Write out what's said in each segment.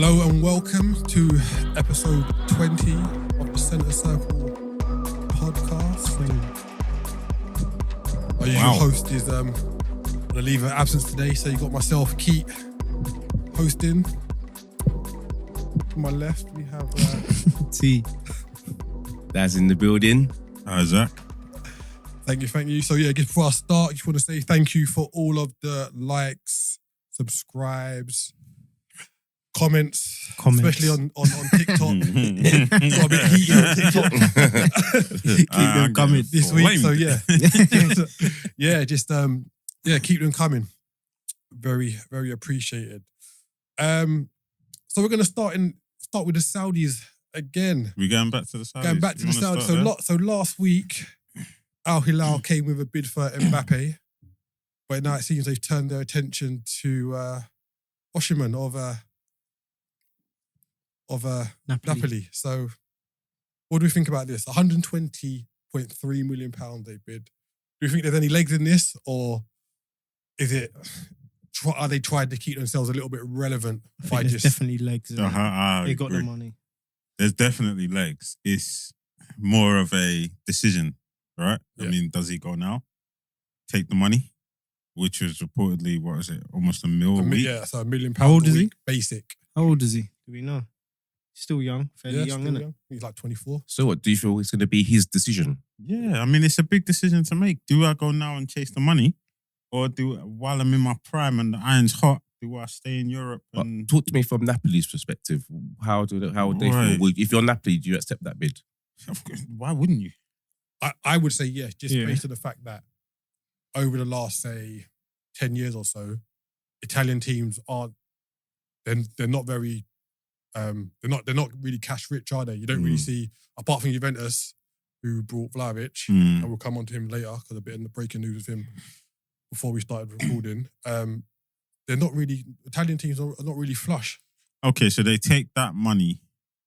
Hello and welcome to episode 20 of the Centre Circle podcast. Our usual host is on a leave of absence today, so you got myself, Keat, hosting. To my left, we have T. That's in the building. How's that? Thank you. So yeah, just before I start, I just want to say thank you for all of the likes, subscribes, comments. Especially on TikTok. Got a bit heated on TikTok. Keep them coming this week. So keep them coming. Very, very appreciated. So we're gonna start with the Saudis again. We're going back to the Saudis. Going back to the Saudis. So last week, Al Hilal came with a bid for Mbappe, but now it seems they've turned their attention to Oshimen of Napoli. So what do we think about this? £120.3 million they bid. Do you think there's any legs in this, or are they trying to keep themselves a little bit relevant? There's definitely legs in it. They got agree. the money. There's definitely legs. It's more of a decision, right? Yeah. I mean, does he go now? Take the money? Which was reportedly, almost $1 million a week? Yeah, so £1 million How old a is he? week, basic. How old is he? Do we know? Still young, fairly young, isn't it? He's like 24. So what, do you feel it's going to be his decision? Yeah, I mean, it's a big decision to make. Do I go now and chase the money? Or while I'm in my prime and the iron's hot, do I stay in Europe? And... Talk to me from Napoli's perspective. How would they feel? If you're Napoli, do you accept that bid? Why wouldn't you? I would say yes, based on the fact that over the last, say, 10 years or so, Italian teams they're not very they're not really cash rich, are they? You don't really see, apart from Juventus, who brought Vlahovic, and we'll come on to him later because a bit in the breaking news with him before we started recording. They're not really, Italian teams are not really flush. Okay, so they take that money,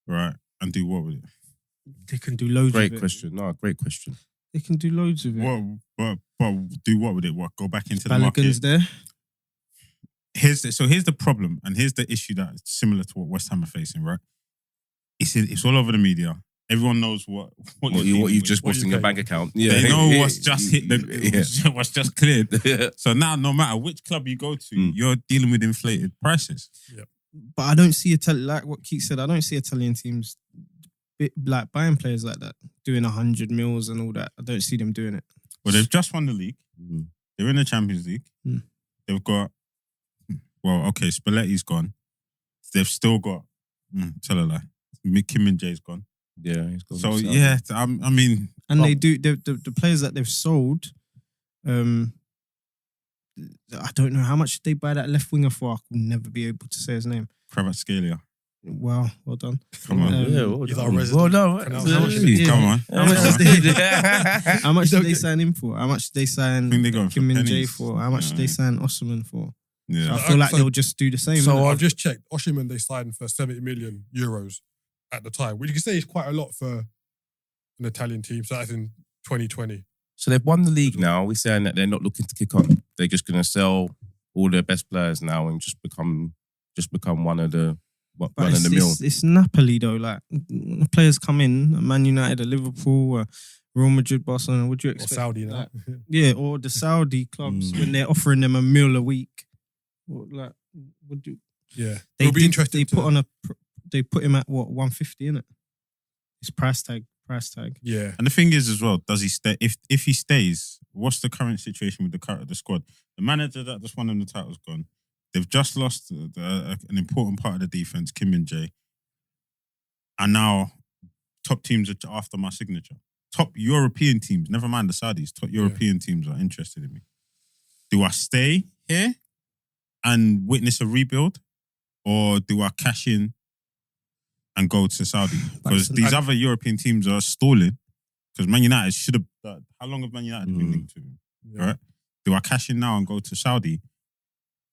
right, and do what with it? They can do loads Great of it. question. No, great question. They can do loads of it. But do what with it? What, go back into the Balogun's market? there. Here's the problem, and here's the issue that's similar to what West Ham are facing, right? It's all over the media. Everyone knows what you've just watched in your bank account. Yeah. They know what's just hit what's just cleared. So now, no matter which club you go to, you're dealing with inflated prices. Yep. But I don't see like what Keith said. I don't see Italian teams like buying players like that, doing 100 mils and all that. I don't see them doing it. Well, they've just won the league. They're in the Champions League. They've got, Spalletti's gone. They've still got, tell a lie, Kim and Jay's gone. Yeah, he's gone. So yeah, I mean, and they do the players that they've sold. I don't know how much did they buy that left winger for. I will never be able to say his name. Kvaratskhelia. Wow, well done. Come on. He's our resident. Come on. How much did they sign him for? How much did they sign Kim and Jay for? How much did they sign Osman for? Yeah. So I feel like they'll just do the same. So I've just checked. Oshimen they signed for 70 million euros at the time, which you can say is quite a lot for an Italian team. So that's in 2020. So they've won the league now. We're saying that they're not looking to kick on. They're just going to sell all their best players now and just become one of the mill. It's Napoli though. Like the players come in, Man United, Liverpool, Real Madrid, Barcelona. Would you expect? Or Saudi now. Or the Saudi clubs when they're offering them $1 million a week. Would you? Yeah, It'll be interesting. They put him at what 150, innit? It's price tag. Yeah, and the thing is as well, does he stay? If he stays, what's the current situation with the squad? The manager that just won them the title's gone. They've just lost an important part of the defense, Kim and Jay, and now top teams are after my signature. Top European teams, never mind the Saudis. Top European teams are interested in me. Do I stay here and witness a rebuild, or do I cash in and go to Saudi? Because these other European teams are stalling. Because Man United should have. How long have Man United been linked to him? Yeah. Right? Do I cash in now and go to Saudi,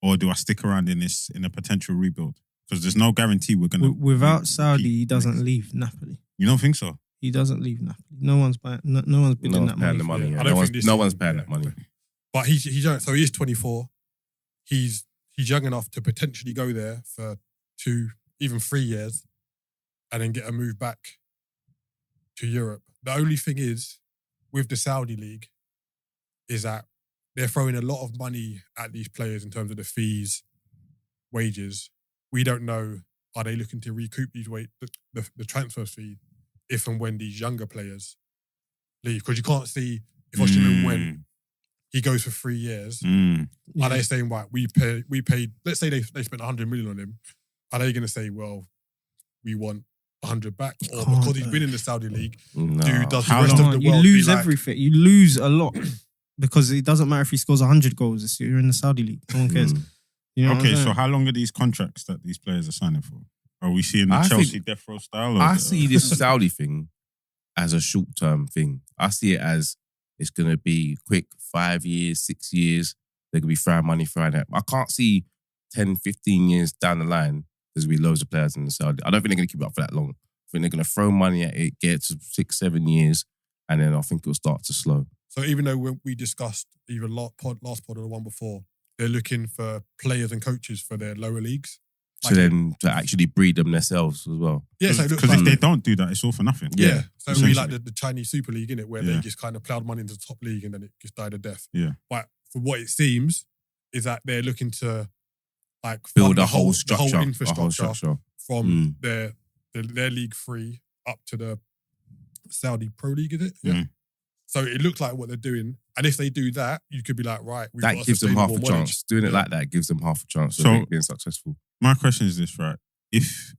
or do I stick around in a potential rebuild? Because there's no guarantee we're gonna. Without Saudi, he doesn't leave Napoli. You don't think so? He doesn't leave Napoli. No one's buying. No one's bidding that money. I don't think this no one's paying that money. But he's young, so he is 24. He's young enough to potentially go there for 2 even 3 years, and then get a move back to Europe. The only thing is, with the Saudi League, is that they're throwing a lot of money at these players in terms of the fees, wages. We don't know, are they looking to recoup these the transfer fee if and when these younger players leave? Because you can't see if Oshimen went, he goes for 3 years. Are they saying, right, we paid, let's say they spent 100 million on him. Are they going to say, well, we want 100 back? Or because he's been in the Saudi League, does the rest of the you world lose be like, everything. You lose a lot because it doesn't matter if he scores 100 goals. You're in the Saudi League. No one cares. You know Okay, so how long are these contracts that these players are signing for? Are we seeing the Chelsea death row style? Or I see this Saudi thing as a short-term thing. I see it as it's going to be quick, 5 years, 6 years. They're going to be throwing money, throwing that. I can't see 10, 15 years down the line, there's going to be loads of players in the Saudi. I don't think they're going to keep it up for that long. I think they're going to throw money at it, get to 6, 7 years, and then I think it'll start to slow. So even though we discussed either last pod or the one before, they're looking for players and coaches for their lower leagues. So then to actually breed them themselves as well. Yeah, so because if they don't do that, it's all for nothing. Yeah. So it'll be like the Chinese Super League, innit, where they just kind of ploughed money into the top league and then it just died a death. Yeah. But for what it seems is that they're looking to like Build fund a whole structure. the whole infrastructure from Mm. their League 3 up to the Saudi Pro League, is it? Yeah. So it looks like what they're doing. And if they do that, you could be like, right, we've That got gives them half a sustainable chance. Doing it like that gives them half a chance of So- being successful. My question is this, right?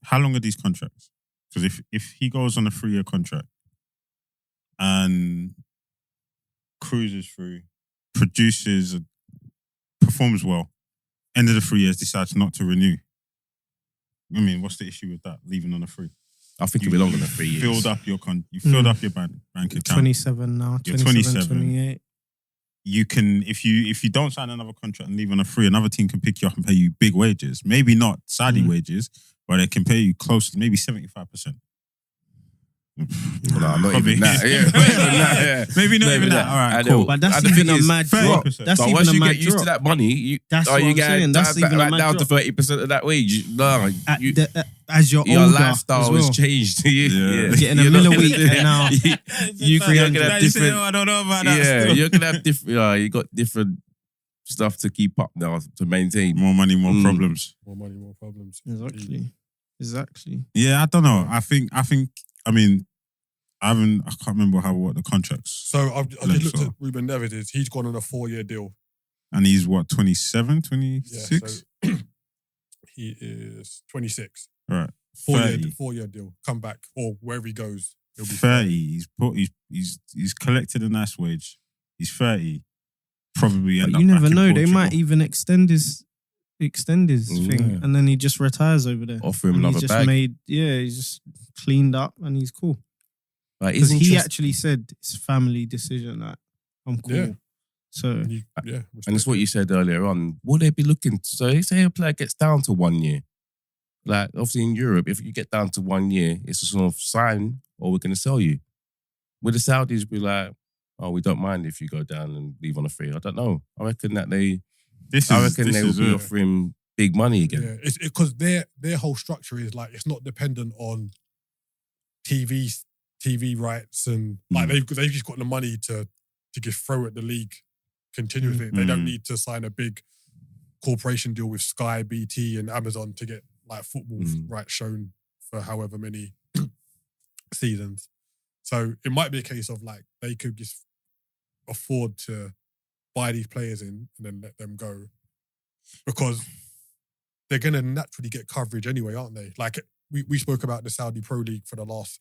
How long are these contracts? Because if he goes on a 3-year contract and cruises through, produces, performs well, end of the 3 years, decides not to renew. I mean, what's the issue with that? Leaving on a free. I think it'll be longer than 3 years. Filled up your filled up your bank account. 27 now, You're 27, 27. 28. You can, if you don't sign another contract and leave on a free, another team can pick you up and pay you big wages. Maybe not Saudi wages, but they can pay you close to maybe 75%. No, not even that. Yeah. Maybe not even that. All right, cool. But that's And the even thing a is, mad drop. 30%. That's But even once a you mad get used drop. to that money, That's what I'm saying. That's even a mad down to drop. 30% of that wage. No, As you're your older lifestyle as well. has changed. Yeah. Getting a You're mill a not week gonna- and now you're gonna have You say, different. I don't know about that. Yeah, still. you're gonna have different. You got different stuff to keep up now to maintain. More money, more problems. More money, more problems. Exactly. Yeah, I don't know. I mean, I can't remember what the contracts. So I've Length, just looked so. at Ruben Neves. He's gone on a 4-year deal. And he's what, 27, Yeah, 26? so he is 26. Right. 30. 4-year deal. Come back or wherever he goes, he'll be 30. He's collected a nice wage. He's 30. Probably end But up you never back in know. They Portugal. might even extend his thing, Yeah. and then he just retires over there. Offer him And another he's just bag. he's just cleaned up and he's cool. Like, Because it's he interest- actually said it's a family decision that I'm cool. Yeah. So And And it's what you said earlier on. Will they be looking? So say a player gets down to 1 year. Like obviously in Europe, if you get down to 1 year, it's a sort of sign, or we're going to sell you. Would the Saudis be like, oh, we don't mind if you go down and leave on a free? I don't know. I reckon that they will be offering big money again. Yeah, it's because their whole structure is like it's not dependent on TV rights and like they've just got the money to just throw at the league continuously. They don't need to sign a big corporation deal with Sky, BT, and Amazon to get like football rights shown for however many seasons. So it might be a case of like they could just afford to buy these players in and then let them go because they're going to naturally get coverage anyway, aren't they? Like we spoke about the Saudi Pro League for the last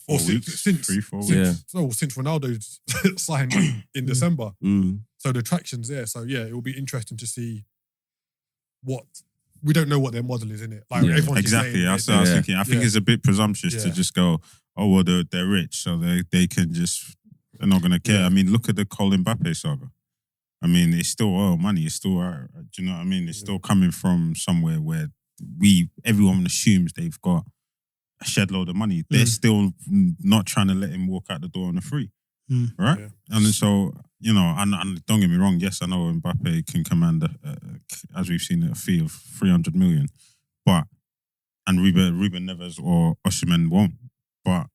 4 weeks, since 3-4 weeks. Yeah. since Ronaldo's signed in December. So the traction's there. So yeah, it will be interesting to see what we don't know what their model is, innit? Like everyone's just Exactly. saying, That's what I was thinking. I think it's a bit presumptuous to Yeah. just go, oh well, they're rich, so they can just they're not gonna care. Yeah. I mean, look at the Cole Mbappe saga. I mean, it's still oil money. It's still, do you know what I mean? It's still coming from somewhere where everyone assumes they've got a shed load of money. They're still not trying to let him walk out the door on a free, right? Yeah. And so, you know, and don't get me wrong. Yes, I know Mbappe can command, as we've seen, a fee of 300 million, but and Ruben Neves or Oshimen won't. But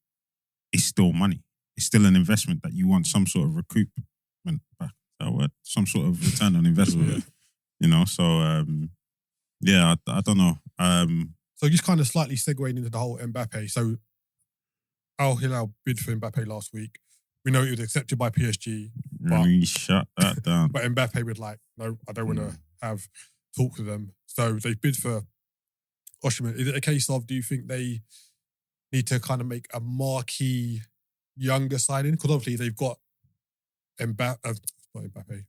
it's still money. It's still an investment that you want some sort of recoupment back. Some sort of return on investment. You know, so yeah, I don't know. So just kind of slightly segueing into the whole Mbappe. So Al Hilal bid for Mbappe last week. We know it was accepted by PSG. Really shut that down. But Mbappe would like, no, I don't want to have talks with them. So they bid for Oshimen. Is it a case of, do you think they need to kind of make a marquee younger signing? Because obviously they've got not Mbappe.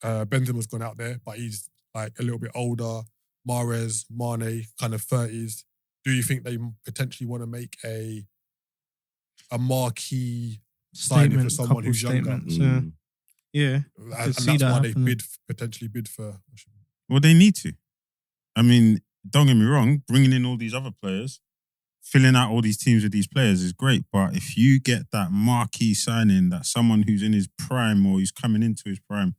Benzema's gone out there, but he's like a little bit older. Mahrez, Mane, kind of 30s. Do you think they potentially want to make a marquee signing for someone who's younger? Yeah. And that's why they potentially bid for. Well, they need to. I mean, don't get me wrong, bringing in all these other players, filling out all these teams with these players is great. But if you get that marquee signing, that someone who's in his prime or he's coming into his prime,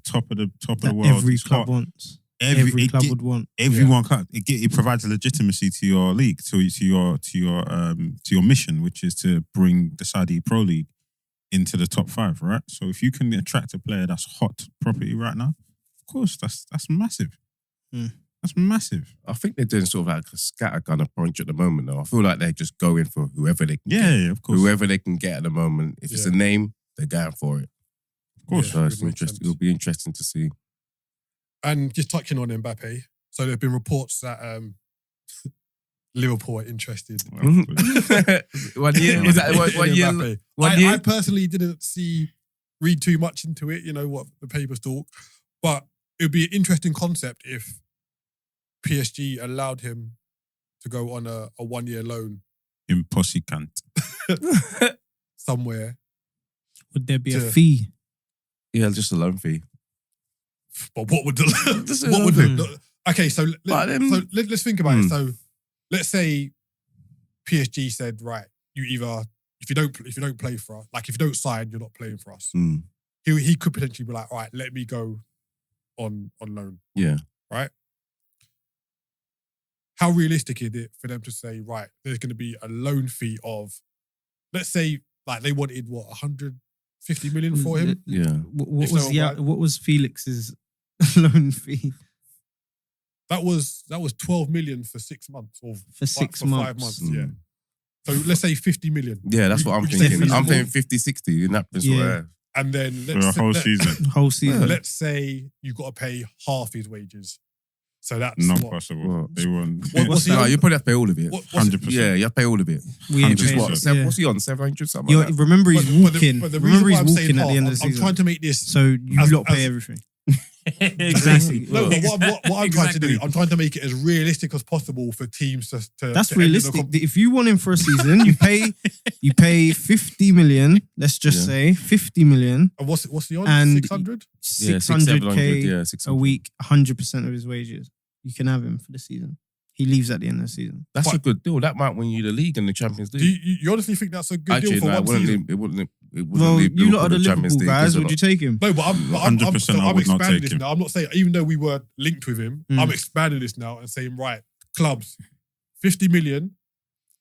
top of the world, every club wants. Every club would want. Everyone it provides a legitimacy to your league, to your mission, which is to bring the Saudi Pro League into the top 5, right? So if you can attract a player that's hot property right now, of course that's massive. That's massive. I think they're doing sort of like a scattergun approach at the moment, though. I feel like they're just going for whoever they can get. Yeah, of course. Whoever they can get at the moment. If it's a name, they're going for it. Of course. So it's interesting. It'll be interesting to see. And just touching on Mbappe, so there have been reports that Liverpool are interested. 1 year? Is that 1 year? Mbappe. 1 year? I personally didn't read too much into it, you know, what the papers talk. But it would be an interesting concept if PSG allowed him to go on a 1 year loan. Impossible. Somewhere. Would there be a fee? Yeah, just a loan fee. But what would okay, so let's think about it. So let's say PSG said, right, you either if you don't play for us, like if you don't sign, you're not playing for us. He could potentially be like, all right, let me go on loan. Yeah. Right? How realistic is it for them to say, right, there's going to be a loan fee of, let's say, like they wanted 150 million for him? Yeah. What was Felix's loan fee? That was 12 million for 6 months or for 5 months. Yeah. So let's say 50 million. Yeah, that's what I'm thinking. I'm paying 50, 60 in that sort. And then for a whole season. Let's say you got to pay half his wages. So that's not possible. They won't. No, you probably have to pay all of it. 100%. Yeah, you have to pay all of it. What's he on? 700 something. Remember he's walking. Remember he's walking at the end of the season. I'm trying to make this. So you lot pay everything. Exactly. No, what I'm trying to do, I'm trying to make it as realistic as possible for teams to That's realistic. If you want him for a season, you pay 50 million. Let's just say 50 million. And what's he on? And 600? 600k a week, 100% of his wages. You can have him for the season. He leaves at the end of the season. That's a good deal. That might win you the league and the Champions League. Do you honestly think that's a good deal for one season? It wouldn't well, leave you lot are the Champions Liverpool League, guys. Would you take him? No, but I'm 100% I would not expanding take this him. now. I'm not saying, even though we were linked with him, I'm expanding this now and saying, right, clubs, 50 million,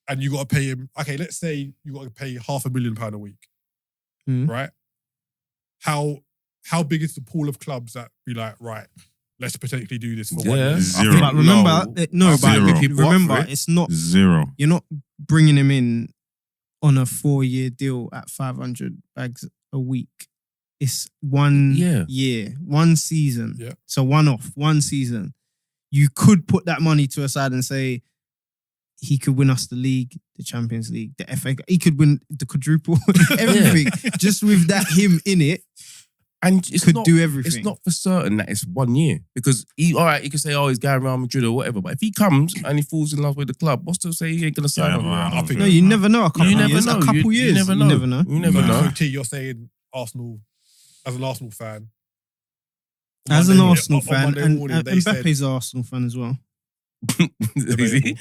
and you got to pay him. Okay, let's say you got to pay £500,000 a week, right? How big is the pool of clubs that be like, right, let's potentially do this for 1 year? Zero. But remember, remember, it's not zero. You're not bringing him in on a 4-year deal at 500 bags a week. It's 1 year, 1 season. Yeah. So one season. You could put that money to a side and say he could win us the league, the Champions League, the FA. He could win the quadruple, everything. Just with that him in it. And it's could do everything. It's not for certain that it's 1 year. Because he can say, he's going around Madrid or whatever. But if he comes and he falls in love with the club, what's to say he ain't going to sign on? No, you never know. A couple years. You never know. You never know. So T, you're saying Arsenal, as an Arsenal fan. As an Arsenal fan, and Mbappe's an Arsenal fan as well. Is he?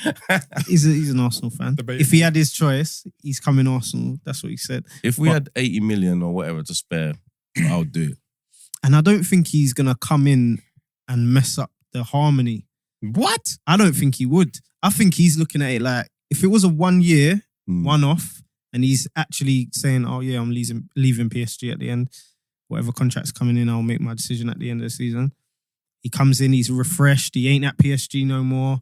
He's an Arsenal fan. Debatable. If he had his choice, he's coming Arsenal. That's what he said. If we had 80 million or whatever to spare, I'll do it. And I don't think he's going to come in and mess up the harmony. What? I don't think he would. I think he's looking at it like if it was a 1 year, one off, and he's actually saying, "Oh yeah, I'm leaving PSG at the end. Whatever contract's coming in, I'll make my decision at the end of the season." He comes in, he's refreshed. He ain't at PSG no more.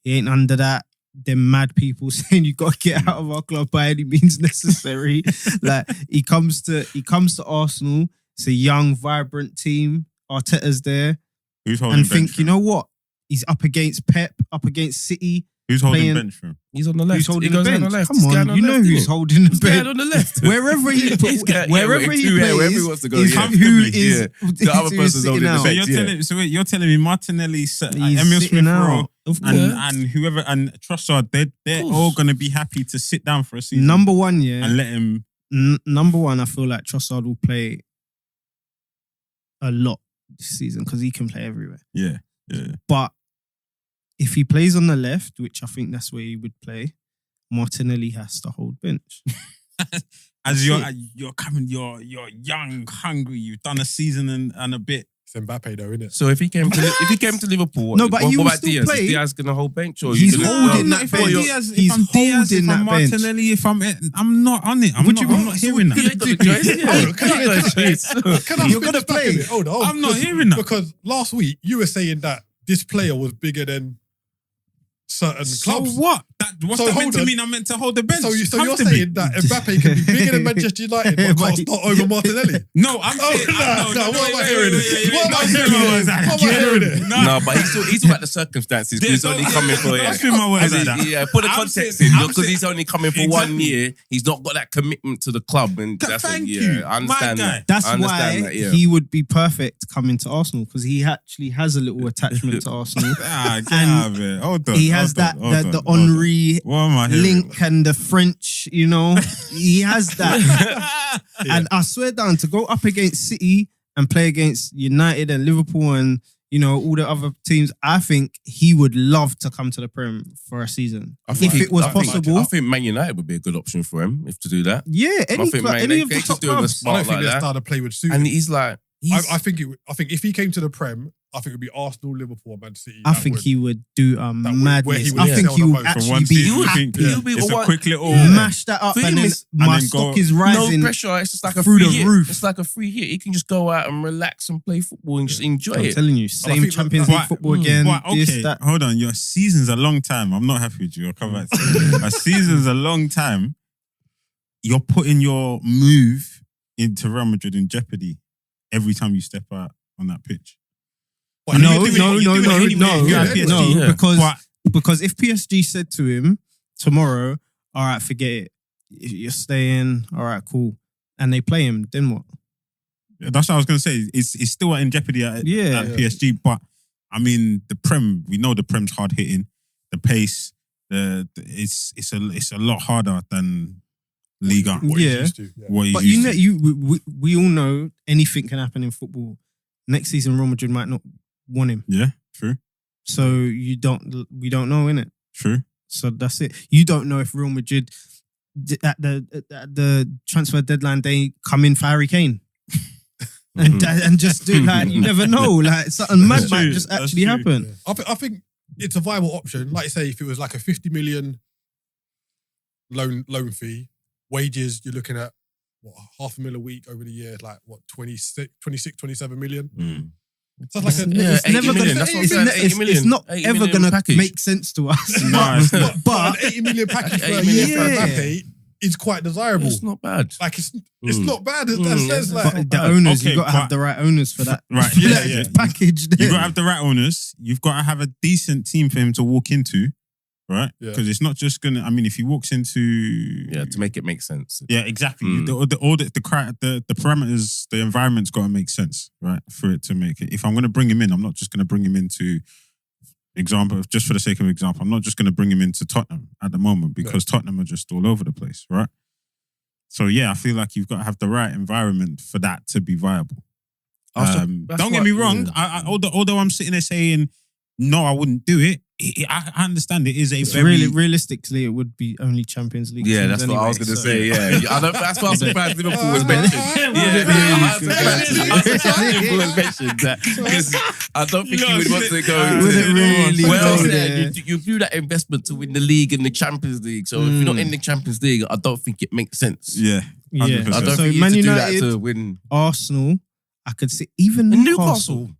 He ain't under that. Them mad people saying you got to get out of our club by any means necessary. Like he comes to Arsenal. It's a young, vibrant team. Arteta's there, Who's holding and bench think you know what? He's up against Pep, up against City. Who's holding playing- bench for him? He's on the left. Who's holding He the goes on bench? the left. Come He's going on, you know left, who's innit? holding the He's going bench. on the left. Wherever he He's going- wherever he plays, wherever he wants to go, is yeah. who is Yeah. The other who's person's sitting holding the out. So bench. you're telling me Martinelli, He's Emil sitting Smith Rowe, out. Of course. and whoever and Trossard, they're all going to be happy to sit down for a season. Number one, yeah. and let him. Number one, I feel like Trossard will play a lot this season because he can play everywhere. Yeah. But if he plays on the left, which I think that's where he would play, Martinelli has to hold bench. As you're young, hungry. You've done a season and a bit. It's Mbappe though, isn't it? So if he came to Liverpool, No, but he what will about still Diaz? play. Is Diaz going to hold bench or He's you gonna, holding that if I'm bench. Diaz, He's if I'm Diaz, holding if I'm that bench. Martinelli, if I'm not on it. I'm not hearing You that. ain't got a choice. Yeah. Can I- You ain't got a choice. Can I You're spin gonna this back a play. bit? Hold on. I'm not because- hearing that. Because last week you were saying that this player was bigger than certain So clubs. what? What's So that hold meant to on. mean? I'm meant to hold the bench. So you're comfortably. saying that Mbappe can be bigger than Manchester United but But can't start over Martinelli? No, I'm Oh, saying. no, what am I hearing? What am I Don't hearing? spin my words like What that. am I hearing? No, but he's about the circumstances. 'Cause he's only coming for Don't spin my words like that. Yeah, put the I'm context saying- in I'm because saying- he's only coming for 1 year. He's not got that commitment to the club, and that's Thank yeah. you, I understand my guy. that. That's I understand why that, yeah. he would be perfect coming to Arsenal because he actually has a little attachment to Arsenal. Get And out of it. Hold on. He has the Henry What am I hearing? link and the French, you know, he has that. And I swear down to go up against City and play against United and Liverpool and, you know, all the other teams, I think he would love to come to the Prem for a season. If it was possible. I think Man United would be a good option for him if to do that. Yeah, I think Man any United of the they top just do him a clubs. I spot don't think like their that. style of play would suit And him. he's like, I think if he came to the Prem, I think it would be Arsenal, Liverpool, Man City. I think he would do a would- where madness. he would I think excel he the would most. For actually one be season, you happy. think he'll be it's a one- quick little. Mash that up For and him, then it's- my and then stock go- is rising. no pressure. It's just like a through free the hit. roof. It's like a free hit. He can just go out and relax and play football and just enjoy I'm it. telling you, I same think Champions that- League football again. But, okay, This, that. hold on. Your season's a long time. I'm not happy with you. I'll come back to you. A season's a long time. You're putting your move into Real Madrid in jeopardy every time you step out on that pitch. But No, you're doing it anyway. You're at PSG. Yeah. Because if PSG said to him tomorrow, all right, forget it, you're staying, all right, cool, and they play him, then what? That's what I was going to say. It's still in jeopardy at PSG. But I mean, the Prem. We know the Prem's hard hitting. The pace. It's a lot harder than Liga. What he's Yeah. used to, yeah. What he's But used to. we all know anything can happen in football. Next season, Real Madrid might not want him, Yeah, true. so we don't know, innit? True. So that's it. You don't know if Real Madrid at the transfer deadline day come in for Harry Kane. And just do like you never know, like something mad That's might true. just That's actually true. happen. I think it's a viable option. Like I say, if it was like a 50 million loan fee, wages, you're looking at what, $500,000 a week over the year, like what, 26, 27 million. So it's like It's 80 never gonna. million, that's what I'm saying, 80 It's million, not 80 ever million gonna package. make sense to us. No, it's not. but an 80 million package for a 80 year million for package. Mbappe is quite desirable. It's not bad. Like it's Mm. not bad. That Mm, says yeah. like But the owners, Okay, you got to but- have the right owners for that. Right, for yeah, that yeah. package. You've There. got to have the right owners. You've got to have a decent team for him to walk into, right? Yeah. Because it's not just gonna. I mean, if he walks into, Yeah, to make it make sense. yeah, exactly. Mm. The parameters, the environment's got to make sense, right? For it to make it. If I'm going to bring him in, I'm not just going to bring him into. Example, just for the sake of example, I'm not just going to bring him into Tottenham at the moment because Tottenham are just all over the place, right? So yeah, I feel like you've got to have the right environment for that to be viable. That's Don't get what- me wrong. yeah. Although I'm sitting there saying no, I wouldn't do it. I understand it is a It's very realistically, it would be only Champions League. Yeah, teams that's what I was anyway, going to so- say. Yeah, that's why I'm surprised Liverpool was mentioned. I'm surprised Liverpool was mentioned that because I don't think you would want to go. Would it really Well go said. there? You do that investment to win the league and the Champions League. So if you're not in the Champions League, I don't think it makes sense. Yeah. Yeah. 100%. I don't So think you Man need to do that United, to win. Arsenal, I could see even And Newcastle. Newcastle.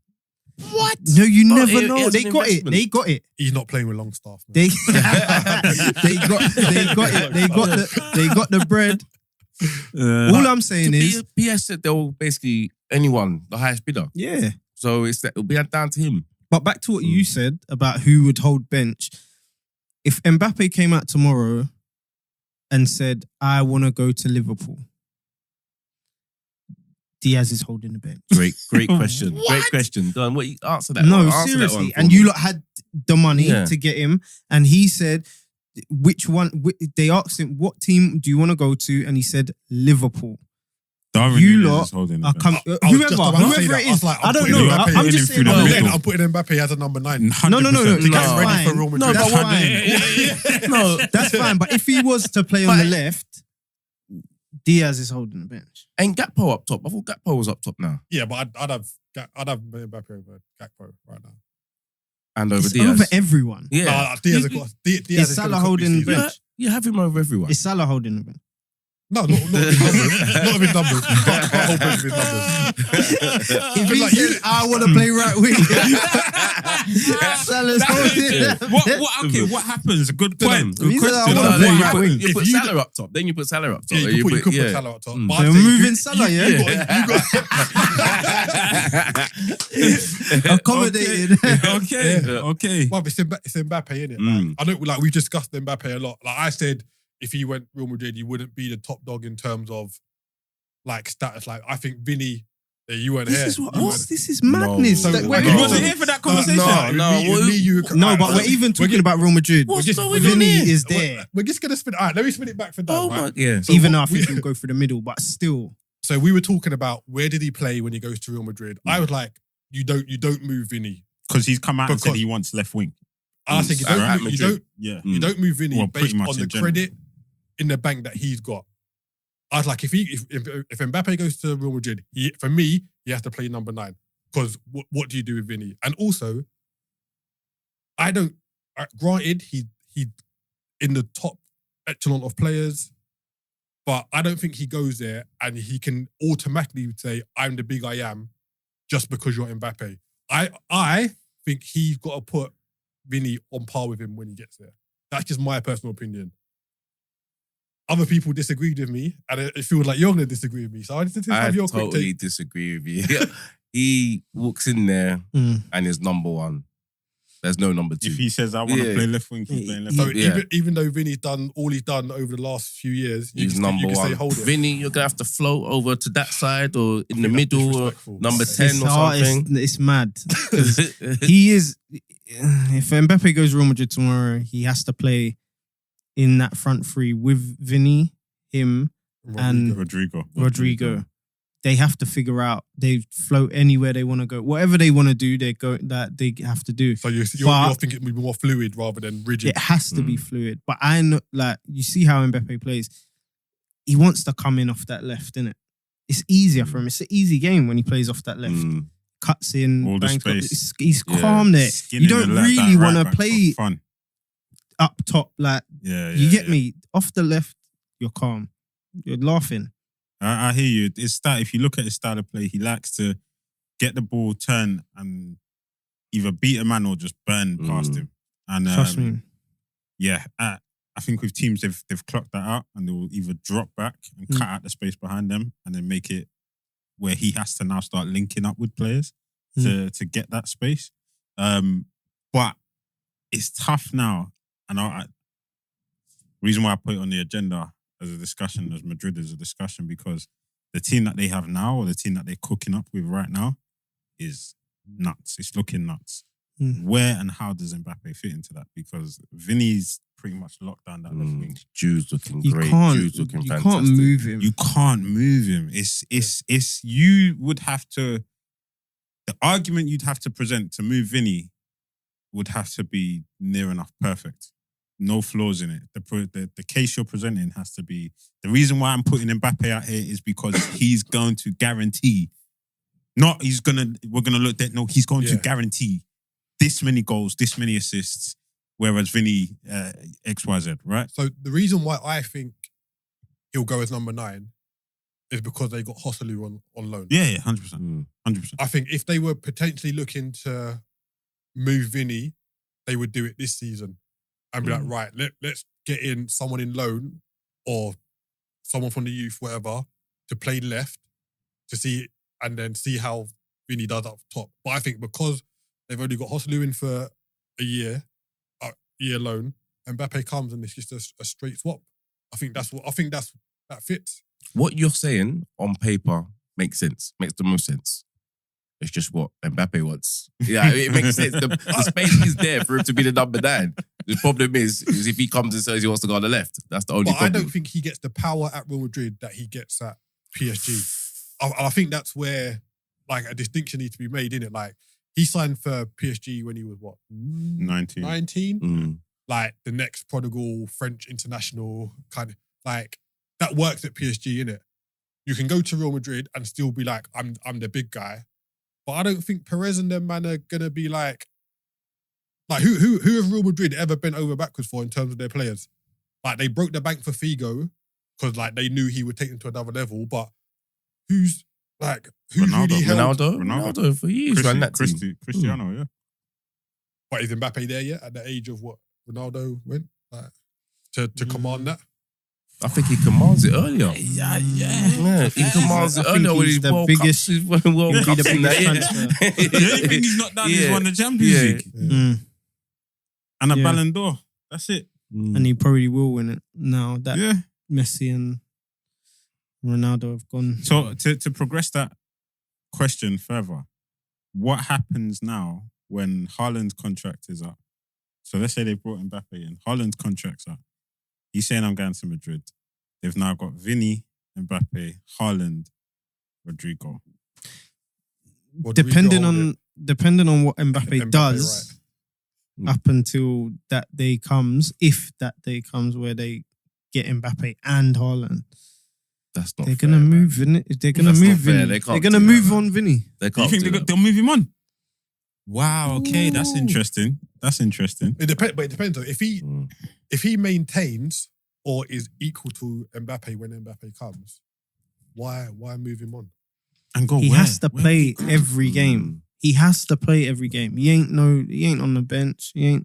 What? No, you Oh, never it know. has They an got it. investment. They got it. He's not playing with Longstaff. Man. They got it. They got the bread. All I'm saying is, PS said they'll basically anyone, the highest bidder. yeah. So it'll be down to him. But back to what you said about who would hold bench. If Mbappe came out tomorrow and said, I want to go to Liverpool, Diaz is holding the bench. Great question. Great question. Don, what you answer that? No, one. Answer that seriously. one for And me. you lot had the money Yeah. to get him. And he said, which one? They asked him, what team do you want to go to? And he said, Liverpool. Darwin You Núñez lot is holding the are bench. coming. I was just Whoever about to say it that. I is. was like, I I'm don't putting know. Mbappe I'm in just through saying. the no, middle. I'm putting Mbappe as a number 9. 100%. To get That's ready for fine. Real Madrid. No, that's That's fine. No, that's fine. But if he was to play on the left, Diaz is holding the bench. Ain't Gakpo up top? I thought Gakpo was up top now. Yeah, but I'd have Mbappe over Gakpo right now. And over It's Diaz. over everyone. Yeah. Nah, Diaz has got. Diaz Is is Salah gonna cook holding this the season. bench? You have him over everyone. Is Salah holding the bench? No, not with his numbers. Not with his numbers. Can't hold both of his numbers. If he like, says, I want to play right wing, Salah's holding the bench. What happens? A good No, point. He Good said, I question. wanna No, play then right wing. you put If you- Salah up top. Then you put Salah up top. Yeah, you could put Salah up top. Mm. But They're I'd say moving Salah, yeah? Accommodated. Okay. Well, it's Mbappe, innit? Mm. I don't like. We discussed Mbappe a lot. Like I said, if he went Real Madrid, he wouldn't be the top dog in terms of like status. Like I think Vinny, you weren't here. This is what You this is madness. No. That So- we're- You You No, wasn't no. here for that conversation. No, but we're even talking about Real Madrid. What's just- going Vinny on here? is there. We're just gonna spin. All right, let me spin it back for Dan. Oh right? my, yeah. So Even what though I think we- he'll go for the middle, but still. So we were talking about where did he play when he goes to Real Madrid. I was like, you don't move Vinny. Because he's come out and said Because- he wants left wing. I think At you Madrid. don't Yeah. you don't move Vinny Well, based pretty much on the in general. credit in the bank that he's got. I was like, if Mbappe goes to Real Madrid, for me, he has to play number 9. Because what do you do with Vinny? And also, I don't. Granted, he in the top echelon of players, but I don't think he goes there and he can automatically say, "I'm the big I am," just because you're Mbappe. I think he's got to put Vinny on par with him when he gets there. That's just my personal opinion. Other people disagreed with me, and it feels like you're going to disagree with me. So I just I have your quick totally take. disagree with you. He walks in there and is number 1. There's no number 2. If he says, I want to Yeah. play left wing, he's playing left So wing. Yeah. even though Vinny's done all he's done over the last few years, He's you number can 1. say hold it. Vinny, you're gonna have to float over to that side or in the that's middle or disrespectful. number It's 10 or something. It's mad. He is. If Mbappe goes Real Madrid tomorrow, he has to play in that front three with Vinny, him, and Rodrigo. They have to figure out. They float anywhere they want to go. Whatever they want to do, they have to do. So you're But- thinking it would be more fluid rather than rigid. It has to be fluid. But I know, like, you see how Mbappe plays. He wants to come in off that left, innit? It's easier for him. It's an easy game when he plays off that left. Cuts in, All the bangs up. space. He's Yeah. calm there. Skinning You don't the left, really that want right to back play for fun. up top. Like, Yeah, you get me? Off the left, you're calm. You're laughing. I hear you. If you look at his style of play, he likes to get the ball, turn, and either beat a man or just burn past him. And Trust me. yeah, I think with teams they've clocked that out, and they will either drop back and cut out the space behind them, and then make it where he has to now start linking up with players to get that space. But it's tough now, and the reason why I put it on the agenda as a discussion, as Madrid is a discussion, because the team that they have now, or the team that they're cooking up with right now, is nuts. It's looking nuts. Where and how does Mbappe fit into that? Because Vinny's pretty much locked down that left wing. Jude's looking You great. can't. Jude's looking You fantastic. can't move him. You can't move him. It's you would have to. The argument you'd have to present to move Vinny would have to be near enough perfect. No flaws in it. The case you're presenting has to be... The reason why I'm putting Mbappe out here is because he's going to guarantee... We're going to look at... No, he's going to guarantee this many goals, this many assists, whereas Vinny, XYZ, right? So the reason why I think he'll go as number 9 is because they got Joselu on loan. Yeah, 100%. 100%. I think if they were potentially looking to move Vinny, they would do it this season and be like, right, let's get in someone in loan or someone from the youth, whatever, to play left to see and then see how Vinny does up top. But I think because they've only got Joselu in for a year loan, and Mbappe comes and it's just a straight swap. I think that fits. What you're saying on paper makes sense. Makes the most sense. It's just what Mbappe wants. Yeah, it makes sense. The space is there for him to be the number 9. The problem is if he comes and says he wants to go on the left. That's the only problem. I don't think he gets the power at Real Madrid that he gets at PSG. I think that's where like a distinction needs to be made, innit? Like he signed for PSG when he was what? 19. 19? Like the next prodigal French international kind of like that works at PSG, innit? You can go to Real Madrid and still be like, I'm the big guy. But I don't think Perez and them man are gonna be like who have Real Madrid ever bent over backwards for in terms of their players? Like they broke the bank for Figo because like they knew he would take them to another level. But who's really held? Ronaldo for years ran that team. Cristiano, yeah. But is Mbappe there yet at the age of what Ronaldo went? Like to command that? I think he commands it earlier. Yeah. He commands it earlier when he's the biggest. World Cup The in that biggest year. transfer. The only thing he's not done is won the Champions League. Mm. And a Ballon d'Or. That's it. And he probably will win it now that Messi and Ronaldo have gone. So to progress that question further, what happens now when Haaland's contract is up? So let's say they brought Mbappe in. Haaland's contract's up. He's saying I'm going to Madrid. They've now got Vinny, Mbappe, Haaland, Rodrigo. Depending on what Mbappe does up until that day comes, if that day comes where they get Mbappe and Haaland. That's not They're fair, gonna man. move Vinny. They're gonna That's move not fair. Vinny. They can't They're gonna do move that, on Vinny. They You can't think do that. they'll move him on? Wow, okay, that's interesting. That's interesting. But it depends though. If he maintains or is equal to Mbappe when Mbappe comes, why move him on? And go He where? has to Where play would he go? every game. He has to play every game. He ain't on the bench. He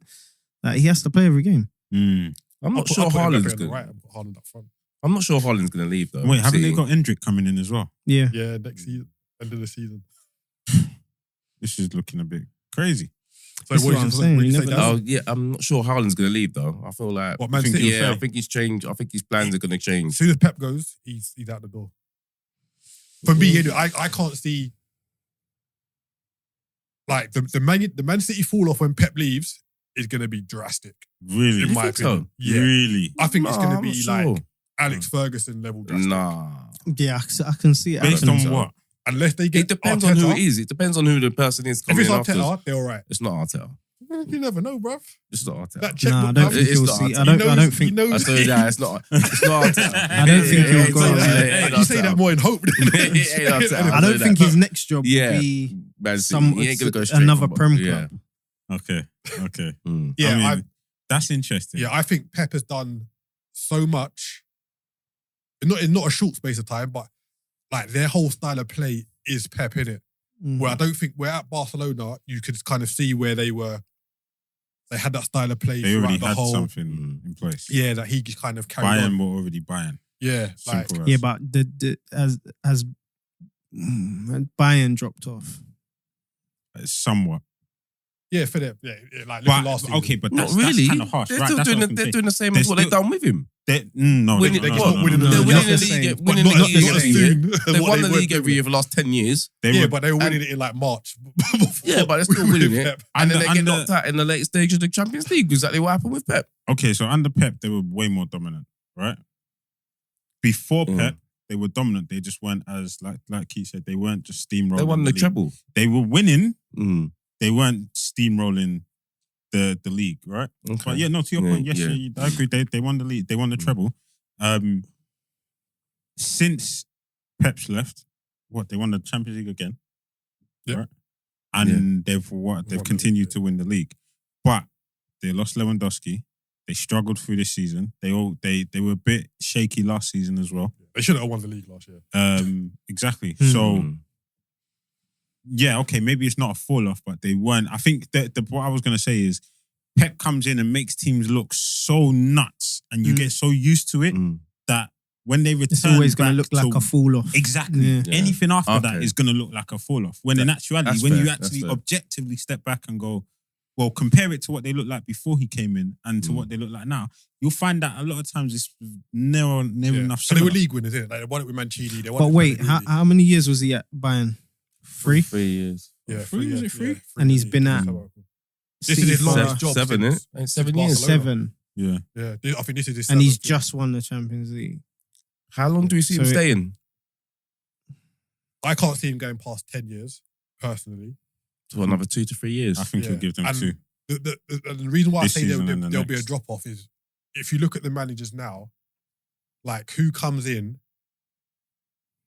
has to play every game. Mm. I'm not sure I'll put Haaland's Mbappe on the going. right and put Haaland up front. I'm not sure Haaland's going to leave though. Wait, haven't City. they got Endrick coming in as well? Yeah. Yeah, next season, end of the season. This is looking a bit crazy. So That's what you I'm say, saying. what you You say, never Dan? Oh yeah, I'm not sure Haaland's going to leave though. I feel like What, Man I think, City? I think he's changed. I think his plans are going to As change. soon as Pep goes, he's out the door. For me, anyway, I can't see like the Man City fall off when Pep leaves is going to be drastic. Really? In my think so? opinion, yeah. Really? I think it's going to I'm be not sure. like Alex Ferguson level drastic. Nah. Yeah, I can see it. Based happening. on what? Unless they get It depends Arteta. on who it is. It depends on who the person is If coming it's in after. Arteta, they're all right. It's not Arteta. You never know, bruv. It's not Arteta. That Nah, checkbook, I don't bruv, think It's he'll not see. Arteta. I don't He think. knows. I told you that it's not Arteta. I don't think he'll go. You say that more in hope. It ain't Arteta. I don't think his next job Yeah. will be Man City, he ain't gonna go straight another from- Prem yeah. club. Okay. Yeah, I mean, that's interesting. I think Pep has done so much. In not a short space of time, but like their whole style of play is Pep, innit? Where I don't think we're at Barcelona, you could kind of see where they were. They had that style of play They already throughout the had whole. something in place. Yeah, that he just kind of carried Bayern on. were already buying. Yeah, like Simple as. Yeah, but as Bayern dropped off. Somewhat. yeah, for them. Yeah, like look at But, last season. okay, but Not that's really. kind of harsh. They're right? still That's doing what I was they're gonna doing the same They're as what they've still- done with him. No, Winning they're the not. what? winning the They're league. winning Not the the league. same. Winning But the not league as every year. soon as They what won they the were league every doing. year for the last 10 years. They Yeah, were- but they were winning it in like March. Yeah, but they're still with winning it. Pep. And then they get Under- knocked out in the late stage of the Champions League. Exactly what happened with Pep. Okay, so under Pep, they were way more dominant, right? Before Mm. Pep, they were dominant. They just weren't as, like Keith said, they weren't just steamrolling. They won the league. treble. They were winning. Mm. They weren't steamrolling the league, right? Okay. But yeah, no, to your point, yes, I agree. They won the league. They won the treble. Since Pep's left, they won the Champions League again, right? And they've continued to win the league, but they lost Lewandowski. They struggled through this season. They were a bit shaky last season as well. They should have won the league last year. Exactly. So, yeah, okay, maybe it's not a fall off, but they weren't. I think what I was going to say is Pep comes in and makes teams look so nuts, and you get so used to it that when they return, it's always going to look like a fall off. Exactly. Yeah. Anything after that is going to look like a fall off. When in actuality, when you actually objectively step back and go, well, compare it to what they looked like before he came in and to what they look like now, you'll find that a lot of times it's never enough. So they were league winners, isn't it? Like they won it with Mancini. But wait, how many years was he at Bayern? 3? 3 years. Yeah, 3 was it 3? And he's been at this is his longest job. 7, since- isn't it? since 7 years. Barcelona. 7. Yeah. Yeah, I think this is his. And he's 7th. just won the Champions League. How long do we see him So staying? I can't see him going past 10 years personally. For another 2 to 3 years. I think he'll give them And 2. The reason why This I say season and the there'll be a next. drop off is if you look at the managers now, like who comes in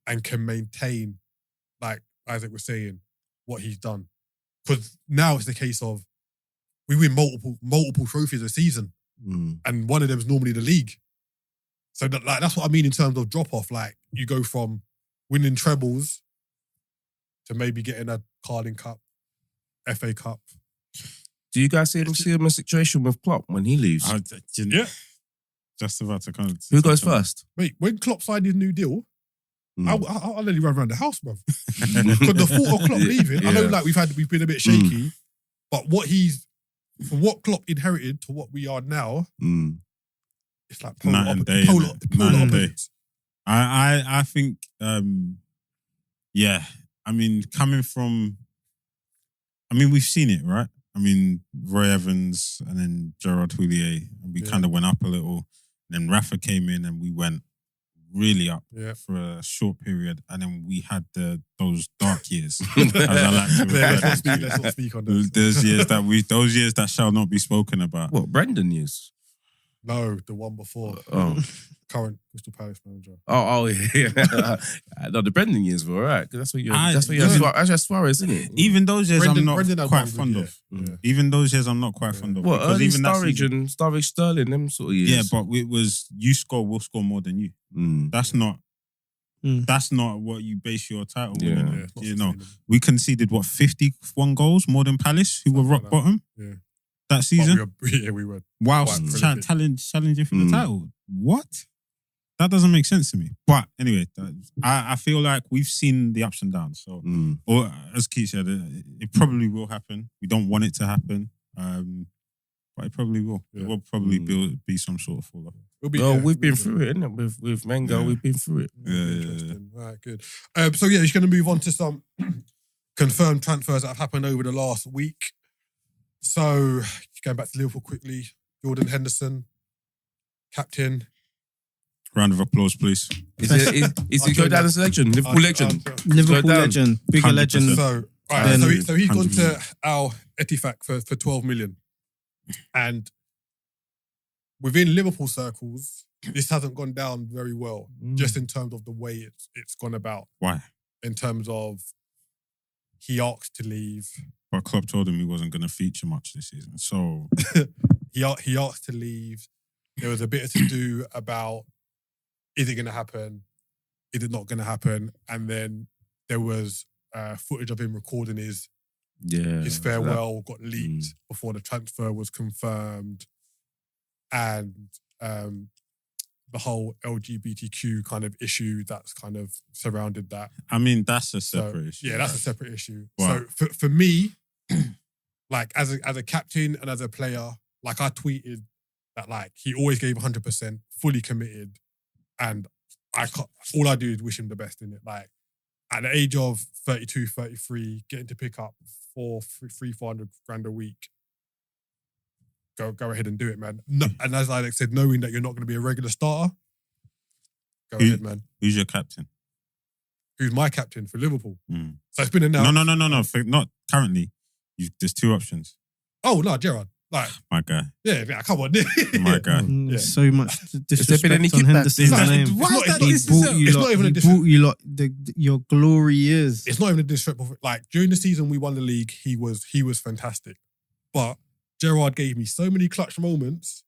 and can maintain, like Isaac was saying, what he's done. Because now it's the case of we win multiple trophies a season, and one of them is normally the league. So that's what I mean in terms of drop off. Like you go from winning trebles to maybe getting a Carling Cup, FA Cup. Do you guys see him in a situation with Klopp when he leaves? Yeah. Just about to come. Who goes first? Wait, when Klopp signed his new deal, Mm. I'll nearly run around the house, bruv. Because the thought of Klopp leaving, I know like we've been a bit shaky, but from what Klopp inherited to what we are now, it's like polar opposites. I think, yeah. I mean, we've seen it, right? I mean, Roy Evans and then Gerard Houllier, and we kind of went up a little. And then Rafa came in and we went really up for a short period. And then we had those dark years. As I like to refer to. Let's not speak on those. Those years that shall not be spoken about. What, Brendan years? No, the one before. Current Crystal Palace manager. Oh yeah. No, the Brendan years were alright because that's what you. That's Suarez, isn't it? Even those years, I'm not Brendan quite fond of. Yeah. Even those years, I'm not quite fond of. What, early even that Sturridge season- and Sturridge Sterling, them sort of years. Yeah, but it was you score, we'll score more than you. That's not. That's not what you base your title winning on. it's not You know, sustainable. we conceded 51 goals more than Palace, who were Something rock like that. bottom Yeah. that season. We were. Whilst quite prolific. challenging for the title. What? That doesn't make sense to me. But anyway, I feel like we've seen the ups and downs. So, or as Keith said, it probably will happen. We don't want it to happen, but it probably will. Yeah. It will probably be some sort of fall off. We've been through it, innit? With Mengo, we've been through it. Interesting. All right, good. So yeah, just going to move on to some confirmed transfers that have happened over the last week. So going back to Liverpool quickly, Jordan Henderson, captain. Round of applause, please. Is he going down as a legend? Liverpool legend. Liverpool down. legend. Bigger 100%. legend. So he's gone to Al-Ettifaq for 12 million. And within Liverpool circles, this hasn't gone down very well, just in terms of the way it's gone about. Why? In terms of he asked to leave. But Klopp told him he wasn't going to feature much this season. So he asked to leave. There was a bit to do about, is it going to happen? Is it not going to happen? And then there was footage of him recording his farewell got leaked before the transfer was confirmed. And the whole LGBTQ kind of issue that's kind of surrounded that. I mean, that's a separate issue. Yeah, that's a separate issue. Wow. So for me, like as a captain and as a player, like I tweeted that like he always gave 100%, fully committed, and all I do is wish him the best in it. Like at the age of 32, 33, getting to pick up 400 grand a week, go ahead and do it, man. No, and as Alex said, knowing that you're not going to be a regular starter, go ahead, man. Who's your captain? Who's my captain for Liverpool? So it's been announced. No. Not currently. There's 2 options. Oh, no, Gerrard. Like, My guy. yeah, come on. My guy. Yeah. So much disrespect been any on kickback? Henderson's Is that- name. why is that He not bought you It's lot. not even a He disrespect. bought you lot your glory years. It's not even a disrespectful. Like during the season we won the league, he was fantastic. But Gerrard gave me so many clutch moments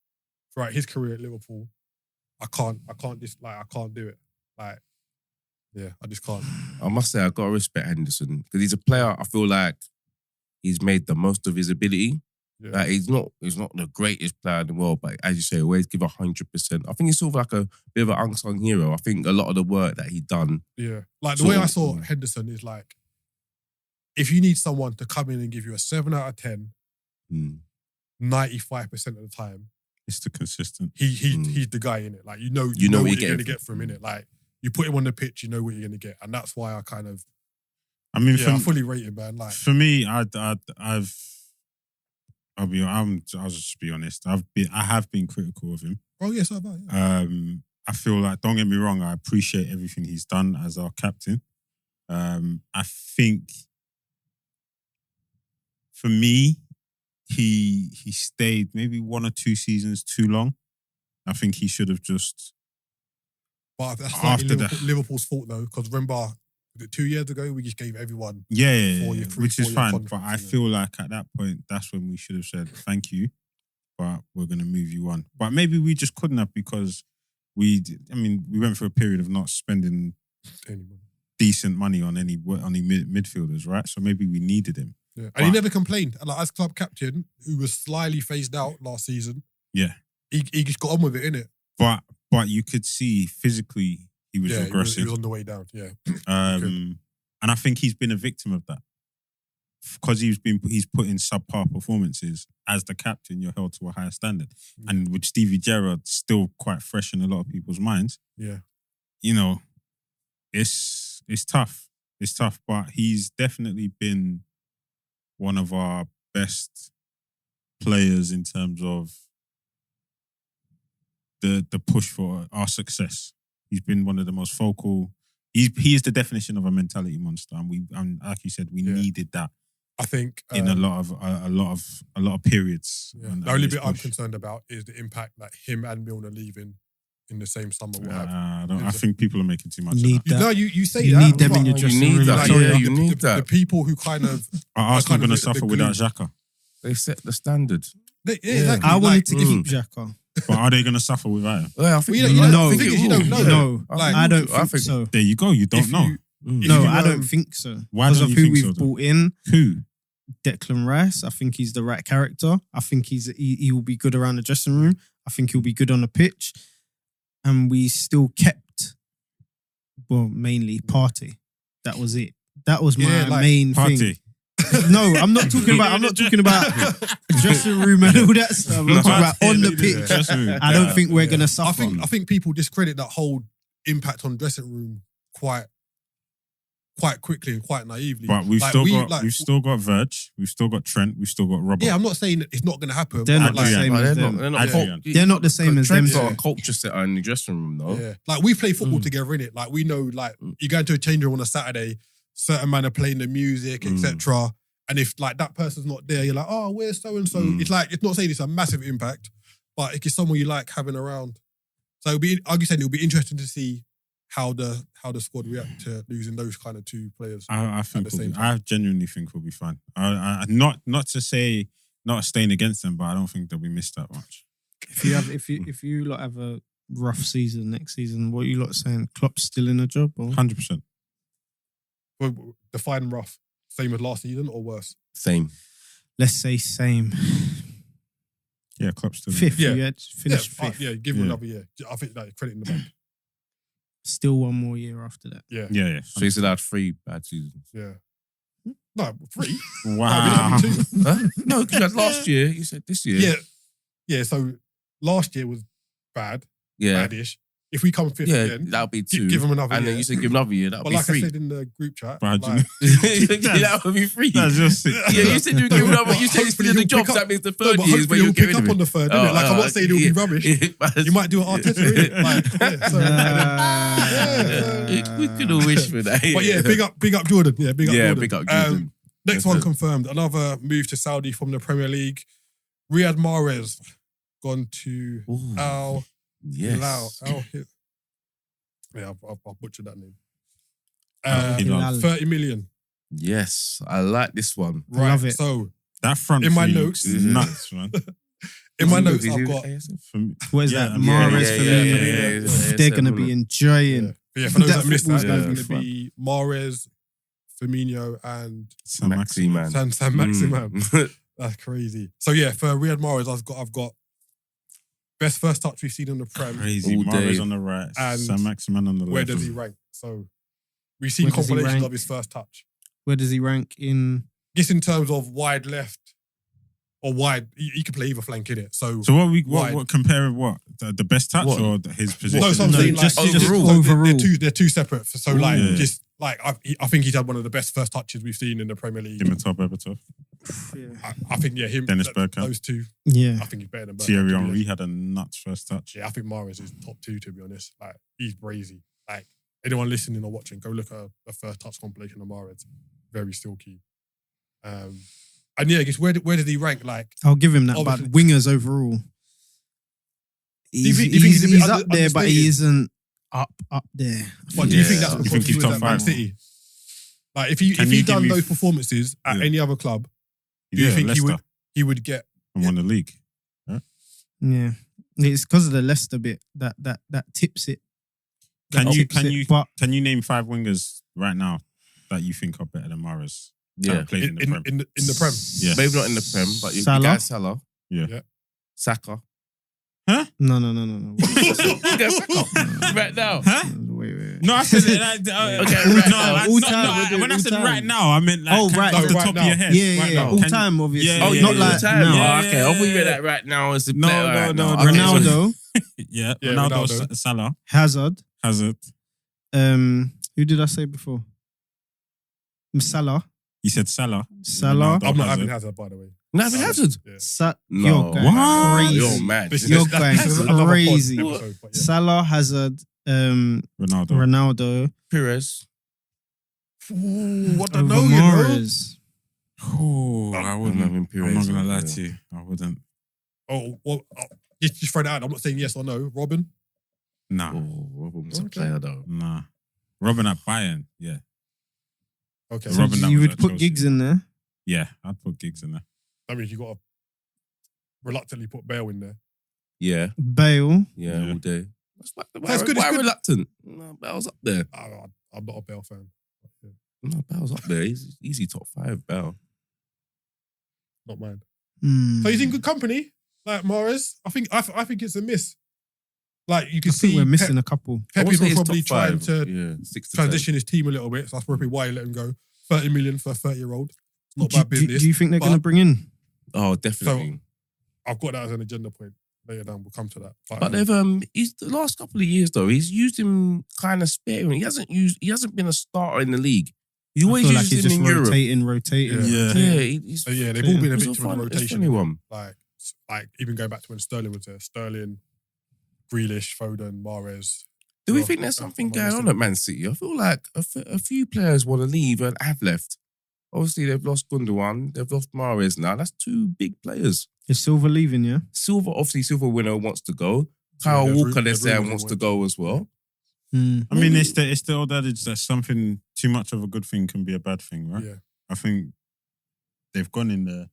throughout his career at Liverpool. I can't do it. Like, yeah, I just can't. I must say, I got to respect Henderson because he's a player. I feel like he's made the most of his ability. Yeah. Like he's not the greatest player in the world, but as you say, always give 100%. I think he's sort of like a bit of an unsung hero. I think a lot of the work that he done. Yeah. Like the So- way I saw Henderson is like, if you need someone to come in and give you a 7 out of 10, 95% of the time, It's the consistent. he's the guy in it. Like you know what what you're you're getting gonna get from him in it. Like you put him on the pitch, you know what you're gonna get. And that's why I kind of I mean, I fully rate him, man. Like for me, I'll just be honest. I have been critical of him. oh yeah, so have I. Yeah. I feel like, don't get me wrong, I appreciate everything he's done as our captain. I think for me, he stayed maybe 1 or 2 seasons too long. I think he should have just. But that's After like Liverpool's fault though, because remember 2 years ago we just gave everyone Yeah, For your free- which for is your fine. contract, But I yeah. feel like at that point, that's when we should have said thank you, but we're going to move you on. But maybe we just couldn't have because we went through a period of not spending anyone. decent money on any midfielders, right? So maybe we needed him. Yeah. And he never complained. And like, as club captain, who was slyly phased out last season, Yeah. he just got on with it, innit? But you could see physically he was Yeah, aggressive. he was on the way down. Yeah. And I think he's been a victim of that. Because he's put in subpar performances as the captain, you're held to a higher standard. Yeah. And with Stevie Gerrard still quite fresh in a lot of people's minds, Yeah. you know, it's tough. It's tough, but he's definitely been one of our best players in terms of the push for our success. He's been one of the most vocal. He is the definition of a mentality monster, and like you said, we needed that I think in a lot of periods. yeah. on The only this bit I'm push. concerned about is the impact that him and Milner leaving in the same summer will have. I think people are making too much You need of that. that. You say You that. need them but in your You dressing need room. that. like, Sorry, Yeah, the- you the- need the that. people who kind of Are Arsenal kind going to of suffer the without glue. Xhaka? They set the standard. exactly. I wanted to Like, keep Xhaka. But are they going to suffer without him? Well, I think Well, you don't- No, the thing is, you don't know. No, Like, I don't I think think- so. There you go. You don't If know. you- No, you, I don't think so. Why Because don't of you who think we've so, then? brought in, Who? Declan Rice. I think he's the right character. I think he will be good around the dressing room. I think he'll be good on the pitch. And we still kept, well, mainly Partey. That was it. That was my Yeah, like, main Party. thing. No, I'm not talking about dressing room and all that stuff. I'm talking about on the pitch. I don't think we're gonna suffer. I think people discredit that whole impact on dressing room quite quickly and quite naively. But we've Like, still got Verge, we've still got Trent, we've still got Robert. Yeah, I'm not saying that it's not going to happen. They're but not the like, same But as they're them. not. They're not. Adrian. They're not the same as them. Trent's not yeah. a culture setter in the dressing room, though. Yeah. Like we play football Mm. together, innit? Like we know, like you go into a change room on a Saturday, certain man are playing the music, etc. And if like that person's not there, you're like, oh, where's so and so? It's like it's not saying it's a massive impact, but it's someone you like having around. So it'll be, like you said, it'll be interesting to see how the squad react to losing those kind of two players. I think at the same I genuinely think we'll be fine. I not to say not staying against them, but I don't think they'll be missed that much. If you lot have a rough season next season, what are you lot saying? Klopp's still in a job? Or? 100%. Well, define rough, same as last season or worse? Same. Let's say same. Yeah, Klopp's still. Fifth, Yeah. yeah. Finished fifth. Yeah, give him Yeah. another year. I think that credit in the bank. Still one more year after that. Yeah, Yeah. So he's allowed 3 bad seasons. yeah. No, 3. Wow. Maybe 2. Huh? No, because you had last year. You said this year. Yeah, yeah. So last year was Yeah. badish. If we come fifth Yeah, again, that'll be 2. give him another And year. then you said give another year. That'll But be like 3. I said in the group chat, But like, that would be 3. That's just it. Yeah, you said you give another. You said it's Hopefully still the he'll job. pick So that up- means the no, third but year is hopefully when he'll you pick get up rid on of the it. third, innit? Like I'm not saying he'll be rubbish. You might do an Arteta, innit? Like, We could have wished for that. But yeah, big up Jordan. Yeah, big up Jordan. big up Jordan. Next one confirmed. Another move to Saudi from the Premier League. Riyad Mahrez gone to Ooh, Hilal. yes. Yeah, I'll butcher that name. Hilal. 30 million. Yes. I like this one. Right. love it. So That front In my three notes- looks nuts, man. in my Is notes, he I've with got. ASF? For me- What is Yeah, that? yeah, Mahrez yeah, for yeah, me. yeah, They're going to yeah. be enjoying. Yeah. But yeah, for those That that missed that, football's it's gonna going be to be Mahrez, Firmino, and Saint-Maximin. Saint-Maximin. That's crazy. So yeah, for Riyad Mahrez, I've got best first touch we've seen in the Prem. Crazy. All Mahrez day. on the right, And Saint-Maximin on the left. Where does he rank? So we've seen Where does he compilations rank? of his first touch. Where does he rank in? Just in terms of wide left or wide, he could play either flank in it. So So Wide. what comparing what? The best touch What? or his position? no, so I'm No, saying just like overall. so Overall. they're two separate. So like Yeah. just like I think he's had one of the best first touches we've seen in the Premier League. Him and Top Everton. I think him Dennis Bergkamp. those two. Yeah. I think he's better than Bergkamp, Thierry to be Henry honest. had a nuts first touch. Yeah, I think Mahrez is top two, to be honest. Like, he's brazy. Like, anyone listening or watching, go look at a first touch compilation of Mahrez. Very silky. And yeah, I guess where did he rank? Like, I'll give him that. But Obviously- wingers overall, do you think he's he's a bit up there, but he understated? isn't up there. But do you think Yeah. that's You because think he he's was top at Man five? City? Like, if he Can you done give me- those performances at Yeah. any other club, do you Yeah, think Leicester he would get? and won the league. Yeah, it's because of the Leicester bit that tips it. Can That you tips it. can But you name 5 wingers right now that you think are better than Mahrez? Yeah. That played in the Prem. In the Prem? Yeah. Maybe not in the Prem, but you Salah? got Salah. Yeah. Saka. no. You got Saka right now. Huh? Wait. No, I said Okay, right right now. All time, we'll do when I all said time. right now, I meant like Oh, right. off the No, right top now. of your head. Yeah, right yeah. now. All Can- time, obviously. Yeah, Oh, yeah, not yeah, like time. now. Yeah, Oh, okay. I thought you yeah. read that right now as the No, player no, right no, now. no. Okay, Ronaldo, Yeah, Yeah, Ronaldo, Ronaldo. Salah, Hazard. Hazard. Who did I say before? Salah. You said Salah. Salah. Ronaldo, I'm not Hazard. having Hazard, by the way. No, but Hazard. Yeah. No, You're going What? crazy. You're mad. This You're is- going this is another pod crazy. episode, but yeah. Salah, Hazard, Ronaldo. Ronaldo, Perez. Ooh, what the over know, you know? Mahrez. Oh, I wouldn't. I'm having I'm Perez not gonna over lie there. to you. I wouldn't. Oh, well, just throw that out. I'm not saying yes or no. Robin? Nah, Oh, Robin was a Okay. player though. nah. Robin at Bayern. Yeah, Okay. So Robin, that You was would at put Chelsea. Giggs in there. yeah. I'd put Giggs in there. That means you got to reluctantly put Bale in there. Yeah, Bale. yeah, Yeah. all day. Why, That's good, it's why good. reluctant? No, Bale's up there. I'm not a Bale fan. No, Bale's up there. He's easy top 5, Bale. Not mine. Hmm. So he's in good company, like Mahrez. I think it's a miss. Like you I can think see, we're missing a couple. I Pep would is say he's probably top 5. trying to yeah, 6 to transition his team a little bit. So that's probably why he let him go. 30 million for a 30-year-old. It's not Do, bad do- business. do you think they're but- going to bring in? 10. Oh, definitely. I've got that as an agenda point. Later down, we'll come to that. But they've he's the last couple of years though, he's used him kind of sparingly. He hasn't been a starter in the league. He I always feel like uses he's him just in Europe. rotating. Yeah. Yeah. He's So yeah, they've all been a it's victim of the it's a rotation. funny one. Like even going back to when Sterling was there. Sterling, Grealish, Foden, Mahrez. Do we Well, think there's something I'm going on honest. at Man City? I feel like a few players want to leave and have left. Obviously, they've lost Gundogan, they've lost Mahrez now. That's 2 big players. Is Silver leaving, yeah? Silver winner wants to go. Yeah, Kyle there's Walker, room- they're there's saying, room wants for to him. go as well. Hmm. I mean, it's the old adage that something too much of a good thing can be a bad thing, right? Yeah. I think they've gone in there.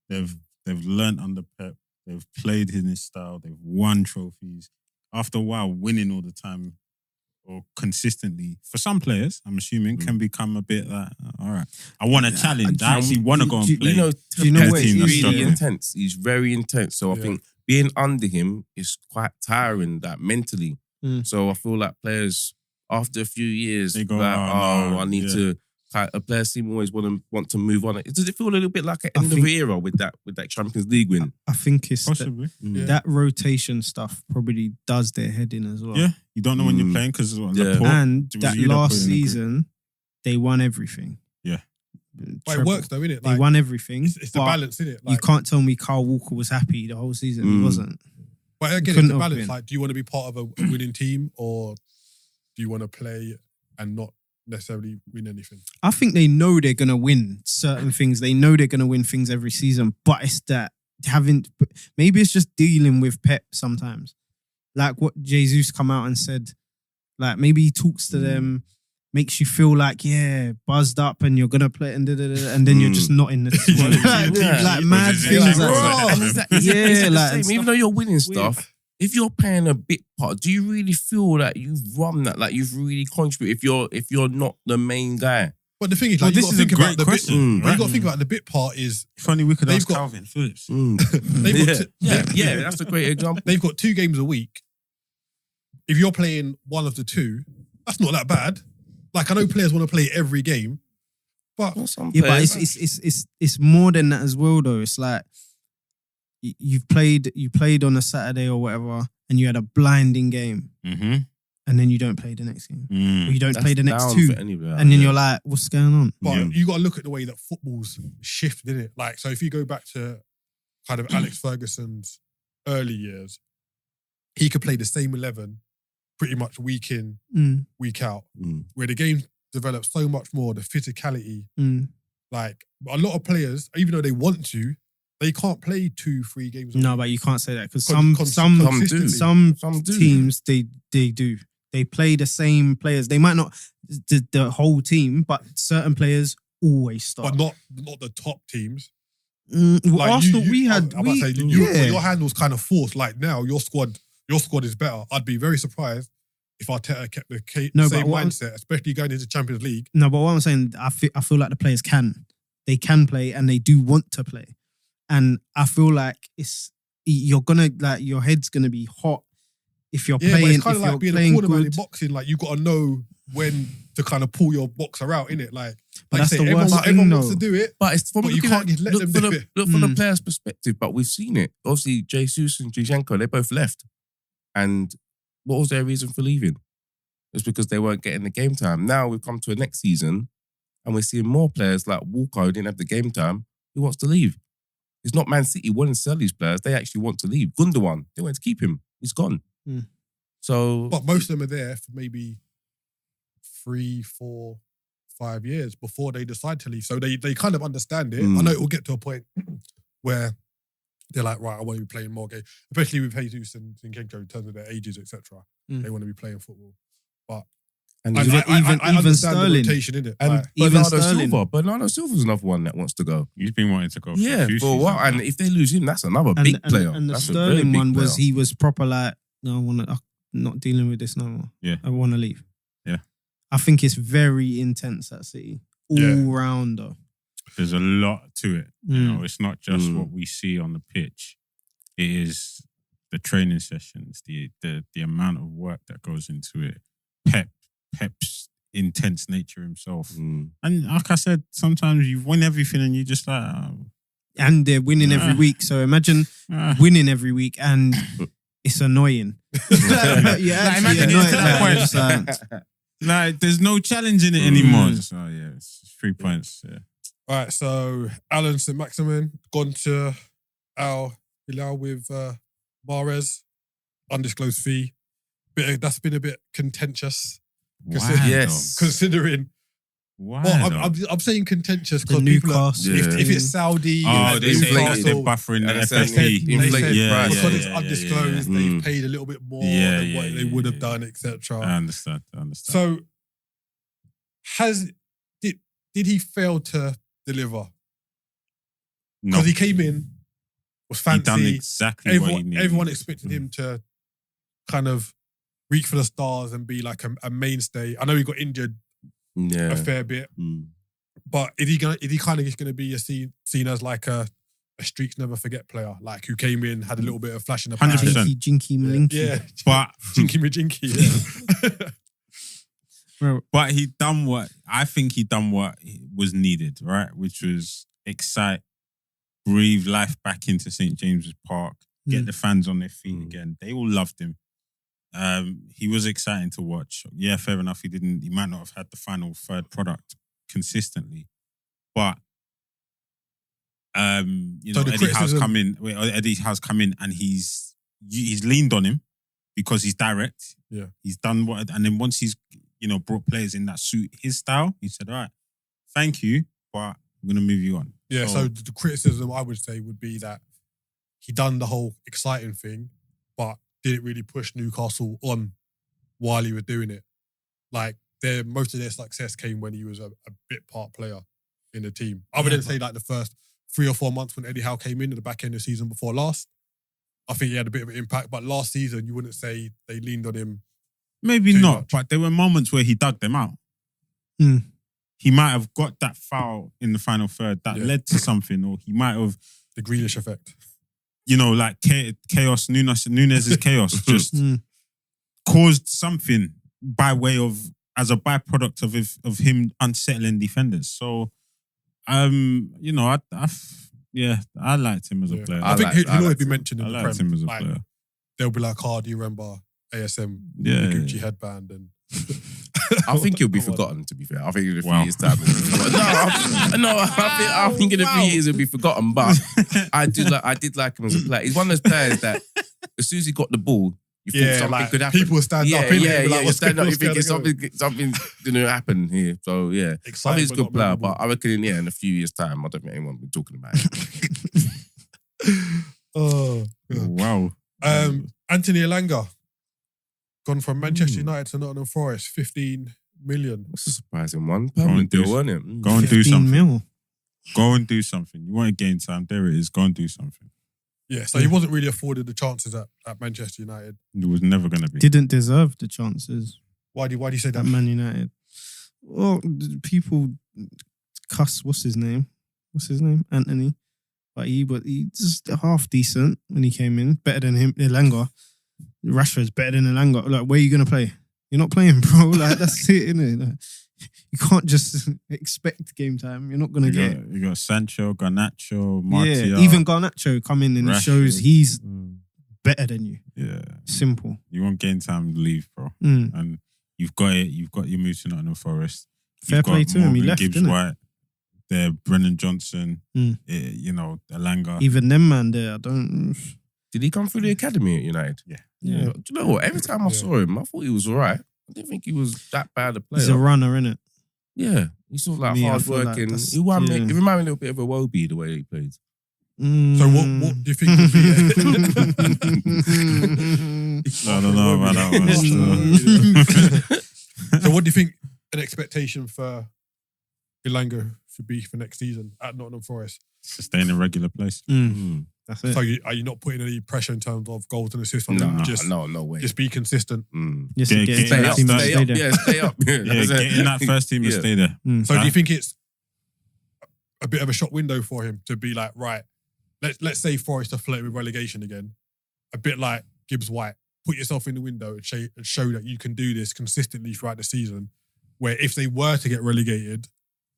They've learned under Pep. They've played in his style. They've won trophies. After a while, winning all the time or consistently for some players, I'm assuming, can become a bit like, all right, I want a challenge. I actually want to go and play. You know, Do you know Pep what team it's that's really struggling. intense. He's very intense. So I Yeah. think being under him is quite tiring, that mentally. Mm. So I feel like players, after a few years, They go, like, "Oh, no, I need yeah." to. A player seem always want to move on. Does it feel a little bit like an I end of think- era with that Champions League win? I think it's Possibly. that rotation stuff probably does their head in as well. Yeah. You don't know when you're Mm. playing because Yeah. Laporte. And Do that you not last put in a group? season, they won everything. Yeah. But it works though, innit? They won everything. It's the but balance, innit? You can't tell me Kyle Walker was happy the whole season. He Mm. wasn't. But again, couldn't it's the have balance. been. Like, do you want to be part of a winning team or do you want to play and not necessarily win anything? I think they know they're going to win certain things. They know they're going to win things every season, but it's that haven't. Maybe it's just dealing with Pep sometimes. Like what Jesus come out and said. Like maybe he talks to them, makes you feel like buzzed up, and you're gonna play, and then you're just not in the squad. like mad things. Like even though you're winning stuff, if you're playing a bit part, do you really feel that you've run that? Like you've really contributed? If you're not the main guy. But the thing is, like, this is a great question. You got to think about the bit part is. If only we could ask Calvin Phillips. That's a great example. They've got 2 games a week. If you're playing one of the 2, that's not that bad. Like I know players want to play every game, but but it's more than that as well. Though it's like you played on a Saturday or whatever, and you had a blinding game. Mm-hmm. And then you don't play the next game. Or you don't play the next 2. Anywhere, and then you're like, what's going on? But you got to look at the way that football's shifted, innit? Like, so if you go back to kind of Alex Ferguson's early years, he could play the same 11 pretty much week in, week out, where the game develops so much more, the physicality. Like, a lot of players, even though they want to, they can't play 2-3 games a week. No, but you can't say that because some teams, they do. They play the same players. They might not the whole team, but certain players always start. But not the top teams. Like Arsenal, your hand was kind of forced. Like now, your squad is better. I'd be very surprised if Arteta kept the same mindset, especially going into Champions League. No, but what I'm saying, I feel like the players can play and they do want to play, and I feel like you're gonna like your head's gonna be hot. If you're playing, but it's kind of like being a quarterback in good, boxing. Like you got to know when to kind of pull your boxer out, innit? Like, but that's say, the worst thing. Everyone wants to do it, but it's you can't let them do it. Look from the player's perspective. But we've seen it. Obviously, Jesus and Zinchenko, they both left. And what was their reason for leaving? It's because they weren't getting the game time. Now we've come to a next season, and we're seeing more players like Walker who didn't have the game time. Who wants to leave? It's not Man City wanting to sell these players. They actually want to leave. Gundogan, they want to keep him. He's gone. So, but most of them are there for maybe 3, 4, 5 years before they decide to leave. So they kind of understand it. I know it will get to a point where they're like, right, I want to be playing more games, especially with Jesus and Zinchenko in terms of their ages, etc. They want to be playing football. But and I understand Sterling, the rotation, innit? And like, Bernardo Silva's another one that wants to go. He's been wanting to go for a while. And if they lose him, that's another big player. And the that's Sterling one was he was proper like, no, I'm not dealing with this no more. Yeah. I want to leave. Yeah. I think it's very intense at City. All round though. There's a lot to it. You know, it's not just what we see on the pitch. It is the training sessions, the amount of work that goes into it. Pep's intense nature himself. And like I said, sometimes you win everything and you just like... and they're winning every week. So imagine winning every week and it's annoying. Imagine it's to that point. Like, there's no challenge in it anymore. Just, it's 3 points. Yeah. All right, so Alan Saint-Maximin gone to Hilal with Mahrez, undisclosed fee. That's been a bit contentious. Considering. Why? Well, I'm saying contentious because people are, if it's Saudi, they say they're buffering the FSP. Because it's undisclosed, they've paid a little bit more than what they would have done, etc. I understand. So, did he fail to deliver? No. Because he came in, was fancy. He done exactly what he needed. Everyone expected him to kind of reach for the stars and be like a mainstay. I know he got injured a fair bit, but is he kind of just going to be seen as like a streaks never forget player, like who came in, had a little bit of flash in the pan? 100%. Jinky Malinky. But Jinky Majinky. But he done what was needed, right? Which was excite, breathe life back into St. James's Park, get the fans on their feet again. They all loved him. He was exciting to watch. Yeah, fair enough. He might not have had the final third product consistently, but Eddie Howe's come in and he's leaned on him because he's direct. Yeah, he's done and then once he's brought players in that suit his style, he said, "All right, thank you, but I'm gonna move you on." Yeah. So the criticism I would say would be that he done the whole exciting thing, but didn't really push Newcastle on while he was doing it. Like most of their success came when he was a bit part player in the team. Other than say like the first 3 or 4 months when Eddie Howe came in at the back end of the season before last, I think he had a bit of an impact. But last season, you wouldn't say they leaned on him. Maybe too not, much. but there were moments where he dug them out. Mm. He might have got that foul in the final third that led to something, or he might have, The Grealish effect. like chaos, Nunez's chaos just caused something by way of, as a byproduct of him unsettling defenders. So, I liked him as a player. I think he'll always be him. mentioned in I the liked Prem. him as a Like, player. they'll be like, do you remember ASM, Yeah, the Gucci headband? And I think he'll be forgotten, to be fair. I think in a few Wow. years' time. I think in a few years he'll be forgotten. But I did like him as a player. He's one of those players that as soon as he got the ball, you thought something could happen. People stand up. You stand up, you think something's going to happen here. So yeah, I think he's a good player. But I reckon in a few years' time, I don't think anyone will be talking about it. Oh, yeah. Wow. Anthony Elanga gone from Manchester United to Nottingham Forest, 15 million. That's a surprising one. Go and Permanent do deal, wasn't it? Go and do 15 something. mil. Go and do something. You want to gain time? There it is. Go and do something. Yeah, so he wasn't really afforded the chances at Manchester United. It was never going to be. Didn't deserve the chances Why do you say that? at Man United. Well, people cuss. What's his name? Anthony. But he just half decent when he came in. Better than him, Elanga. Rashford's better than Elanga. Like, where are you going to play? You're not playing, bro. Like, that's it, innit? Like, you can't just expect game time. You're not going to get it. You got Sancho, Garnacho, Martial. Yeah, even Garnacho come in and he Rashford. shows he's better than you. Yeah. Simple. You want game time, leave, bro. Mm. And you've got it. You've got your move to Nottingham Forest. Fair play to him. He left, Gibbs didn't it? White. There, Brennan Johnson. Mm. Elanga. Even them man there, I don't. Did he come through the academy at United? Yeah. Yeah. Do you know what? Every time I saw him, I thought he was all right. I didn't think he was that bad a player. He's a runner, innit? Yeah. He's sort of like Me, I hard feel like working. that's- He reminded yeah. me a little bit of a Wobie, the way he played. So what do you think would be I don't know about that one. So what do you think an expectation for Elanga should be for next season at Nottingham Forest? To stay in a regular place. That's it. So are you not putting any pressure in terms of goals and assists on No, him? no way. Just be consistent. Just Get- to get get into in that that team and stay stay up. there. Yeah, stay up. Yeah, get in that first team and stay there. So do you think it's a bit of a shot window for him to be like, right, let's say Forest are flirting with relegation again, a bit like Gibbs White, put yourself in the window and show that you can do this consistently throughout the season, where if they were to get relegated,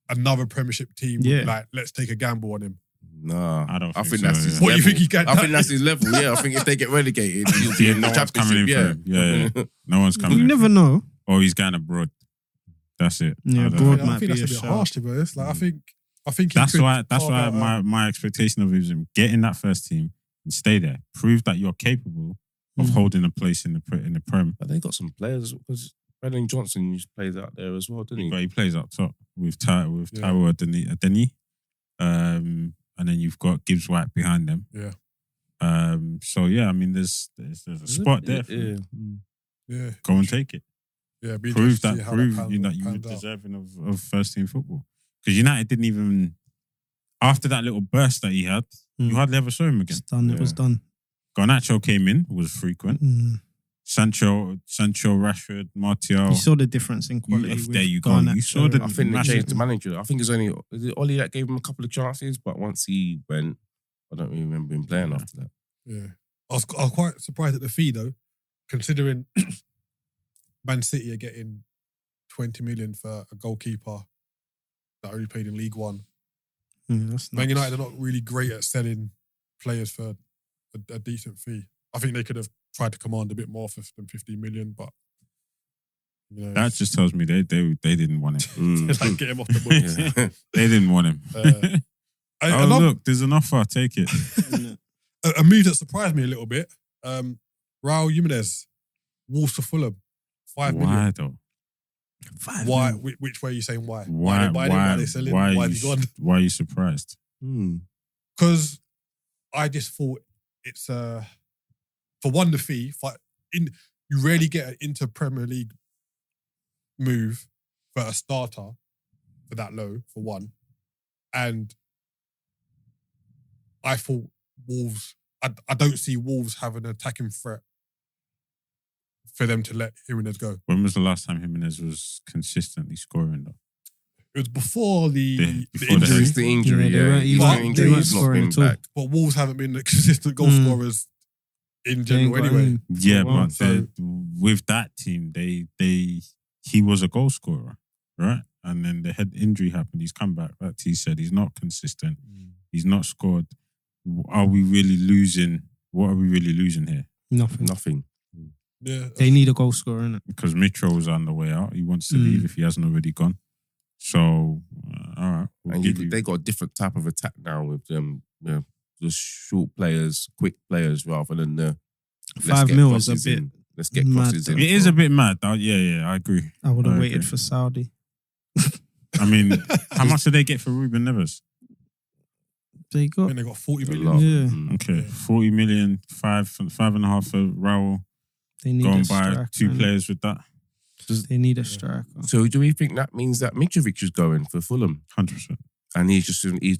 another Premiership team would be like, let's take a gamble on him. No, I don't I think think so, that's yeah. his What, level. you think he can- I think that's his level, yeah. I think if they get relegated, he'll be in the No one's coming in for championship, him. Yeah. No one's coming You in. never know. Or he's going abroad. That's it. Yeah, I don't abroad know. I might think be that's a a bit shout. harsh to be honest. Like, I think he That's could why carve out my expectation of him get in that first team and stay there. Prove that you're capable of holding a place in the Prem. But they got some players because Brennan Johnson used to play out there as well, didn't he? But he plays up top with Taiwo Adeni. And then you've got Gibbs White behind them. Yeah. So yeah, I mean, there's a spot there. For you. Yeah. Go and take it. Yeah. be Prove interested to see that. how Prove pans- that you were pans out. deserving of first team football. Because United didn't even, after that little burst that he had, you hardly ever saw him again. It's done. It was done. Garnacho came in, was frequent. Sancho, Rashford, Martial. You saw the difference in quality. If with there you go. Garnacho. You saw the- I think they Massive. changed the manager. I think it's only is it Ollie that gave him a couple of chances, but once he went, I don't really remember him playing after that. Yeah. I was quite surprised at the fee though, considering Man City are getting 20 million for a goalkeeper that only played in League One. Yeah, that's Man nuts. United are not really great at selling players for a decent fee. I think they could have tried to command a bit more than 15 million, but you know, That just tells me they didn't want him. it's like get him off the books. Yeah. They didn't want him. Oh, Another- look, there's an offer. Take it. a move that surprised me a little bit. Raul Jimenez, Wolves to Fulham, 5 million. Why though? Why? Which way are you saying why? Why? they buying him? Why they selling him? Why are he gone? Why are you surprised? Because I just thought it's for one the fee. You rarely get an inter Premier League move for a starter for that low, for one. And I thought Wolves, I don't see Wolves have an attacking threat for them to let Jimenez go. When was the last time Jimenez was consistently scoring though? It was before the Before injury. It's the injury, Yeah, they weren't- He's they got weren't injury, he's not scoring been at all. back. But Wolves haven't been the consistent goal scorers in They ain't general got anyway. any. Yeah, Wow. but with that team, he was a goal scorer, right? And then the head injury happened. He's come back. Like T said, he's not consistent. He's not scored. Are we really losing? What are we really losing here? Nothing. Yeah. They need a goal scorer, innit? Because Mitro's on the way out. He wants to leave if he hasn't already gone. So, all right. And they got a different type of attack now with them, the short players, quick players, rather than the let's 5 get mil is a crosses bit in. Let's get mad, crosses though. in. It is a bit mad. Yeah, I agree. I would have I waited agree. for Saudi. I mean, how much did they get for Ruben Neves? They I got think they got 40 A million. lot. Yeah. Mm. Okay, 40 million, five and a half for Raul. they need Go a and buy striker. 2 innit? players with that. They need a striker. So do we think that means that Mitrovic is going for Fulham 100%. and he's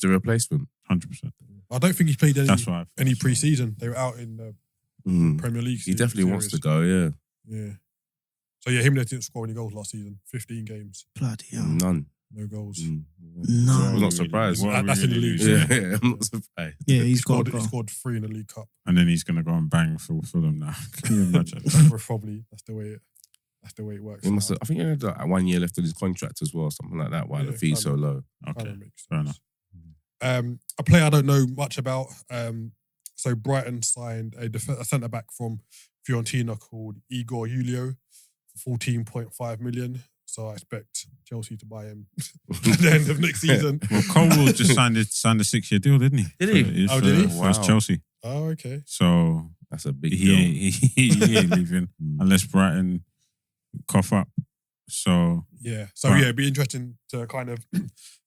the replacement? 100%. I don't think he's played That's why. any pre-season. They were out in the Mm. Premier League. He definitely wants to go, yeah. Yeah. So yeah, Jimenez didn't score any goals last season. 15 games, Bloody hell. None. no goals. Mm. No. I'm not surprised. What are we That's in the really league. losing? Yeah, I'm not surprised. Yeah, He he's got to scored, he go. scored 3 in the League Cup. And then he's going to go and bang for Fulham now. Can you imagine? Probably that's the way it works. He must now. have, I think he had like 1 year left on his contract as well, something like that, while Yeah, the fee's so low. Okay, Kinda makes fair sense. enough. A player I don't know much about. So Brighton signed a centre back from Fiorentina called Igor Julio for 14.5 million. So I expect Chelsea to buy him at the end of next season. Well, Colwell just signed a 6-year deal, didn't he? Did he? Oh, did he? For his Wow. Chelsea. Oh, okay. So That's a big he deal. ain't leaving Mm. unless Brighton cough up. So Yeah. So Right. yeah, it'd be interesting to kind of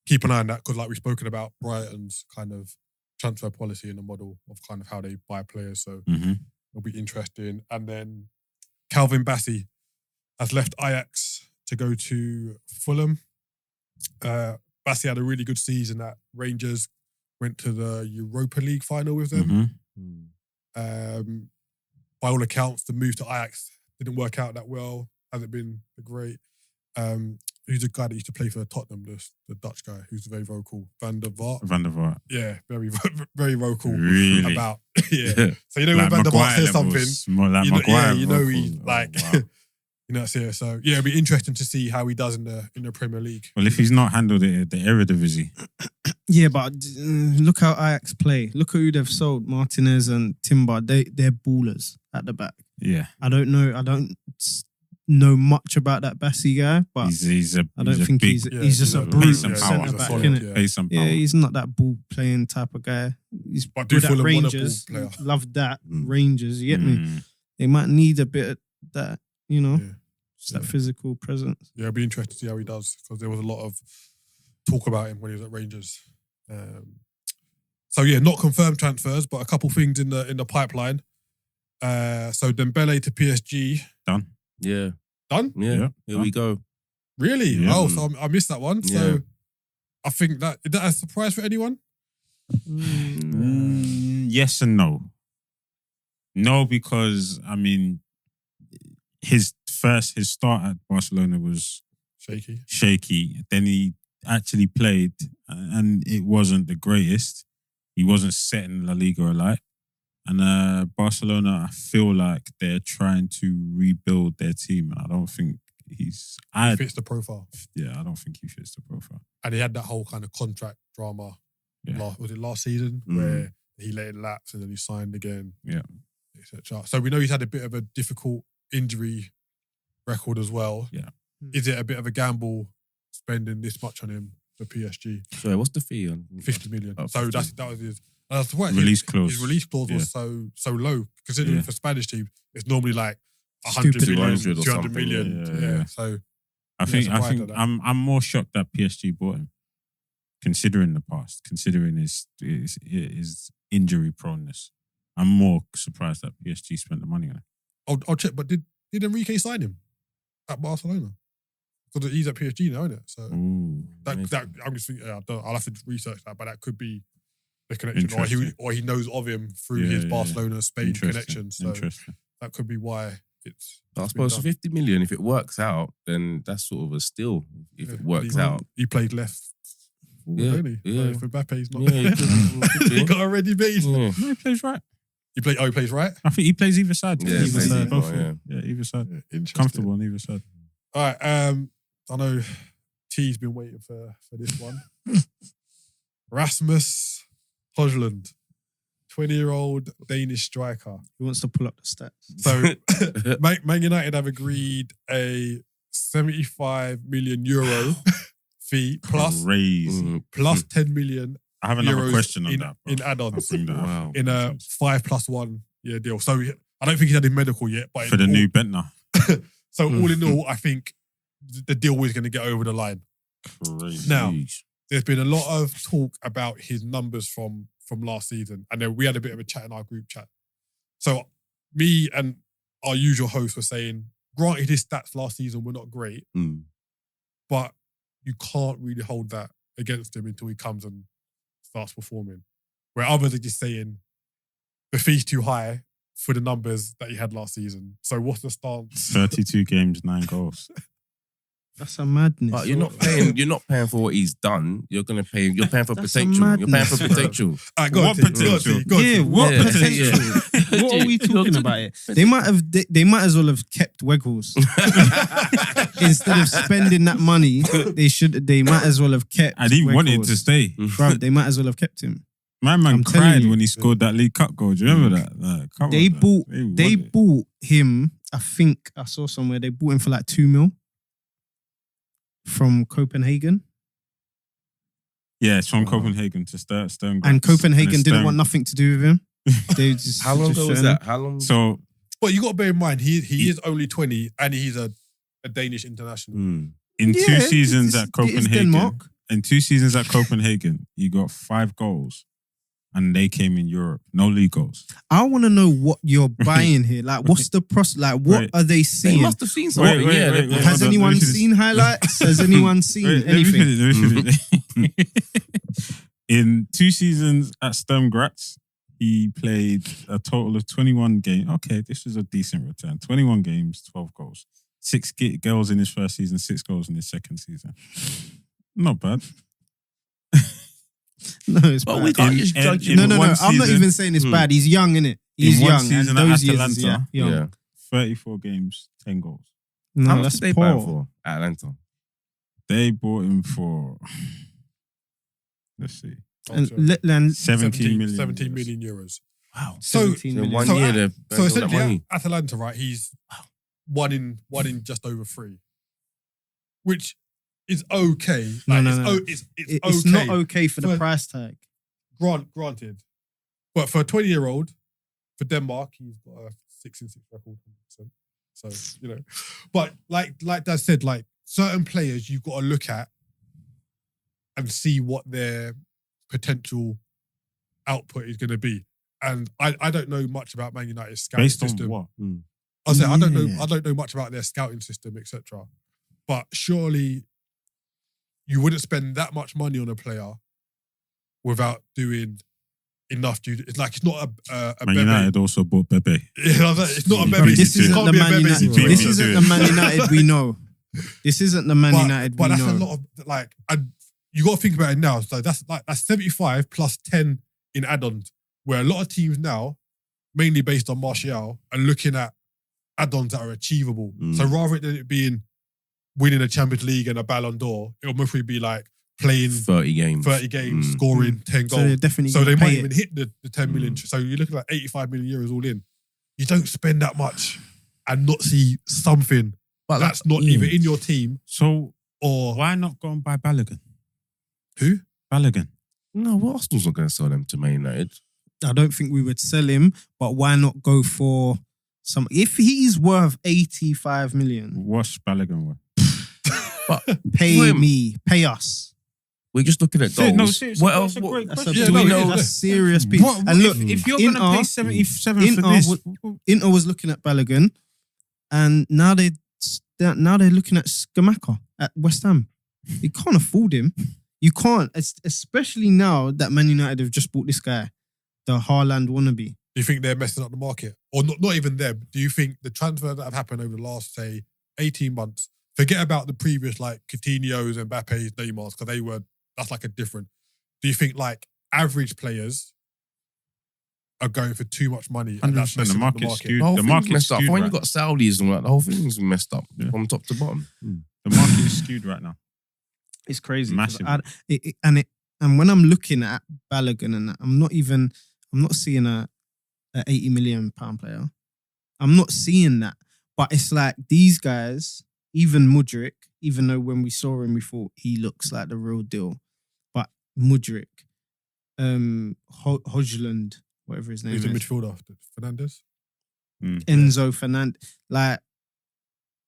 keep an eye on that because like we've spoken about Brighton's kind of transfer policy and the model of kind of how they buy players. So it'll be interesting. And then Calvin Bassey has left Ajax to go to Fulham. Bassey had a really good season at Rangers, went to the Europa League final with them. Mm. By all accounts, the move to Ajax didn't work out that well. Hasn't been great. Who's the guy that used to play for Tottenham, the Dutch guy, who's very vocal, Van der Vaart. Van der Vaart. Yeah, very vocal Really? about yeah. So you know when Van der Vaart Maguire says something, levels, more like you know, Maguire you know vocals. he Oh, like wow. you know that's it. So yeah, it'll be interesting to see how he does in the Premier League. Well, if he's not handled it at the Eredivisie, Yeah, but look how Ajax play. Look at who they've sold. Martinez and Timber. They're ballers at the back. yeah, I don't know much about that Bassey guy, but he's a. I don't he's a think big, he's just a pace brute and power. centre back, solid, innit? yeah. Pace and power. Yeah, he's not that ball playing type of guy. He's But do good at Fulham want a ball Rangers. player? Love that. Mm. Rangers, you get me? Mm. They might need a bit of that, you know, Yeah. just that Yeah. physical presence. Yeah, it'll be interesting to see how he does because there was a lot of talk about him when he was at Rangers. So yeah, not confirmed transfers, but a couple things in the pipeline. So Dembele to PSG, Done. Yeah. done? Yeah. Yeah. Here we go. Really? Yeah. Oh, so I missed that one. Yeah. So I think that is that a surprise for anyone? Yes and no. No, because I mean, his start at Barcelona was Shaky. shaky. Then he actually played, and it wasn't the greatest. He wasn't setting La Liga alight. And Barcelona, I feel like they're trying to rebuild their team, and I don't think He I fits the profile. don't think he fits the profile. And he had that whole kind of contract drama. Yeah. Was it last season Mm. where he let it lapse and then he signed again? Yeah. etc. So we know he's had a bit of a difficult injury record as well. Yeah. Is it a bit of a gamble spending this much on him for PSG? So what's the fee on 50 million. Oh, So 50. that was his. And that's why Release clause. His release clause Yeah. was so low. Considering Yeah. for Spanish teams, it's normally like 100 Stupid. million, 200 or 200 something. million. Yeah, Yeah. yeah. So I think surprised at that. I'm more shocked that PSG bought him, considering the past, considering his injury proneness. I'm more surprised that PSG spent the money on it. I'll check. But did Enrique sign him at Barcelona? Because he's at PSG now, isn't it? So Ooh, that I'm just thinking. I'll have to research that, but that could be the connection, or he knows of him through his Barcelona Spain connection. So that could be why it's. I suppose for 50 million, if it works out, then that's sort of a steal. If it works out, he played left. Really? Yeah. If Mbappe's not, he he got already beat. No, he plays right. He plays right. I think he plays either side. Yeah, either side. Both. Yeah, either side. Yeah, interesting. Comfortable on either side. All right. I know T's been waiting for this one. Rasmus Hojlund, 20-year-old Danish striker. He wants to pull up the stats. So Man United have agreed a 75 million euro fee plus Crazy. plus 10 million I have another euros question on that. in add-ons I'll bring that up. Wow. in a 5+1 year deal. So I don't think he's had his medical yet, but For the new Bentner. So all in all, I think the deal is going to get over the line. Crazy. Now, there's been a lot of talk about his numbers from last season, and then we had a bit of a chat in our group chat. So me and our usual host were saying, granted his stats last season were not great, but you can't really hold that against him until he comes and starts performing. Where others are just saying the fee's too high for the numbers that he had last season. So what's the stance? 32 games, 9 goals. That's a madness. But you're not paying for what he's done. You're paying for That's a potential. You're paying for madness, potential. What potential? What Yeah. potential? What are we talking about here? They might as well have kept Weghorst. Instead of spending that money, they might as well have kept And he wanted Weghorst. to stay. Bruv, they might as well have kept him. Man I'm telling cried you. when he scored that League Cup goal. Do you remember that? Come They on, bought man. they wanted- bought him, I think I saw somewhere, they bought him for like 2 mil from Copenhagen. Yeah, it's from Copenhagen to Stern. And Copenhagen didn't want nothing to do with him. They just, How long just ago was showing him. that? How long? So But you got to bear in mind, he is only 20 and he's a Danish international. in Yeah, 2 seasons it's- at it's Copenhagen, Denmark. he got 5 goals, and they came in Europe. No league goals. I want to know what you're buying here. Like, what's the like? What Wait. are they They seeing? must have seen something. Wait, yeah. wait, wait. Has Hold on, anyone let me finish. seen highlights? Has anyone seen Wait, anything? Let me finish. In 2 seasons at Sturm Graz, he played a total of 21 games. Okay, this was a decent return. 21 games, 12 goals. 6 goals in his first season, 6 goals in his second season. Not bad. No, it's But bad. we can't just judge him. No. one I'm not season- even saying it's bad. He's young, innit? He's In one young. season And at those years, Atalanta, young. Yeah. 34 games, 10 goals. No, How much that's did they buy him poor. for? Atlanta. They bought him for, let's see, And Letland, 17 million. 17 million euros. wow, So- 17 So million. 1 So year at- they've So spent all that essentially, money. at Atalanta, right? He's one in just over 3, which is okay. No, Like, no. It's It's okay. not okay for the But- price tag. Granted, but for a 20-year-old, for Denmark, he's got a 6-6 record. 100%. So but like Dad said, like certain players you've got to look at and see what their potential output is going to be. And I don't know much about Man United's scouting Based on system. what? I say I don't Yeah. know much about their scouting system, etc. But surely you wouldn't spend that much money on a player without doing enough due. It's like it's not a Man Bebe. United also bought Bebe. Yeah, it's not a Bro, Bebe. This It isn't can't the be a Man Bebe United. situation. This isn't the Man United we know. This isn't the Man United we But that's know. a lot of like, and you got to think about it now. So that's 75 plus 10 in add-ons, where a lot of teams now, mainly based on Martial, are looking at add-ons that are achievable. So rather than it being winning a Champions League and a Ballon d'Or, it'll mostly be like playing 30 games. 30 games, scoring 10 So they're goals. definitely So gonna they might pay even it. hit the 10 million. So you're looking at 85 million euros all in. You don't spend that much and not see something But that's not either in your team So or why not go and buy Balogun? who? Balogun. No, well, Arsenal's not going to sell them to Man United. I don't think we would sell him, but why not go for some? If he's worth 85 million, What's Balogun worth? But pay for him- me, pay us. We're just looking at goals. Seriously, What that's else? a great That's question. a, Yeah, big- no, it is. that's serious piece. What, And look, if you're Inter- going to pay 77 for Inter this, Inter was looking at Balogun, and now they're looking at Scamacca at West Ham. You can't afford him. You can't, especially now that Man United have just bought this guy, the Haaland wannabe. Do you think they're messing up the market? Or not even them. Do you think the transfers that have happened over the last, say, 18 months, forget about the previous, like, Coutinho's, Mbappe's, Neymar's, because that's like a different. Do you think, like, average players are going for too much money and that's 100%, messing the up the market's market? skewed. The whole The thing's market's messed up. skewed When right you got Saudis and all that, the whole thing's messed up from top to bottom. The market is skewed right now. It's crazy. Massive. And when I'm looking at Balogun and that, I'm not seeing a 80 million pound player. I'm not seeing that. But it's like these guys, even Mudryk, even though when we saw him, we thought he looks like the real deal. But Mudryk, Hojlund, whatever his name Who's is, the midfielder? Fernandes? Enzo Fernandez, like,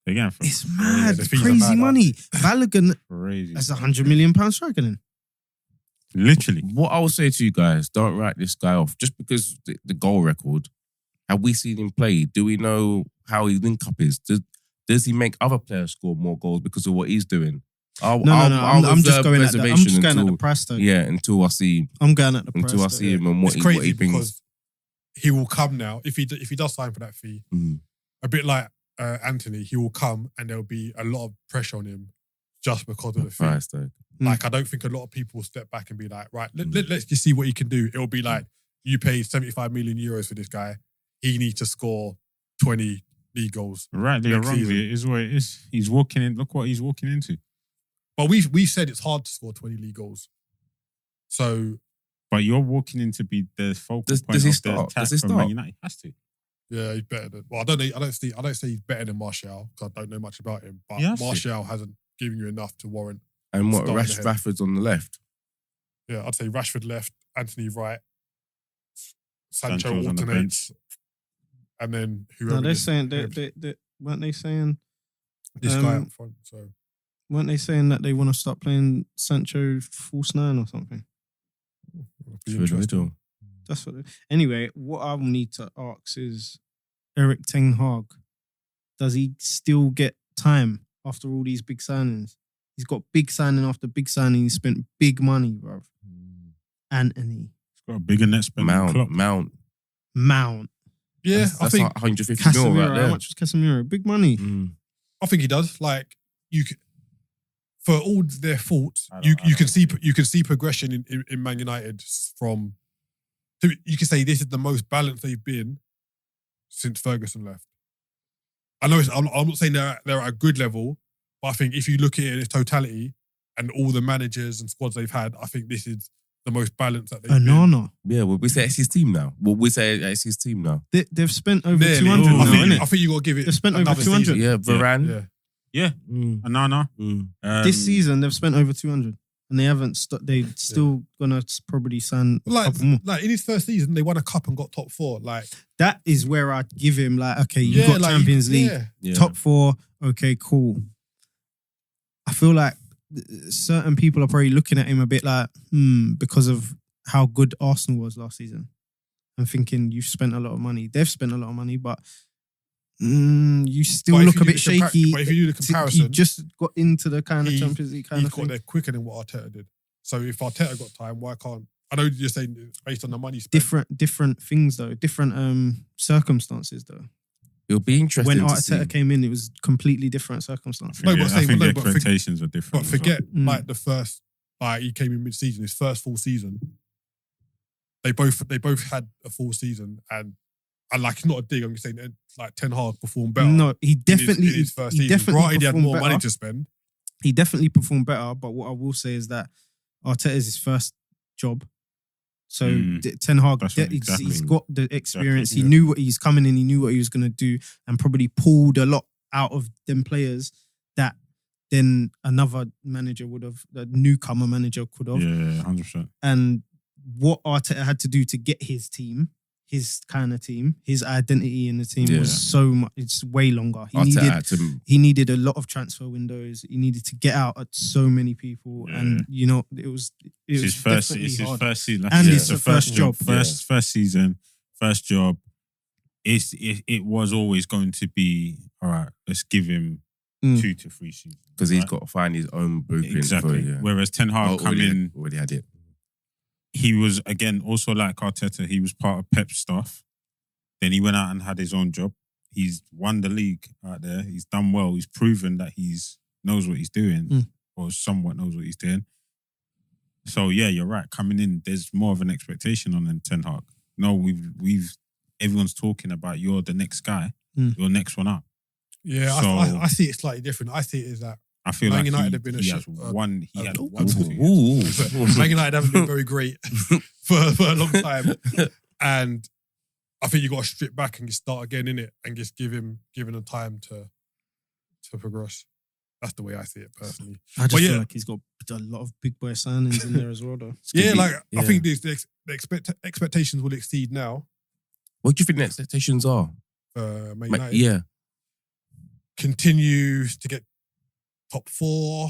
Again, it's mad, the fees are crazy mad, money. Balogun crazy. has £100 million striker then. Literally. What I will say to you guys, don't write this guy off just because the goal record. Have we seen him play? Do we know how his link up is? Does he make other players score more goals because of what he's doing? I'm just going at the price tag. Yeah, until I see I'm going at the price until I tag. see him and what It's he crazy brings. because he will come now, if he does sign for that fee, a bit like Anthony, he will come and there'll be a lot of pressure on him just because of the fee. Price tag. Like, I don't think a lot of people will step back and be like, right, let's just see what he can do. It'll be like, you paid 75 million euros for this guy. He needs to score 20 league goals. Rightly or next wrongly, season. it is what it is. He's walking in. Look what he's walking into. But we said it's hard to score 20 league goals. So, But you're walking in to be the focal Does point he of start? the attack Does he from start? Man United. He has to. yeah, he's better than. Well, I don't say he's better than Martial because I don't know much about him. But He has to. Martial hasn't given you enough to warrant. And what Starting ahead. Rashford's on the left. Yeah, I'd say Rashford left, Anthony right, Sancho Sancho's on the alternates, and then whoever. No, they're it is, saying whoever- they weren't they saying this guy up front. So weren't they saying that they want to start playing Sancho false nine or something? it'll be Should we interesting. do? That's what. Anyway, what I will need to ask is Eric Ten Hag. Does he still get time after all these big signings? He's got big signing after big signing. He spent big money, bro. Anthony, He's got a bigger net spend than Klopp. Mount. Mount, Yeah, That's I think like 150 mil Casemiro. right How there. much was Casemiro? Big money. I think he does. Like for all their faults, I you don't can see progression in Man United from. You can say this is the most balanced they've been since Ferguson left. I know I'm not saying they're at a good level, but I think if you look at it in its totality and all the managers and squads they've had, I think this is the most balanced that they've been. Onana. Yeah, well, we say it's his team now. Well, we say it's his team now. They've spent over Nearly. 200 I now, think, innit? I think you got to give it. They've spent over another 200. season. Yeah, Varane. Yeah. Yeah. Onana. This season they've spent over 200, and they haven't. They're still gonna probably sign a Like, couple more. like in his first season, they won a cup and got top 4. Like, That is where I'd give him like, okay, you yeah, got like, Champions League, yeah. Yeah. top 4. Okay, cool. I feel like certain people are probably looking at him a bit like, because of how good Arsenal was last season. I'm thinking you've spent a lot of money. They've spent a lot of money, but you still But if look you a do bit the shaky. but if you do the comparison, You just got into the kind of he- Champions League kind he's of got thing. there quicker than what Arteta did. So if Arteta got time, why can't? I know you're saying it's based on the money spent. Different things though, different circumstances though. It'll be interesting When to see. Arteta came in, it was completely different circumstances. No, but I saying- think but the no, but expectations are different. But as well. forget Mm. like the first, like he came in mid-season, his first full season. They both had a full season, and like it's not a dig. I'm just saying like Ten Hag performed better. No, he definitely in his first he season. definitely Granted, he had performed more money better. to spend. He definitely performed better. But what I will say is that Arteta is his first job. So Ten Hag, That's right, exactly. he's got the experience. Exactly, He knew what he's coming in. He knew what he was going to do, and probably pulled a lot out of them players that then another manager would have, the newcomer manager could have. Yeah, 100%. And what Arteta had to do to get his team, his kind of team, his identity in the team Yeah. was so much. It's way longer. Arteta He needed a lot of transfer windows. He needed to get out at so many people, Yeah. and you know it was It's definitely his hard. first season. And Yeah. it's the first job. First season, first job. It was always going to be, all right, let's give him 2 to 3 seasons. because he's right? got to find his own blueprint. Exactly. For, yeah. Whereas Ten Hag come in, already had it. he was, again, also like Arteta, he was part of Pep's staff. Then he went out and had his own job. He's won the league out there. He's done well. He's proven that knows what he's doing, or somewhat knows what he's doing. So yeah, you're right. Coming in, there's more of an expectation on Ten Hag. No, everyone's talking about you're the next guy, you're next one up. Yeah, So- I see it slightly different. I see it as that I feel Man like United have been a he shit- has one. He had ooh, one. 2 years. Man United haven't been very great for a long time, and I think you got to strip back and just start again in it, and just give him the time to progress. That's the way I see it personally. I just But feel yeah. like he's got a lot of big boy signings in there as well, though. Yeah, be- like yeah. I think the expectations will exceed now. What do you think the expectations are? Man Like, United yeah. continue to get top 4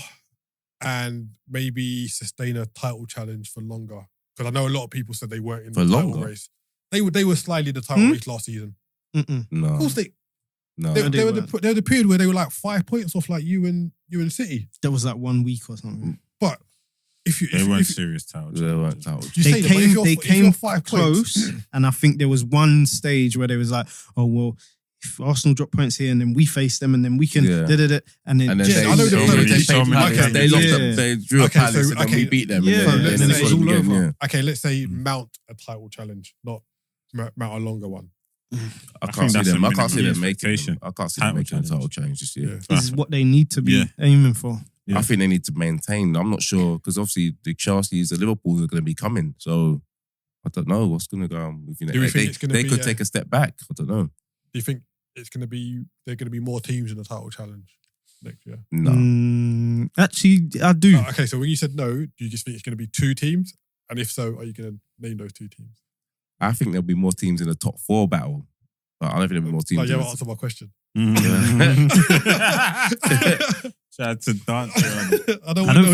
and maybe sustain a title challenge for longer. Because I know a lot of people said they weren't in For the title longer? race. They were slightly in the title race last season. Mm-mm. No. Of course, they No. were the period where they were like 5 points off like you and City. There was like 1 week or something. But if you They weren't serious title. They weren't title. you They say that, but if they you're came 5 close, points, and I think there was one stage where they was like, "Oh well, if Arsenal drop points here, and then we face them, and then we can Yeah. and then And then Yeah, they, I know they, the they, permutation. they lost Yeah. them. They drew a Okay, Palace so- and then okay. we beat them. Yeah, and let's then say it was all again, over. okay, let's say mount a title challenge, not mount a longer one. I think can't see that's them. a I can't see them minimum making. expectation. I can't see Title them making a challenge. title change this year. Yeah. this is what they need to be Yeah. aiming for. Yeah. I think they need to maintain. I'm not sure because obviously the Chelsea's, the Liverpools are going to be coming. So I don't know what's going to go on with you. Do we think it's gonna They be could a- take a step back. I don't know. Do you think there are going to be more teams in the title challenge next year? No. Actually, I do. Okay, so when you said no, do you just think it's going to be 2 teams? And if so, are you going to name those 2 teams? I think there'll be more teams in the top 4 battle, but I don't think there'll be more teams. Like, you in haven't the- answered my question. Tried to dance around it. I don't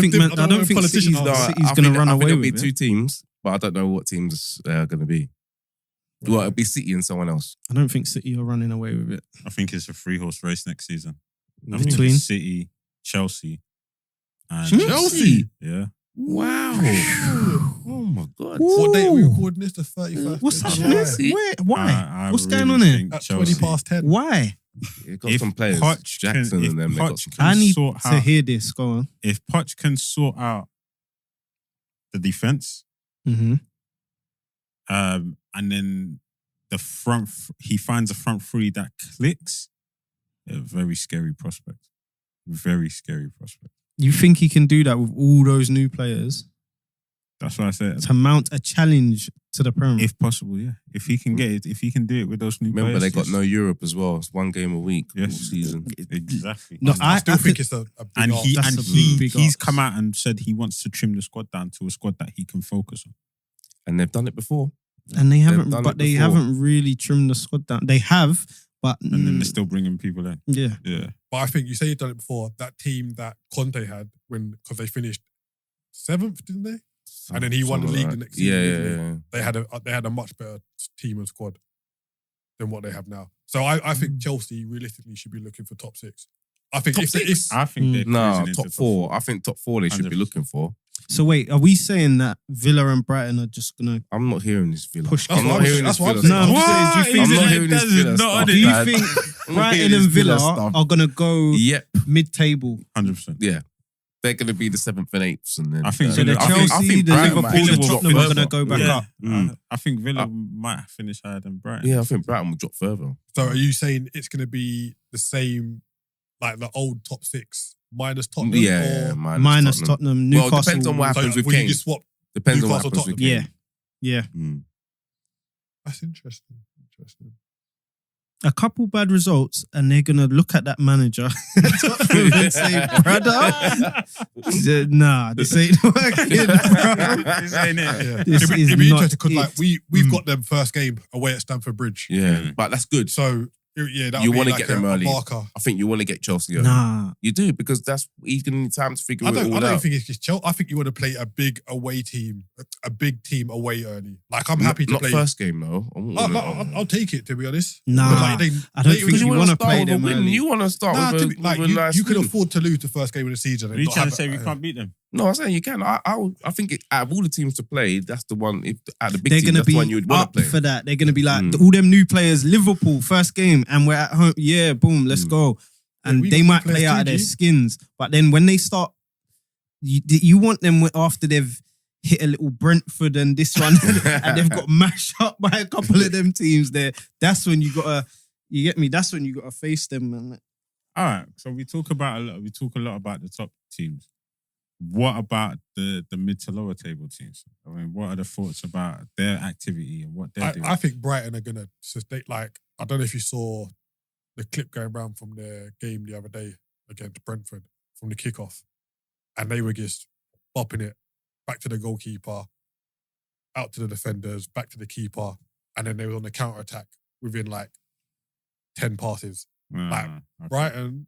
think politicians City's are. the- No, City's I gonna think- run I think away there'll with be it. 2 teams, but I don't know what teams they're going to be. Well, it'll be City and someone else. I don't think City are running away with it. I think it's a 3-horse race next season. I think Between? it's City, Chelsea, and Chelsea? Yeah. Wow. Oh my God. What date are we recording this? The 31st. What's of happening? July. Where? Why? I What's really going on here? think At Chelsea. 20 past 10. Why? It got If some players, Poch Jackson can, and them. if They got Poch some can I need sort to out, hear this. Go on. if Poch can sort out the defense, Mm-hmm. and then he finds a front 3 that clicks, a very scary prospect. Very scary prospect. You think he can do that with all those new players That's what I said. to mount a challenge to the Premier? If possible, yeah. If he can get it, if he can do it with those new Remember, players. they got yes. no Europe as well. It's 1 game a week all Yes. season. Exactly. No, I still think it's a big and ask. he That's and a he big he's ask. come out and said he wants to trim the squad down to a squad that he can focus on. And they've done it before. and they haven't, done but it they before. haven't really trimmed the squad down. They have, but And then they're still bringing people in. yeah. Yeah. But I think you say you've done it before. That team that Conte had because they finished 7th, didn't they? And then he won the Something league like the that. next season, Yeah, didn't yeah, he? yeah. They had a much better team and squad than what they have now. So I think Chelsea realistically should be looking for top 6. I think Top if six? I think they're No, cruising into top 4. I think top 4 they should be 100%. looking for. So wait, are we saying that Villa and Brighton are just gonna I'm not hearing this Villa. push? That's I'm what not I'm- hearing that's this what I'm Villa saying. No, stuff. I'm saying, do you I'm think not hearing this Villa stuff. do you Dad. think I'm not Brighton hearing and this Villa stuff. are gonna go Yep. mid-table? 100%. Yeah. They're going to be the 7th and 8th. And then, I think So the I think- Chelsea, I the Brighton Liverpool, might the finish Tottenham are further. gonna go back Yeah. up. I think Villa might finish higher than Brighton. Yeah, I think Brighton will drop further. So are you saying it's going to be the same, like the old top 6 minus Tottenham? Yeah, Or, Minus Tottenham, Newcastle. Well, depends on what so happens with will you Kane. just swap? Depends on what Newcastle, happens with Yeah, Kane. yeah. Mm. That's interesting. a couple bad results, and they're gonna look at that manager and say, "Brother, nah, this ain't working. This ain't it. Yeah. This It'd is be not interesting because like it." we've got them first game away at Stamford Bridge. Yeah, but that's good. So yeah, that You want wanna to get them early. marker. I think you want to get Chelsea early. Nah, You do, because he's going to need time to figure I it all don't out. think it's just Chelsea. I think you want to play a big away team, a big team away early. Like I'm happy to not play. first game though. I'll take it, to be honest. Nah, But, like, I don't think Because you you want want to to play start with a them win. early. You want to start Nah, with to a, be, like with a nice you can win. afford to lose the first game of the season. Are and you not trying have to say it- we can't beat them? No, I'm saying you can. I think out of all the teams to play, that's the one. If at the big They're team, gonna that's the be one you would want up to play. for that. They're gonna be like all them new players. Liverpool first game, and we're at home. Yeah, boom, let's go. And we they got might players play out too, of their G. skins. But then when they start, you want them after they've hit a little Brentford and this one, and they've got mashed up by a couple of them teams there. That's when you gotta, you get me? That's when you gotta face them, man. All right. So we talk a lot about the top teams. What about the mid to lower table teams? I mean, what are the thoughts about their activity and what they're doing? I think Brighton are gonna sustain. Like I don't know if you saw the clip going around from their game the other day against Brentford from the kickoff, and they were just bopping it back to the goalkeeper, out to the defenders, back to the keeper, and then they were on the counter attack within like 10 passes. Like okay. Brighton,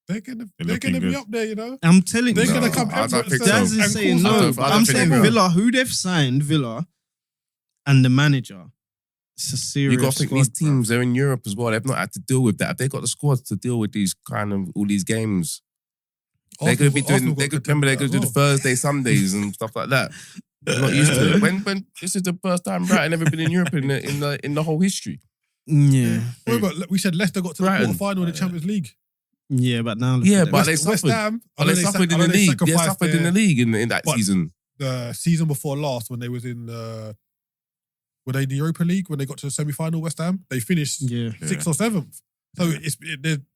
they're gonna looking be good. up there, you know. I'm telling They're you, gonna come. I don't think so. Daz is and saying cause- I no. don't- I don't I'm think saying they will. Villa, who they've signed, Villa, and the manager. It's a serious. You got to think squad, these bro. teams, they're in Europe as well. They've not had to deal with that. If they got the squads to deal with these kind of all these games, they're going to be doing. Remember, they're going to do the Thursday, Sundays, and stuff like that. They're not used to it. When this is the first time Brighton ever been in Europe in the whole history. Yeah, Remember, we said Leicester got to the Brighton. quarter-final of the Champions League. yeah, but now look Yeah, at them. but they West suffered. Ham, But they suffered in the league. They sacrificed suffered in the league in that But- season. the season before last when they was in the. Were they in the Europa League when they got to the semi-final? West Ham, they finished Yeah, 6th or 7th. So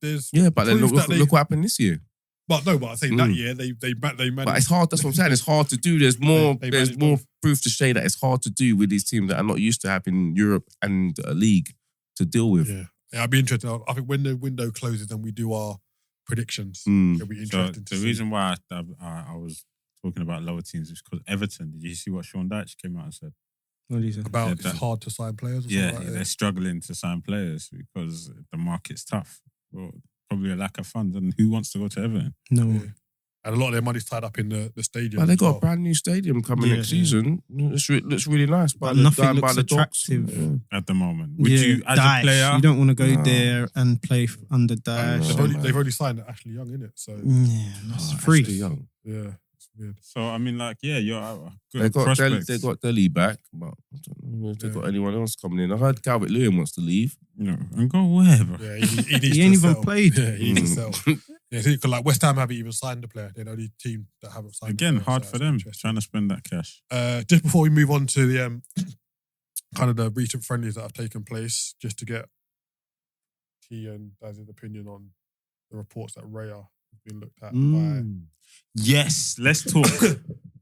there's Yeah, but then proof look, that they- look what happened this year. but I think that year they managed. But it's hard. That's what I'm saying. It's hard to do. There's more. They There's managed more both. proof to say that it's hard to do with these teams that are not used to having Europe and a league to deal with. Yeah, I'd be interested. I think when the window closes and we do our predictions, Mm. it'll be So interesting. the to reason why I was talking about lower teams is because Everton. Did you see what Sean Dyche came out and said? what do you say? see about that- it's hard to sign players. Or Yeah, something like they're struggling to sign players because the market's tough. Well, probably a lack of funds, and who wants to go to Everton? No, that. Yeah. And a lot of their money's tied up in the stadium. But they as got well. a brand new stadium coming Yeah. next season. Looks really nice. But the- nothing down looks the docks. attractive. Yeah. At the moment, would yeah, you, as Daesh, a player, you don't want to go No. there and play under Daesh. They've No, only, man. they've only signed Ashley Young in it, so Yeah, that's Oh, free. Ashley Young. yeah, it's weird. So I mean, like, yeah, you're a good They got prospects. they got Delhi back, but I don't know if they Yeah. got anyone else coming in. I heard Calvert Lewin wants to leave. and go wherever. Yeah, he needs He to ain't even sell. played. Yeah, he needs to sell. Yeah, because like West Ham haven't even signed the player. They're the only team that haven't signed. Again, the player, hard so for it's them interesting. trying to spend that cash. Just before we move on to the kind of the recent friendlies that have taken place, just to get T and Daz's opinion on the reports that Raya has been looked at Mm. Yes, let's talk.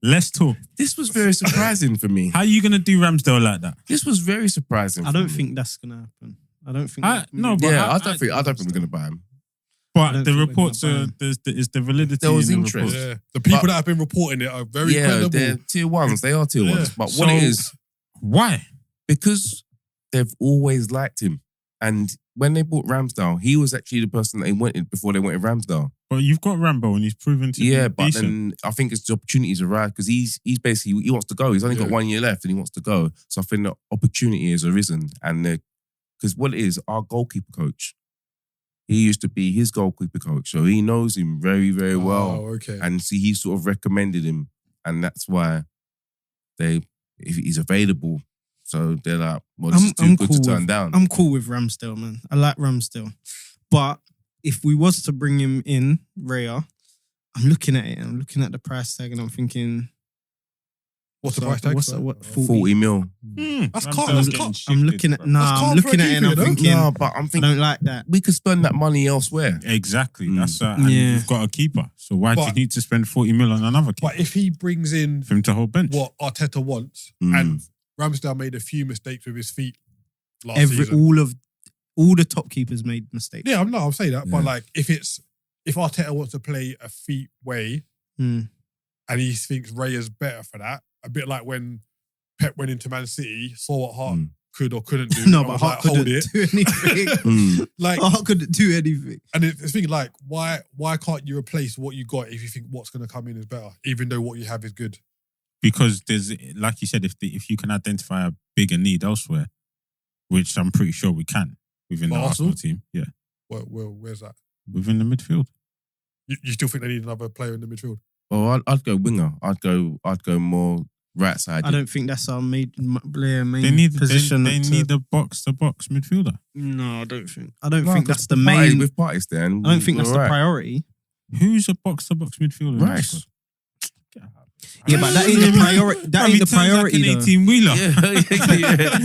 Let's talk. This was very surprising for me. How are you gonna do Ramsdale like that? This was very surprising. I for don't me. think that's gonna happen. I don't think. No, but Yeah, I I don't think we're gonna buy him. I But don't the think we're reports gonna buy are him. there's the validity. There was in the interest. reports. Yeah, the people But- that have been reporting it are very Yeah, credible. they're tier ones. They are tier Yeah. ones. But So- what it is, Why? because they've always liked him. And when they bought Ramsdale, he was actually the person that they wanted before they wanted Ramsdale. But you've got Rambo and he's proven to Yeah, be but decent. then I think it's the opportunities arrived because he's basically he wants to go. He's only got Yeah. 1 year left and he wants to go. So I think the opportunity has arisen. And because what it is, our goalkeeper coach, he used to be his goalkeeper coach, so he knows him very, very well. Oh, okay. And see, he sort of recommended him, and that's why if he's available, so they're like, well, this is too good to turn down. I'm cool with Ramsdale, man. I like Ramsdale, but if we was to bring him in, Raya, I'm looking at it. I'm looking at the price tag, and I'm thinking, What's the price tag? What's sorry? what? 40 mil. That's Ramsdale's calm, getting that's calm. shifted, I'm looking at bro. nah. That's I'm calm for a looking at it, and I'm keeper, you know? thinking, No, but I'm I thinking don't like that. we could spend that money elsewhere. Exactly. Mm. That's and Yeah. you've got a keeper. So why do you But- need to spend 40 mil on another keeper But if he brings in for him to hold bench? what Arteta wants, Mm. and Ramsdale made a few mistakes with his feet last season. All the top keepers made mistakes. Yeah, I'm saying that. Yeah. But like, if Arteta wants to play a feet way Mm. and he thinks Raya's better for that, a bit like when Pep went into Man City, saw what Hart could or couldn't do. No, and but was Hart like, hold couldn't it. do anything. Like, Hart couldn't do anything. and it's thinking like, why can't you replace what you got if you think what's going to come in is better, even though what you have is good? Because there's, like you said, if you can identify a bigger need elsewhere, which I'm pretty sure we can within the Arsenal team. Yeah. Where's that? Within the midfield. You still think they need another player in the midfield? Oh, I'd go winger. I'd go more right side. I don't think that's our main They need position. They need a box-to-box midfielder. No, I don't think. No, think that's the Partey- main. with Partey there. I don't think that's the priority. Who's a box-to-box midfielder? Rice. Yeah, but that ain't the priority. That ain't the priority. Like an though. 18-wheeler. Yeah.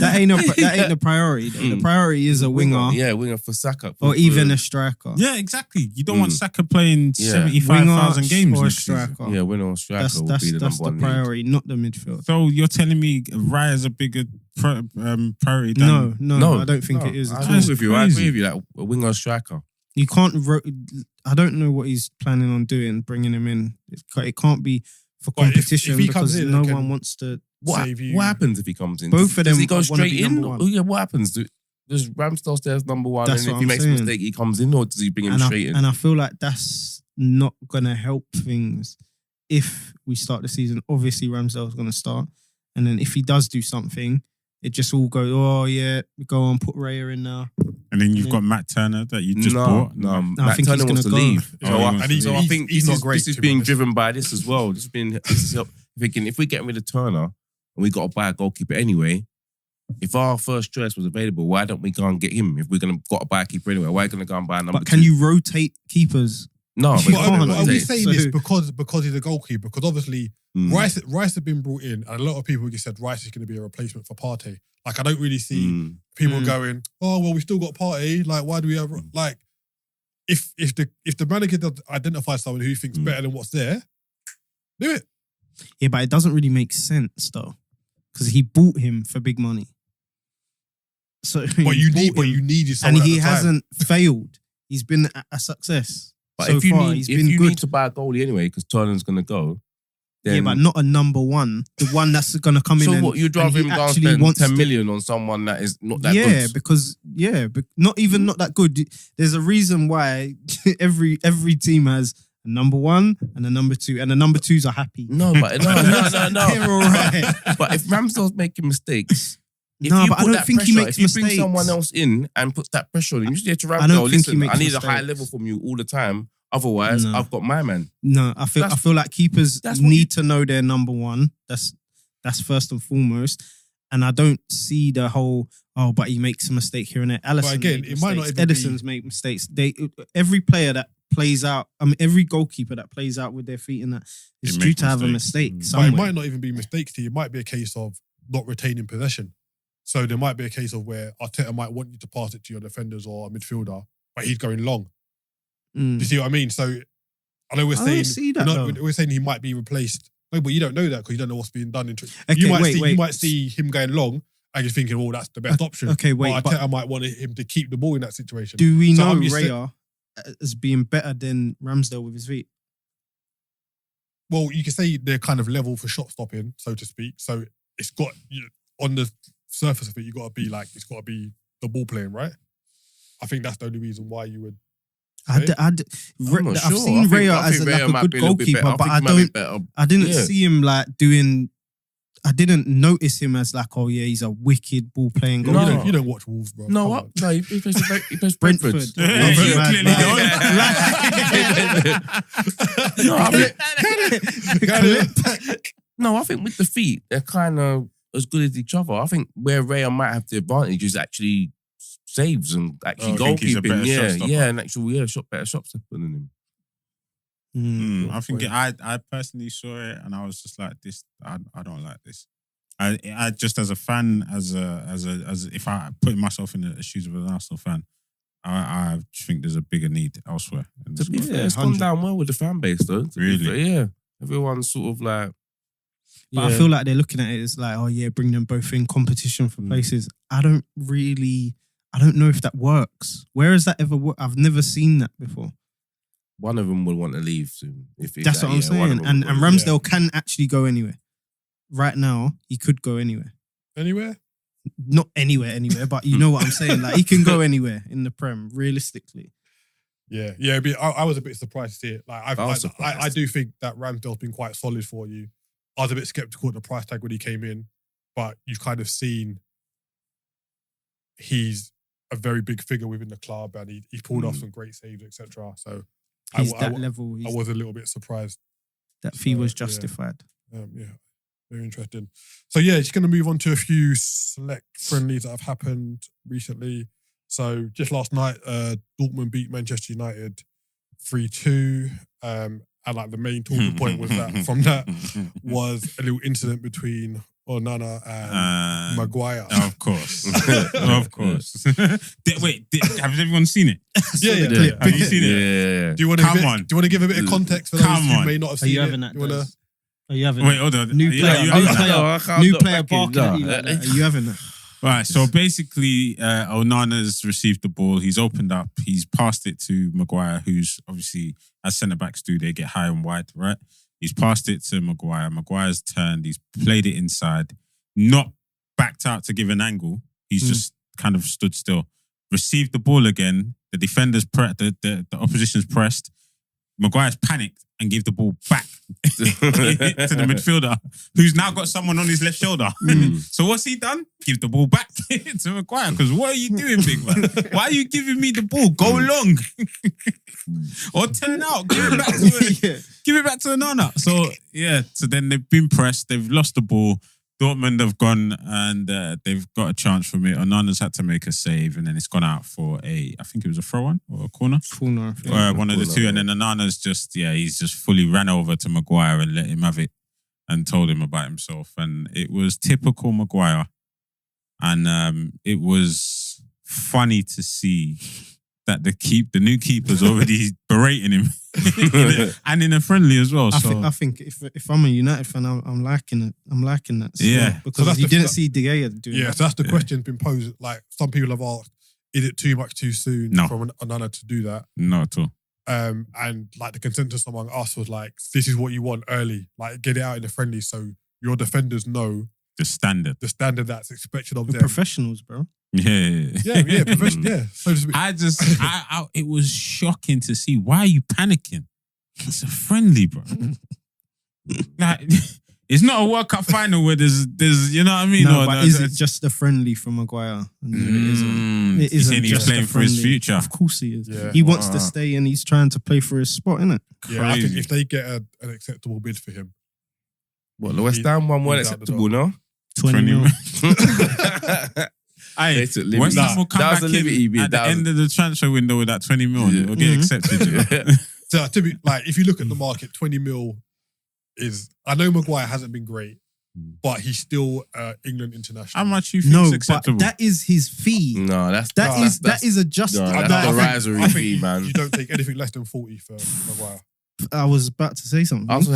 That ain't the priority. Though. The priority is a winger, Yeah, winger for Saka. or even a striker. Yeah, exactly. You don't want Saka playing Yeah. 75,000 games or a next season. striker. Yeah, winner or striker That's would be the that's number the one need. priority, not the midfield. So you're telling me Raya's a bigger priority than... No, I don't think it is. I at agree all. with you. I agree with you. Like a winger or striker. You can't. I don't know what he's planning on doing, bringing him in. It can't be for But if competition he comes because in no and can one wants to. Save you. What happens if he comes in? Both of Does them he go wanna straight be in? number one. Oh, yeah, what happens? Does Ramsdale stay as number one, That's and if what he I'm makes saying. a mistake, he comes in, or does he bring him straight in? And I feel like that's not gonna help things if we start the season. Obviously, Ramsdale's gonna start, and then if he does do something, it just all goes. Oh yeah, go on, put Raya in now. And then you've got Matt Turner that you just bought. No, I Matt think Turner he's wants to gonna go. leave. Oh, So he I wants to so leave. I think He's this not is, great, this is to be being honest. driven by this as well. This is thinking if we're getting rid of Turner and we got to buy a goalkeeper anyway, if our first choice was available, why don't we go and get him? If we're got to buy a keeper anyway, why are we going to go and buy a number But can two? you rotate keepers? No, but You But can't. are we saying this So- because he's a goalkeeper? Because obviously Rice has been brought in, and a lot of people just said Rice is going to be a replacement for Partey. Like, I don't really see people going, "Oh well, we still got Partey. Like, why do we have like?" If the manager does identify someone who he thinks better than what's there, do it. Yeah, but it doesn't really make sense though, because he bought him for big money. So, But you needed someone. and at he the time. hasn't failed. He's been a success. But so if you far, need, he's if been you good. need to buy a goalie anyway, because Turner's going to go, then Yeah, but not a number one. The one that's going to come in. so and, what? You'd and rather he him go and actually spend wants 10 to- million on someone that is not that Yeah, good. because not that good. There's a reason why every team has a number one and a number two, and the number twos are happy. No, but no. They're all right. But if Ramsdale's making mistakes, if No, you but I put don't that think he pressure, makes if you bring mistakes. someone else in and puts that pressure on him, you just say to I don't Ramsdale, think he listen, makes I need a high mistakes. level from you all the time. Otherwise, No. I've got my man. No, I feel like keepers that's what need to know their number one. That's first and foremost. And I don't see the whole but he makes a mistake here and there. Alisson again, made it might not mistakes. even be- Edison's made mistakes. Every player that plays out, every goalkeeper that plays out with their feet in that is They due make to have a mistakes. mistake But somewhere. it might not even be mistakes to you. It might be a case of not retaining possession. So there might be a case of where Arteta might want you to pass it to your defenders or a midfielder, but he's going long. Mm. Do you see what I mean? So I know we're I saying don't see that, though. we're saying he might be replaced. No, but you don't know that because you don't know what's being done. Okay, You wait. might see him going long and you're thinking, "Oh, that's the best option." Okay, wait, But Arteta might want him to keep the ball in that situation. Do we So know I'm just Raya as being better than Ramsdale with his feet? Well, you can say they're kind of level for shot stopping, so to speak. So it's got on the surface of it, you got to be like it's got to be the ball playing, right? I think that's the only reason why you would. I've not sure. seen I think- Raya I as think like Raya a might good be a little bit goalkeeper, better. but think I he might be don't. better. I didn't Yeah. see him like doing. I didn't notice him as like, oh yeah, he's a wicked ball playing You, goalkeeper. don't, you don't watch Wolves, bro. No, Come what? on. No, he plays Brentford. Brentford. Yeah, Oh, you man, clearly man. No, no, I think with the feet, they're kind of as good as each other. I think where Raya might have the advantage is actually saves and actually I think he's a better goalkeeping. shot stopper. Yeah, and actual better shot stopper than him. I think I personally saw it and I was just like, this. I don't like this. I just as a fan, as if I put myself in the shoes of an Arsenal fan, I think there's a bigger need elsewhere. In the To be squad. fair, it's gone down well with the fan base though. To be Really? fair, yeah. Everyone's sort of like. But I feel like they're looking at it as like, oh yeah, bring them both in competition for places. I don't really I don't know if that works. Where has that ever worked? I've never seen that before. One of them would want to leave soon. That's what I'm saying. And Ramsdale can actually go anywhere. Right now, he could go anywhere. Anywhere? Not anywhere, but you know what I'm saying. Like he can go anywhere in the Prem, realistically. Yeah. But I was a bit surprised to see it. Like I do think that Ramsdale's been quite solid for you. I was a bit skeptical at the price tag when he came in, but you've kind of seen he's a very big figure within the club, and he pulled off some great saves, etc. So He's that level. I was a little bit surprised. That fee was justified. Yeah, very interesting. So just going to move on to a few select friendlies that have happened recently. So just last night, Dortmund beat Manchester United 3-2. And like the main talking point was that from that was a little incident between Onana and Maguire. Of course. Of course. Has everyone seen it? Yeah. Have you seen it? Yeah. Do you want to give a bit of context for those who may not have seen it? Are you having that? Are you having Wait, hold on. new player barking at you like that? Are you having that? Right, so basically, Onana's received the ball. He's opened up. He's passed it to Maguire, who's obviously, as centre-backs do, they get high and wide, right? He's passed it to Maguire. Maguire's turned. He's played it inside. Not backed out to give an angle. He's just kind of stood still. Received the ball again. The defenders, the opposition's pressed. Maguire's panicked and gave the ball back to the midfielder, who's now got someone on his left shoulder. So what's he done? Give the ball back to Maguire. Because what are you doing, big man? Why are you giving me the ball? Go long. Or turn out. Give it back to Onana. So then they've been pressed. They've lost the ball. Dortmund have gone and they've got a chance from it. Onana's had to make a save, and then it's gone out for I think it was a throw-on or a corner. Corner. One of the two. And then Onana's he's just fully ran over to Maguire and let him have it and told him about himself. And it was typical Maguire. And it was funny to see that the new keeper's already berating him. And in a friendly as well. I think if I'm a United fan, I'm liking it. I'm liking that. Because so you didn't see De Gea doing that. So that's the question been posed. Like some people have asked, is it too much too soon for Onana to do that? Not at all. And like the consensus among us was like, this is what you want early. Like get it out in the friendly so your defenders know the standard that's expected of them. Professionals, bro. Yeah, professional. Yeah. So to speak. It was shocking to see. Why are you panicking? It's a friendly, bro. Like, it's not a World Cup final where there's you know what I mean? No, but is it just a friendly for Maguire? It isn't he's playing for his future. Of course he is. Yeah. He wants to stay and he's trying to play for his spot, innit? Yeah, I think if they get an acceptable bid for him. What, the West Ham one weren't acceptable, no? 20 mil. West Ham will come back in at the end of the transfer window with that 20 mil. It'll get accepted. So to be like, if you look at the market, 20 mil is. I know Maguire hasn't been great, but he's still England international. How much you think is acceptable? But that is his fee. No, that is adjusted. No, that's the riser fee, man. You don't take anything less than 40 for Maguire. I was about to say something. But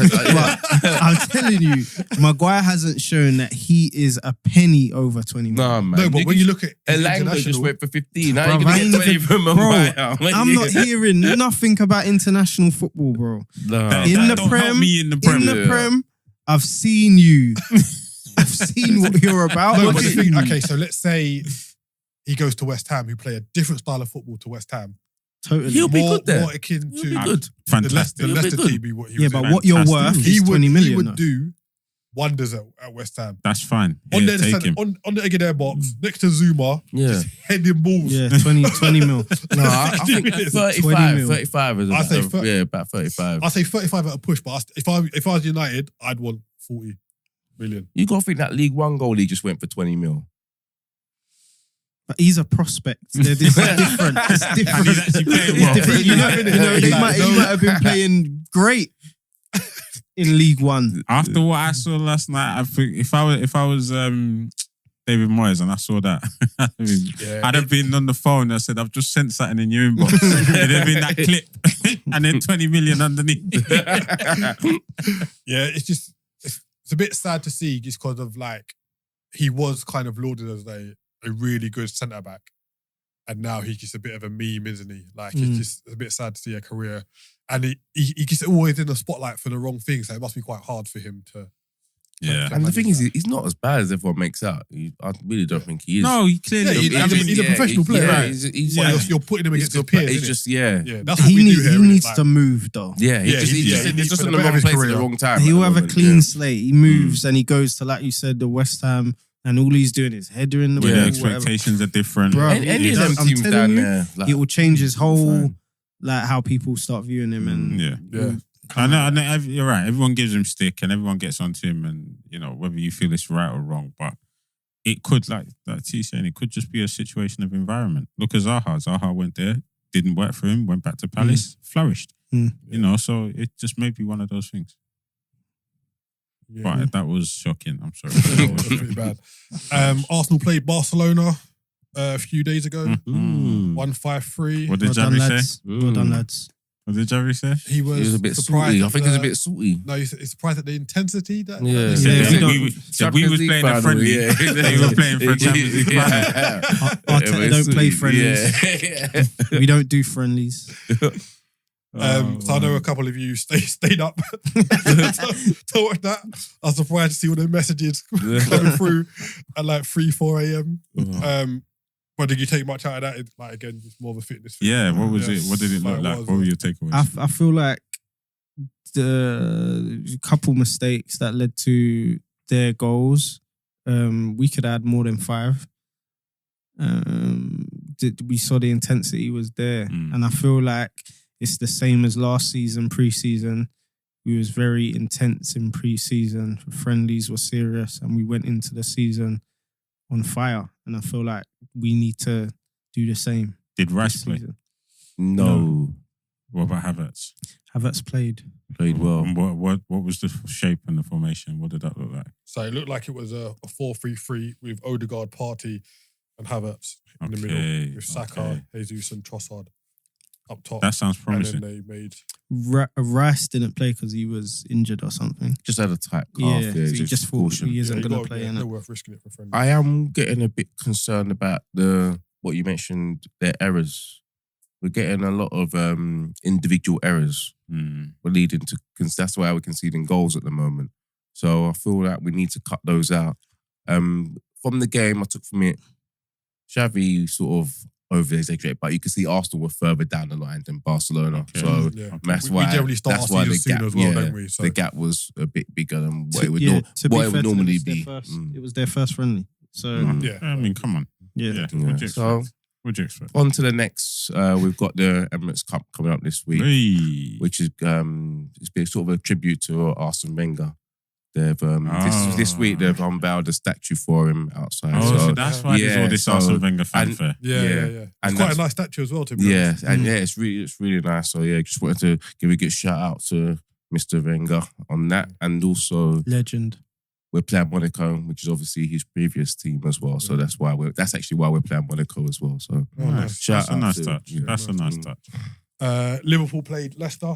I'm telling you, Maguire hasn't shown that he is a penny over 20 million. No, man. No, but when you look at Elanga just went for 15. Now Bro, you're going to get 20 from Maguire. I'm not hearing nothing about international football, bro. No. In the Prem, I've seen you. I've seen what you're about. No, but the thing, okay, so let's say he goes to West Ham, who play a different style of football to West Ham. Totally. He'll be good there. More akin to good. Fantastic. The Leicester team be what he was. Yeah, but what you're worth is 20 million. He would do wonders at West Ham. That's fine. On the edge of their box, next to Zuma, just heading balls. Yeah, 20 mil. No, I think 35 is about 35. I say 35 at a push, but if I was United, I'd want 40 million. You got to think that League One goalie just went for 20 mil. But he's a prospect. It's different. It's different. And he's actually playing well. He might have been playing great in League One. After what I saw last night, I think if I was David Moyes and I saw that, I'd have been on the phone. I said, I've just sent something in your inbox. It'd have been that clip, and then 20 million underneath. Yeah, it's a bit sad to see just because of like he was kind of lauded as a really good centre back, and now he's just a bit of a meme, isn't he? Like it's just a bit sad to see a career, and he gets always in the spotlight for the wrong thing. So it must be quite hard for him to. Yeah. And the thing is, he's not as bad as everyone makes out. I really don't think he is. No, he clearly. He's a professional player. Yeah, Right? You're putting him against his peers. He's just, yeah. That's what we do here. He needs to move though. Yeah, he's just in the wrong place at the wrong time. He'll have a clean slate. He moves and he goes to, like you said, the West Ham, and all he's doing is header in the ball. The expectations are different. Bro, Any of them I'm teams telling down you, there, like, it will change his whole, like how people start viewing him. And Yeah. I know. You're right. Everyone gives him stick, and everyone gets onto him, and whether you feel it's right or wrong, but it could, like T's saying, it could just be a situation of environment. Look at Zaha. Zaha went there, didn't work for him, went back to Palace, flourished. So it just may be one of those things. Yeah. But that was shocking. I'm sorry. That was pretty bad. Arsenal played Barcelona a few days ago. 1-5-3. What did Javi say? Well done, lads. What did Javi say? He was a bit surprised. salty. I think he was a bit salty. No, he's surprised at the intensity. That We was playing a friendly. They were playing for a Champions League final. Arteta don't play friendlies. We don't do friendlies. So I know a couple of you stayed up to watch that. I was surprised to see all the messages coming through at like 3-4 a.m. But did you take much out of that? Like again, just more of a fitness thing. Yeah, what was it? What did it look like? What were your takeaways? I feel like the couple mistakes that led to their goals, we could add more than 5. We saw the intensity was there, and I feel like it's the same as last season, pre-season. We was very intense in pre-season. Friendlies were serious, and we went into the season on fire. And I feel like we need to do the same. Did Rice play? No. What about Havertz? Havertz played well. And what was the shape and the formation? What did that look like? So it looked like it was a 4-3-3 with Odegaard, Partey, and Havertz in the middle with Saka, Jesus, and Trossard up top. That sounds promising. And then they made Rice didn't play because he was injured or something. Just had a tight calf. So he just thought he isn't going to play. They're worth risking it for friendly. I am getting a bit concerned about what you mentioned, their errors. We're getting a lot of individual errors. We're leading to, that's why we're conceding goals at the moment. So I feel like we need to cut those out. From the game, I took from it, Xavi sort of over-exaggerated, but you can see Arsenal were further down the line than Barcelona. So that's why, we generally start that's our why the season gap, soon as well, don't we? So the gap was a bit bigger than what it would, normally be. It was their first friendly. So I mean, come on. So what'd you expect? On to the next. We've got the Emirates Cup coming up this week, which is it's been sort of a tribute to Arsene Wenger. They've this week they've unveiled a statue for him outside. So that's why there's all this Arsene Wenger fanfare. Yeah. It's quite a nice statue as well, to be honest. It's really nice. So just wanted to give a good shout out to Mr. Wenger on that, and also legend. We're playing Monaco, which is obviously his previous team as well. So that's actually why we're playing Monaco as well. So that's a nice touch. That's a nice touch. Liverpool played Leicester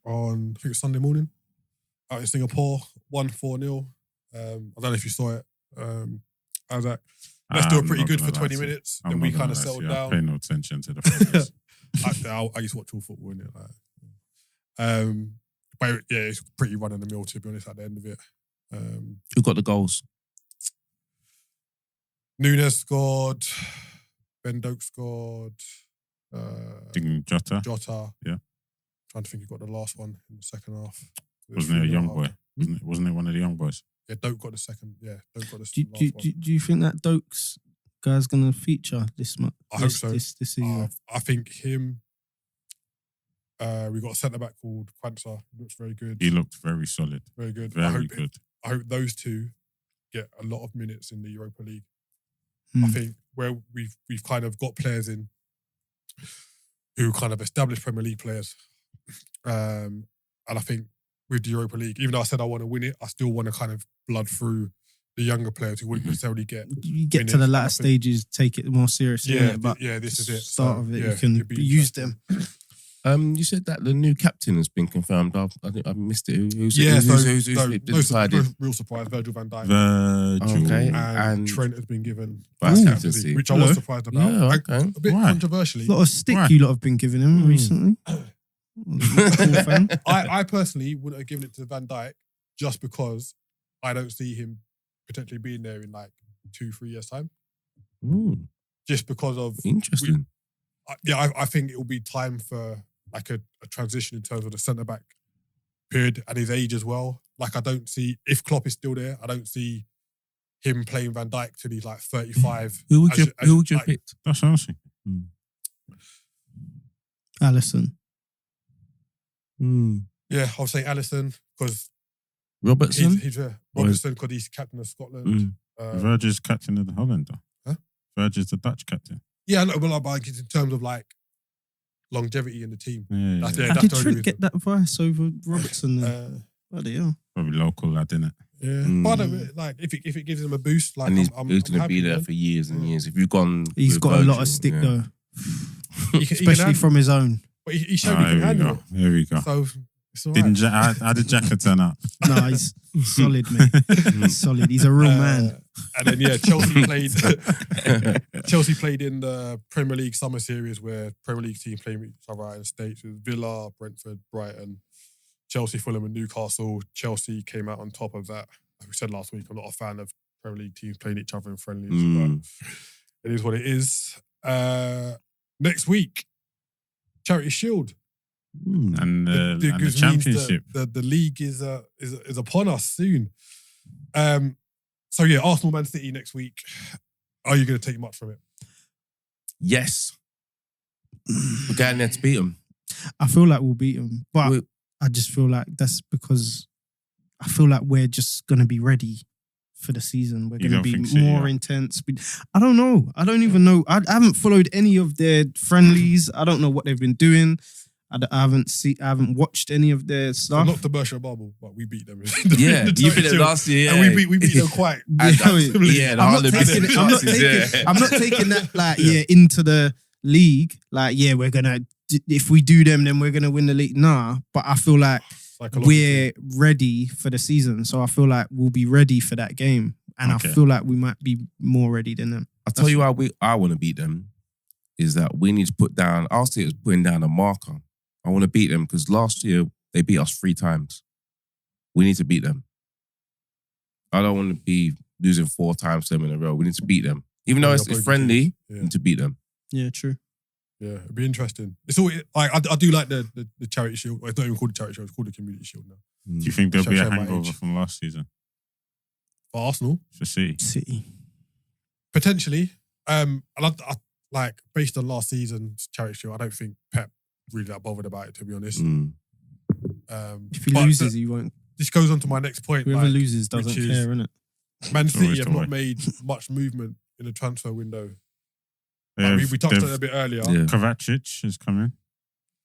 on, I think it was Sunday morning, out in Singapore, 1-4-0. I don't know if you saw it. I was like, Leicester were pretty good for 20 minutes. Then we kind of settled down. I pay no attention to the focus. I used to watch all football, innit? But it's pretty run of the mill, to be honest, at the end of it. Who got the goals? Nunes scored. Ben Doak scored. Jota. Yeah. Trying to think who got the last one in the second half. Wasn't it a young boy? Wasn't it one of the young boys? Yeah, Doak got the second. Yeah, Doak got the last one. Do you think that Doak's guy's going to feature this month? I hope so. This season. I think him. We got a centre back called Quansah. He looks very good. He looked very solid. Very good. Very good. I hope those two get a lot of minutes in the Europa League. I think where we've kind of got players in who kind of established Premier League players, and I think with the Europa League, even though I said I want to win it, I still want to kind of blood through the younger players who wouldn't necessarily get. You get to the latter stages, take it more seriously. But this is it. Start of it, you can use them. You said that the new captain has been confirmed. I missed it. Who's decided? No real surprise. Virgil van Dijk. Virgil. Okay. And Trent has been given Vice captaincy, captaincy. which I was surprised about. Yeah, okay. A bit Why? controversially. A lot of stick Right. you lot have been giving him recently. Liverpool fan. I personally wouldn't have given it to Van Dijk just because I don't see him potentially being there in like 2-3 years' time. Just because of Interesting. I think it will be time for like a transition in terms of the centre back period and his age as well. Like I don't see if Klopp is still there, I don't see him playing Van Dijk till he's like 35. Who would you like, pick? That's awesome. Alisson. Yeah, I'll say Alisson because Robertson. he's Robertson because he's captain of Scotland. Virgil's captain of the Holland, though. Huh? Virgil's the Dutch captain. Yeah, no, but like in terms of like longevity in the team. Yeah, That's yeah. the How only did Trent reason. get that vice over Robertson then? Bloody hell. Probably local lad, innit? Yeah, but I don't, like if it gives him a boost, like And he's I'm going to happy be with there him. for years and years. If you've gone, He's with got a lot Virgil, of stick yeah. though. He can Especially handle- from his own. But he showed Ah, he can here we handle go. it. Here we go. So it's all Didn't right. how did Jacka turn up? No, he's solid, mate. He's solid. He's a real man. And then Chelsea played in the Premier League summer series where Premier League teams playing each other out in the States. It was Villa, Brentford, Brighton, Chelsea, Fulham, and Newcastle. Chelsea came out on top of that. Like we said last week, I'm not a fan of Premier League teams playing each other in friendlies, but it is what it is. Next week, Charity Shield. And the which means championship. The league is upon us soon. So yeah, Arsenal Man City next week. Are you going to take much from it? Yes. We're going there to beat them. I feel like we'll beat him, but I just feel like that's because I feel like we're just going to be ready for the season. We're You going to don't be think so, more yeah? intense. I don't know. I don't even know. I haven't followed any of their friendlies. I don't know what they've been doing. I haven't watched any of their So stuff. not to burst your bubble, but we beat them. Yeah, you beat them last year. And we beat them quite. Yeah, I'm not taking that like into the league. Like we're gonna, if we do them, then we're gonna win the league. Nah, but I feel like we're ready for the season, so I feel like we'll be ready for that game, and Okay. I feel like we might be more ready than them. I'll tell you how I want to beat them is that we need to put down, I'll see it as putting down a marker. I want to beat them because last year they beat us 3 times. We need to beat them. I don't want to be losing 4 times to them in a row. We need to beat them. Even though it's friendly, we need to beat them. Yeah, true. Yeah, it'd be interesting. It's all like I do like the Charity Shield. It's not even called the Charity Shield. It's called the Community Shield now. Do you think there'll be a Show my hangover age. from last season For Arsenal, for City? City. potentially. And I like based on last season's Charity Shield, I don't think Pep really that bothered about it, to be honest. If he But loses, he won't. this goes on to my next point. Whoever like, loses doesn't which is- care, innit? Man It's always City have the way. not made much movement in the transfer window. They've- We touched on it they've- a bit earlier. Yeah. Kovacic is coming.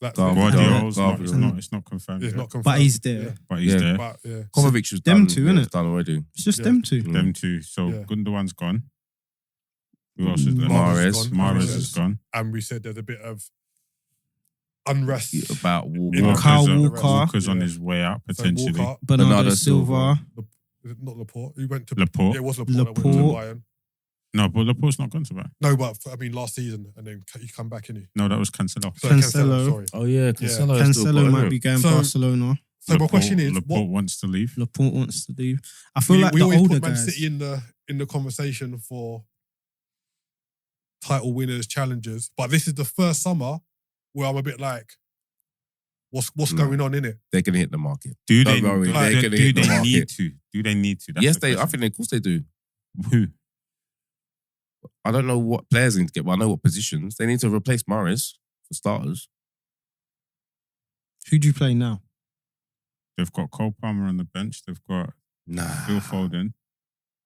That's Guardiola's Guardiola. it's not confirmed. It's yet, not confirmed. But he's there. Yeah. but he's Yeah. there. But yeah. Kovacic was them done. two, yeah, innit? it's done already. It's just Yeah. them two. Them two. So Yeah. Gundogan's gone. Who else is there? Mahrez. Mahrez is gone. And we said there's a bit of unrest. About Walker. Yeah. Kyle Walker's Walker. Walker's on Yeah. his way out So potentially. Walker, Bernardo Silva. is it not Laporte? Who went to Laporte. Yeah, it was Laporte. That went to Laporte. Bayern. No, but Laporte's not gone to back. No, but I mean last season, and then he come back in. No, that was Cancelo. Sorry, Cancelo. Sorry. Oh yeah, Cancelo. Cancelo might be going So- Barcelona. So my question is, Laporte wants to leave. Laporte wants to leave. I feel like we the always older put Man guys. City in the conversation for title winners, challengers, but this is the first summer where I'm a bit like, what's No. going on in it? They're gonna hit the market. Do Don't they? worry, they're do gonna hit the they market. need to? Do they need to? That's Yes, the they. I question. think of course they do. Who? I don't know what players they need to get, but I know what positions they need to replace Mahrez for starters. Who do you play now? They've got Cole Palmer on the bench. They've got Nah, Phil Foden.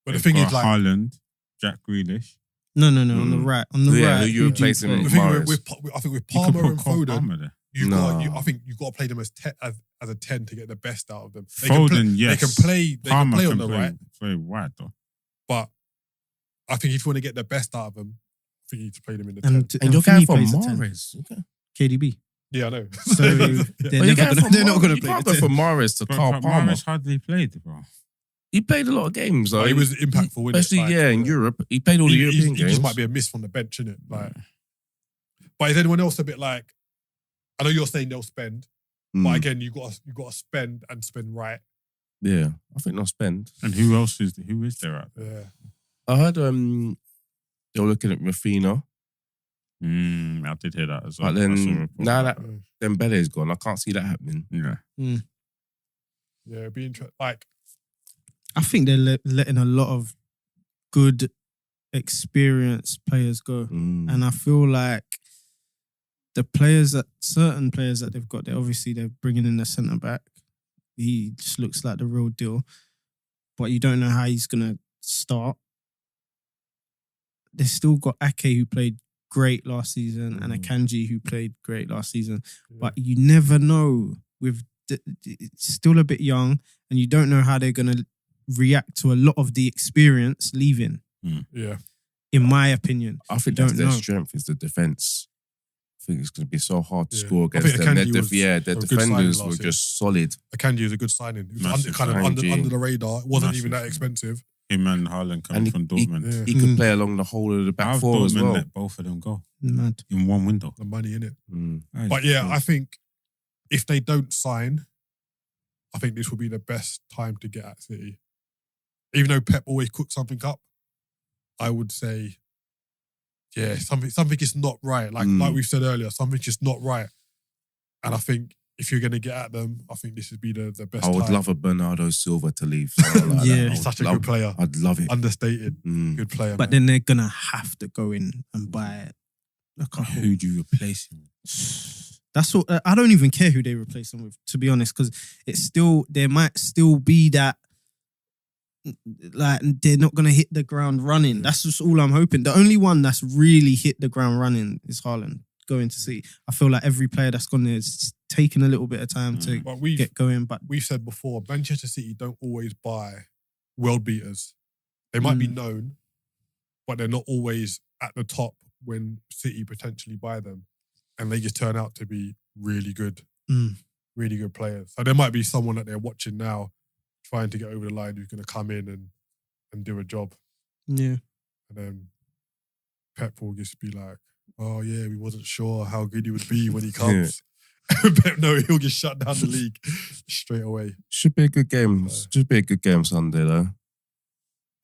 But the They've thing got is, like, Haaland, Jack Grealish. No. On the right. On the Yeah, right. who you do replacing play? the with thing Mahrez. I think with You could Palmer put and Cole Foden, Palmer there. I think you've got to play them as a 10 to get the best out of them. Foden, yes. They can play. They Palmer can play can on the right, play wide though. but I think if you want to get the best out of them, I think you need to play them in the And 10. and you're I think going he for plays a 10. Mahrez. Okay. KDB. Yeah, I know. So they're, Well, you never can't gonna, they're not going to you play can't the go 10. from Mahrez to Carl But Palmer. Mahrez hardly played, bro. He played a lot of games, though. He was impactful, innit? especially Like, in Europe. He played all the European he games. just might be a miss from the bench, innit? Like, but is anyone else a bit like? I know you're saying they'll spend, but again, you got to spend and spend right. Yeah, I think they'll spend. And who is there out there? Yeah. I heard they were looking at Rafinha, I did hear that as well. but I saw a then report now about that Dembele is gone, I can't see that happening. Yeah. Yeah, it'd be interesting. Like, I think they're letting a lot of good, experienced players go. And I feel like certain players that they've got, they're bringing in a centre back. He just looks like the real deal. But you don't know how he's going to start. They've still got Ake, who played great last season, and Akanji, who played great last season. But you never know. It's still a bit young, and you don't know how they're going to react to a lot of the experience leaving. yeah. In my opinion. I think that's their strength is the defence. I think it's going to be so hard to score against them. Their defenders were just solid. Akanji was a good signing. It was Massive under the radar. It wasn't even that expensive. Him and Haaland coming from Dortmund. He could play along the whole of the back four as well. Let both of them go Mad. in one window. The money in it. But But yeah, I think if they don't sign, I think this will be the best time to get at City. Even though Pep always cooks something up, I would say, yeah, something is not right. Like we've said earlier, something's just not right. And I think if you're going to get at them, I think this would be the best time. I would love a Bernardo Silva to leave. He's such a good player. I'd love it. Understated. Good player. But then they're going to have to go in and buy a couple. Who do you replace him? That's what I don't even care who they replace them with, to be honest, because there might still be that, like, they're not gonna hit the ground running. That's just all I'm hoping. The only one that's really hit the ground running is Haaland going to City. I feel like every player that's gone there is taking a little bit of time to get going. But we've said before, Manchester City don't always buy world beaters. They might be known, but they're not always at the top when City potentially buy them. And they just turn out to be really good players. So there might be someone that they're watching now trying to get over the line who's going to come in and do a job. Yeah. And then Pep will just be like, oh yeah, we wasn't sure how good he would be when he comes. Pep, no, he'll just shut down the league straight away. Should be a good game. Should be a good game Sunday though.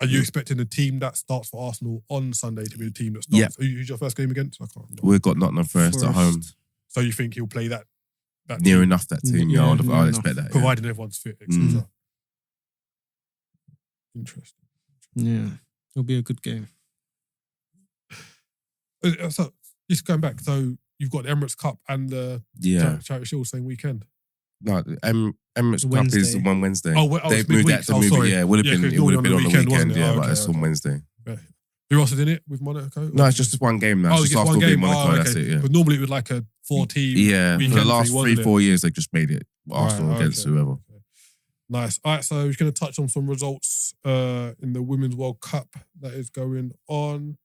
Are you expecting the team that starts for Arsenal on Sunday to be the team that starts? Yeah. Who's your first game against? I can't remember. We've got Nottingham Forest at home. So you think he'll play that Near team, enough that team, yeah. I'd expect that. providing everyone's fit, etc. Interesting. Yeah. It'll be a good game. So just going back, so you've got the Emirates Cup and the Charity Shield same weekend. No, Emirates Cup Wednesday. is on Wednesday. It's They've moved that to midweek. move it. Yeah, it would have been on the weekend. Wasn't it? But it's on Wednesday. Yeah. Who else is in it with Monaco? No, it's just one game now. Oh, It's it's just just Arsenal one beating game. Monaco. That's it. Yeah. But normally it was like a 4-team. Yeah, for weekend the last thing, wasn't 3-4 years, they just made it Arsenal against whoever. Okay. Nice. All right, so we're going to touch on some results in the Women's World Cup that is going on.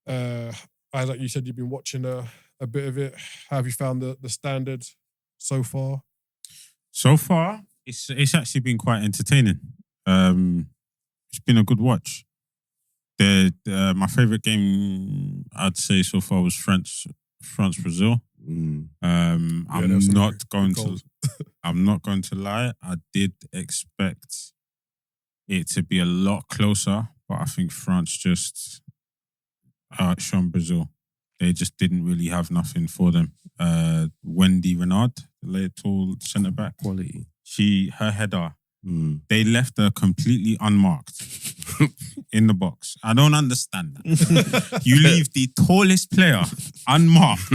Like you said, you've been watching a bit of it. How have you found the standard so far? So far, it's actually been quite entertaining. It's been a good watch. My favourite game, I'd say so far, was France-Brazil. I'm not going to lie. I did expect it to be a lot closer, but I think France just outshone Brazil. They just didn't really have nothing for them. Wendy Renard, the tall centre back, Quality. her header. They left her completely unmarked in the box. I don't understand that. You leave the tallest player unmarked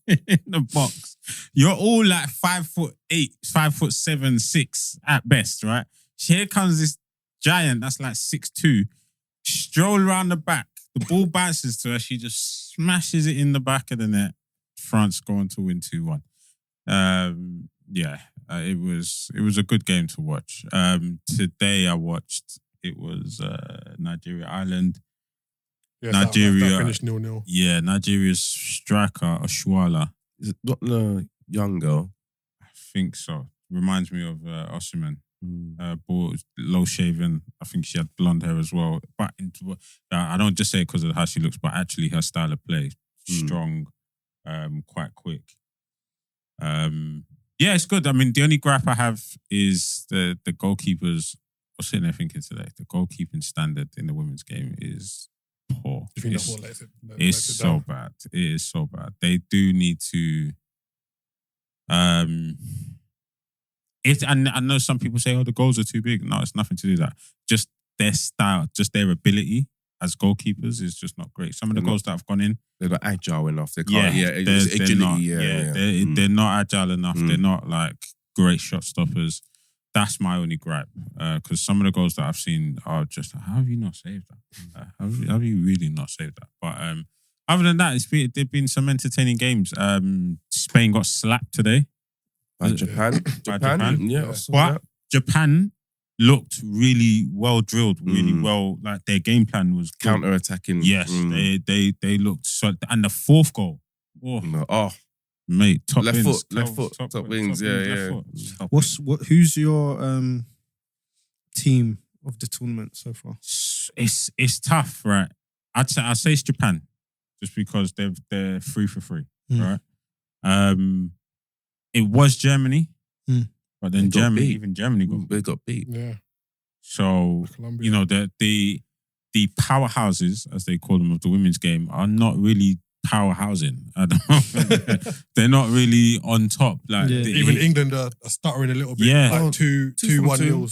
in the box. You're all like 5'8", 5'7", 6 at best, right? Here comes this giant that's like 6'2", stroll around the back. The ball bounces to her. She just smashes it in the back of the net. France going to win 2-1. It was a good game to watch. Today I watched. It was Nigeria Ireland. Yes, Nigeria that finished 0-0. Yeah, Nigeria's striker Oshuala Is it not the young girl? I think so. Reminds me of Oshimen. Bald, low shaven. I think she had blonde hair as well. But I don't just say it because of how she looks, but actually her style of play, strong, quite quick. Yeah, it's good. I mean, the only gripe I have is the goalkeepers. I was sitting there thinking today, the goalkeeping standard in the women's game is poor. Do you think It's, that's what lets it's it so down? bad. It is so bad. They do need to. And I know some people say, "Oh, the goals are too big." No, it's nothing to do with that. Just their style, just their ability as goalkeepers is just not great. Some of the goals that have gone in, They're not agile enough. They can't. they're Agility. not. They're not agile enough. They're not like great shot stoppers. That's my only gripe. Because some of the goals that I've seen are just, how have you not saved that? How have you really not saved that? But other than that, there've been some entertaining games. Spain got slapped today. By Japan. Japan. Yeah. I saw But that. Japan looked really well drilled, really well. Like their game plan was good. Counter-attacking. Yes, they looked solid. And the fourth goal, mate, top Left wings, foot, top wings, yeah. Who's your team of the tournament so far? It's tough, right? I'd say it's Japan, just because they're 3 for 3, right? It was Germany, but then Germany got beat. Yeah. So Colombia. you know the powerhouses, as they call them, of the women's game are not really powerhousing at the moment. They're not really on top. Like Even England are stuttering a little bit. Yeah. Like 2-1-0s.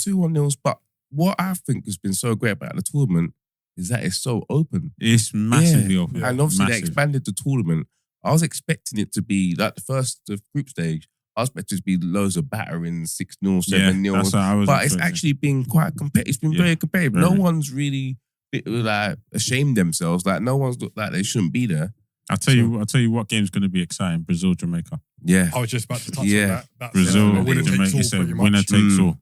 2-1-0s. But what I think has been so great about the tournament is that it's so open. It's massively open. And obviously they Massive. expanded the tournament. I was expecting it to be like the group stage. I was expecting it to be loads of battering, 6-0, 7-0. That's what I was But it's expecting. actually been quite competitive. It's been very competitive. Very. No one's really like ashamed themselves. Like no one's looked like they shouldn't be there. I'll tell you what game's going to be exciting. Brazil, Jamaica. Yeah. I was just about to touch on that. That's Brazil, winner Jamaica. takes all, It's a pretty much. winner takes all.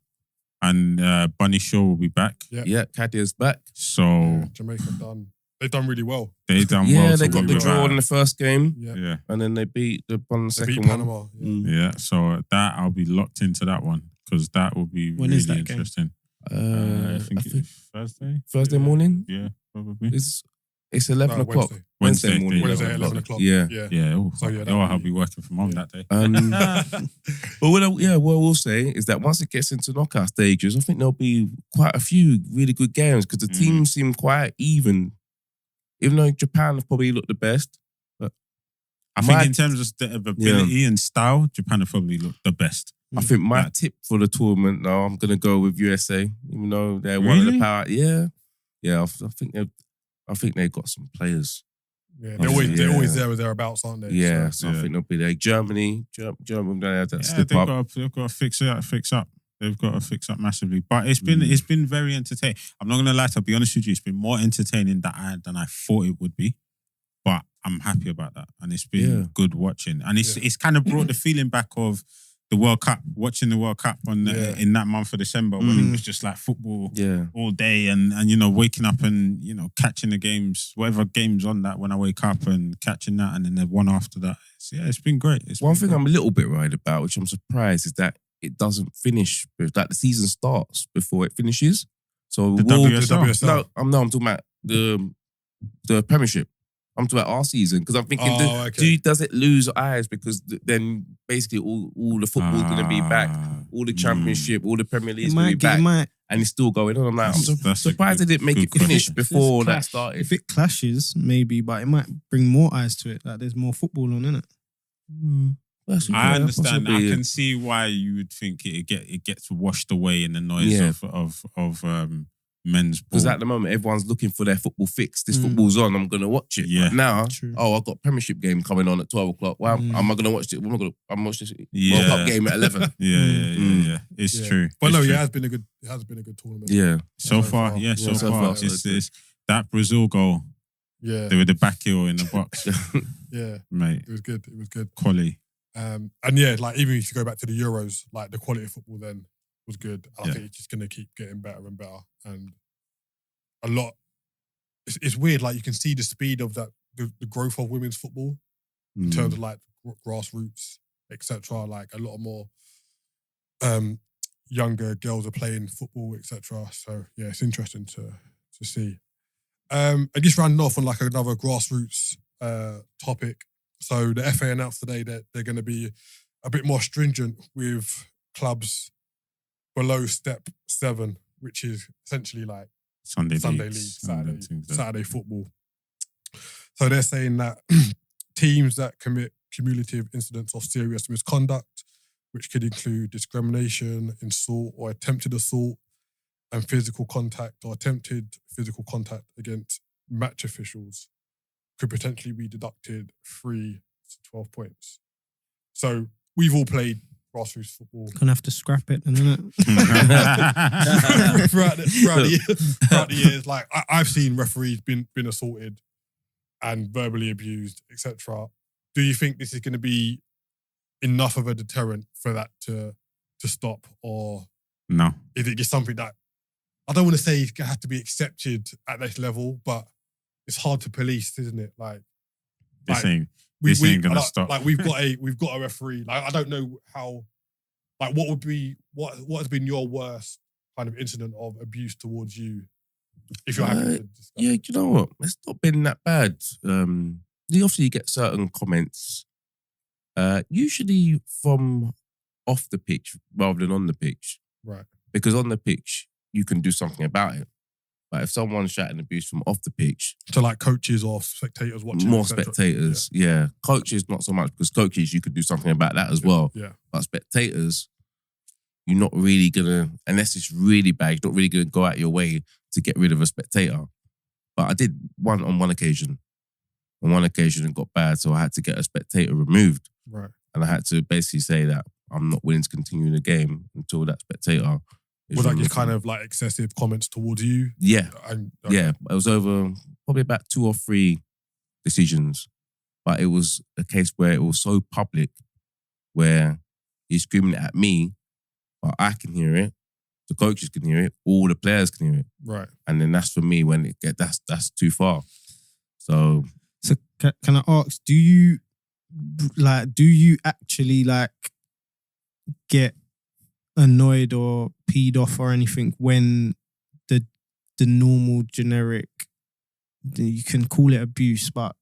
And Bunny Shaw will be back. Yeah, Kadia's back. So Yeah, Jamaica done. They've done really well. they done Yeah, well. they to got the really draw well. in the first game. Yeah. Yeah. And then they won the They beat second one. Panama. Yeah. Yeah, so that I'll be locked into that one because that will be When really is that game? interesting. I I think it's Thursday morning. Yeah, probably. It's 11 No, o'clock. Wednesday. Wednesday morning. Wednesday at 11 o'clock. Yeah. Yeah. Yeah, So, yeah, I'll be working from home that day. But what I will say is that once it gets into knockout stages, I think there'll be quite a few really good games because the teams seem quite even. Even though Japan have probably looked the best. But I think in terms of ability and style, Japan have probably looked the best. I think my tip for the tournament now, I'm gonna go with USA, even though they're one of the power. Yeah. I think they've got some players. Yeah, they're always there or thereabouts, aren't they? Yeah, so I think they'll be there. Germany, they had that slip they've up. got to fix up. They've got to fix up massively. But it's been very entertaining. I'm not gonna lie, to be honest with you, it's been more entertaining than I thought it would be. But I'm happy about that. And it's been good watching. And it's kind of brought the feeling back of the World Cup, watching the World Cup in that month of December when it was just like football all day and you know, waking up and, you know, catching the games, whatever game's on that when I wake up and catching that and then the one after that. It's been great. One thing I'm a little bit worried about, which I'm surprised, is that it doesn't finish, like the season starts before it finishes. So The WSL? No, I'm talking about the Premiership. I'm talking about our season because I'm thinking, does it lose eyes because then basically all the football's going to be back, all the Championship, all the Premier League's going to be back, and it's still going on. I'm like, I'm surprised they didn't make it finish before that started. If it clashes, maybe, but it might bring more eyes to it. Like there's more football on, innit? I understand. I can see why you would think it gets washed away in the noise of men's ball. Because at the moment, everyone's looking for their football fix. This football's on, I'm going to watch it. Yeah. But now, I've got Premiership game coming on at 12 o'clock. Well, am I going to watch it? I'm going to watch this World Cup game at 11. Yeah. It's true. But it's it true. has been a good tournament. Yeah. So far. It's that Brazil goal. Yeah. They were the back heel in the box. Yeah. Mate. It was good. Quality. And yeah, like even if you go back to the Euros, like the quality of football then was good. I think it's just going to keep getting better and better. And a lot, it's weird. Like you can see the speed of that, the growth of women's football in terms of like grassroots, etc. Like a lot more younger girls are playing football, etc. So yeah, it's interesting to see. I just ran off on like another grassroots topic. So the FA announced today that they're going to be a bit more stringent with clubs below step 7, which is essentially like Sunday league, Saturday football. So they're saying that teams that commit cumulative incidents of serious misconduct, which could include discrimination, assault or attempted assault, and physical contact or attempted physical contact against match officials, could potentially be deducted 3 to 12 points. So we've all played grassroots football. Gonna have to scrap it, isn't it? throughout the years, like I've seen referees been assaulted and verbally abused, etc. Do you think this is going to be enough of a deterrent for that to stop, or no? Is it just something that I don't want to say it has to be accepted at this level, but it's hard to police, isn't it? This ain't gonna stop. Like we've got a referee. Like I don't know how. Like what has been your worst kind of incident of abuse towards you? If you're happy to discuss. Yeah, you know what? It's not been that bad. Obviously you get certain comments, usually from off the pitch rather than on the pitch. Right. Because on the pitch you can do something about it. But if someone's shouting abuse from off the pitch, to like coaches or spectators watching, more spectators, yeah. Coaches not so much, because coaches you could do something about that as well. Yeah. But spectators, you're not really gonna, unless it's really bad, you're not really gonna go out your way to get rid of a spectator. But I did on one occasion. On one occasion it got bad, so I had to get a spectator removed. Right. And I had to basically say that I'm not willing to continue the game until that spectator. Was that just kind of like excessive comments towards you? Yeah. Okay. Yeah. It was over probably about 2 or 3 decisions. But it was a case where it was so public, where he's screaming at me, but I can hear it, the coaches can hear it, all the players can hear it. Right. And then that's for me when it that's too far. So can I ask, do you actually like get annoyed or peed off or anything when the normal generic, you can call it abuse, but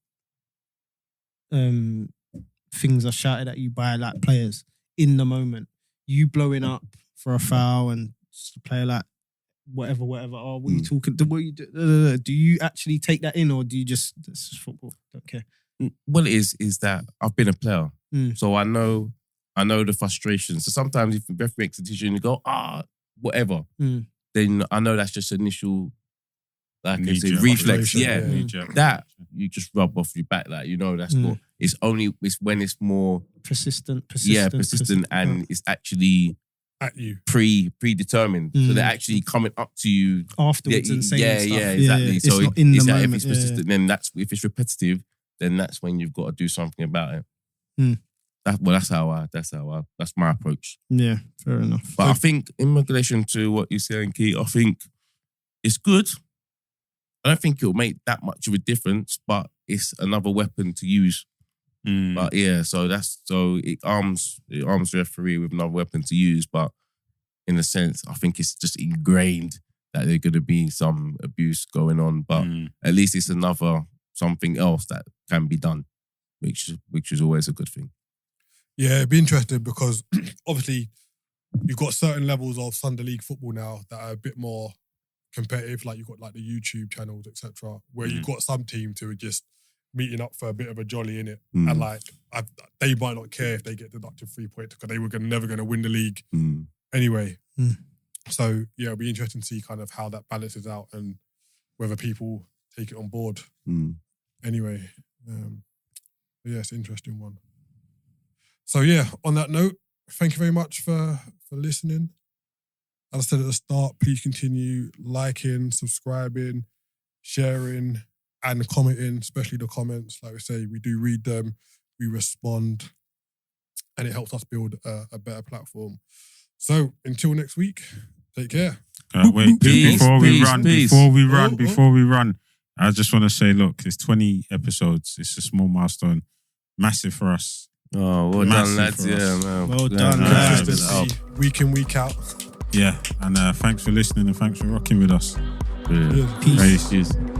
things are shouted at you by like players in the moment? You blowing up for a foul and just a player like whatever. Oh, what are you talking? What you do you actually take that in, or do you just, this is football? Don't care. Well, it is that I've been a player, so I know the frustration. So sometimes if the referee makes a decision, you go, whatever. Then I know that's just initial, like I say, reflex. Yeah. That you just rub off your back, like, you know, that's cool. It's when it's more persistent, and it's actually at you, predetermined. So they're actually coming up to you afterwards and saying stuff. Yeah, exactly. It's So not in the moment. If it's persistent, then if it's repetitive, then that's when you've got to do something about it. That's my approach. Yeah, fair enough. But I think in relation to what you're saying, Keith, I think it's good. I don't think it'll make that much of a difference, but it's another weapon to use. But yeah, so it arms the referee with another weapon to use. But in a sense, I think it's just ingrained that there's going to be some abuse going on. But at least it's another something else that can be done, which is always a good thing. Yeah, it'd be interesting because obviously you've got certain levels of Sunday League football now that are a bit more competitive. Like you've got like the YouTube channels, etc., where you've got some teams who are just meeting up for a bit of a jolly in it, and like they might not care if they get deducted 3 points because they were never going to win the league anyway. So yeah, it'll be interesting to see kind of how that balances out and whether people take it on board. Anyway, yeah, it's an interesting one. So yeah, on that note, thank you very much for listening. As I said at the start, please continue liking, subscribing, sharing, and commenting, especially the comments. Like we say, we do read them, we respond, and it helps us build a better platform. So until next week, take care. Wait, before we run, I just want to say, look, it's 20 episodes. It's a small milestone, massive for us. Oh, well Massive done, lads. for Yeah, us. man. Well done, man. Consistency, week in, week out. Yeah, and thanks for listening and thanks for rocking with us. Brilliant. Peace. Peace. Cheers.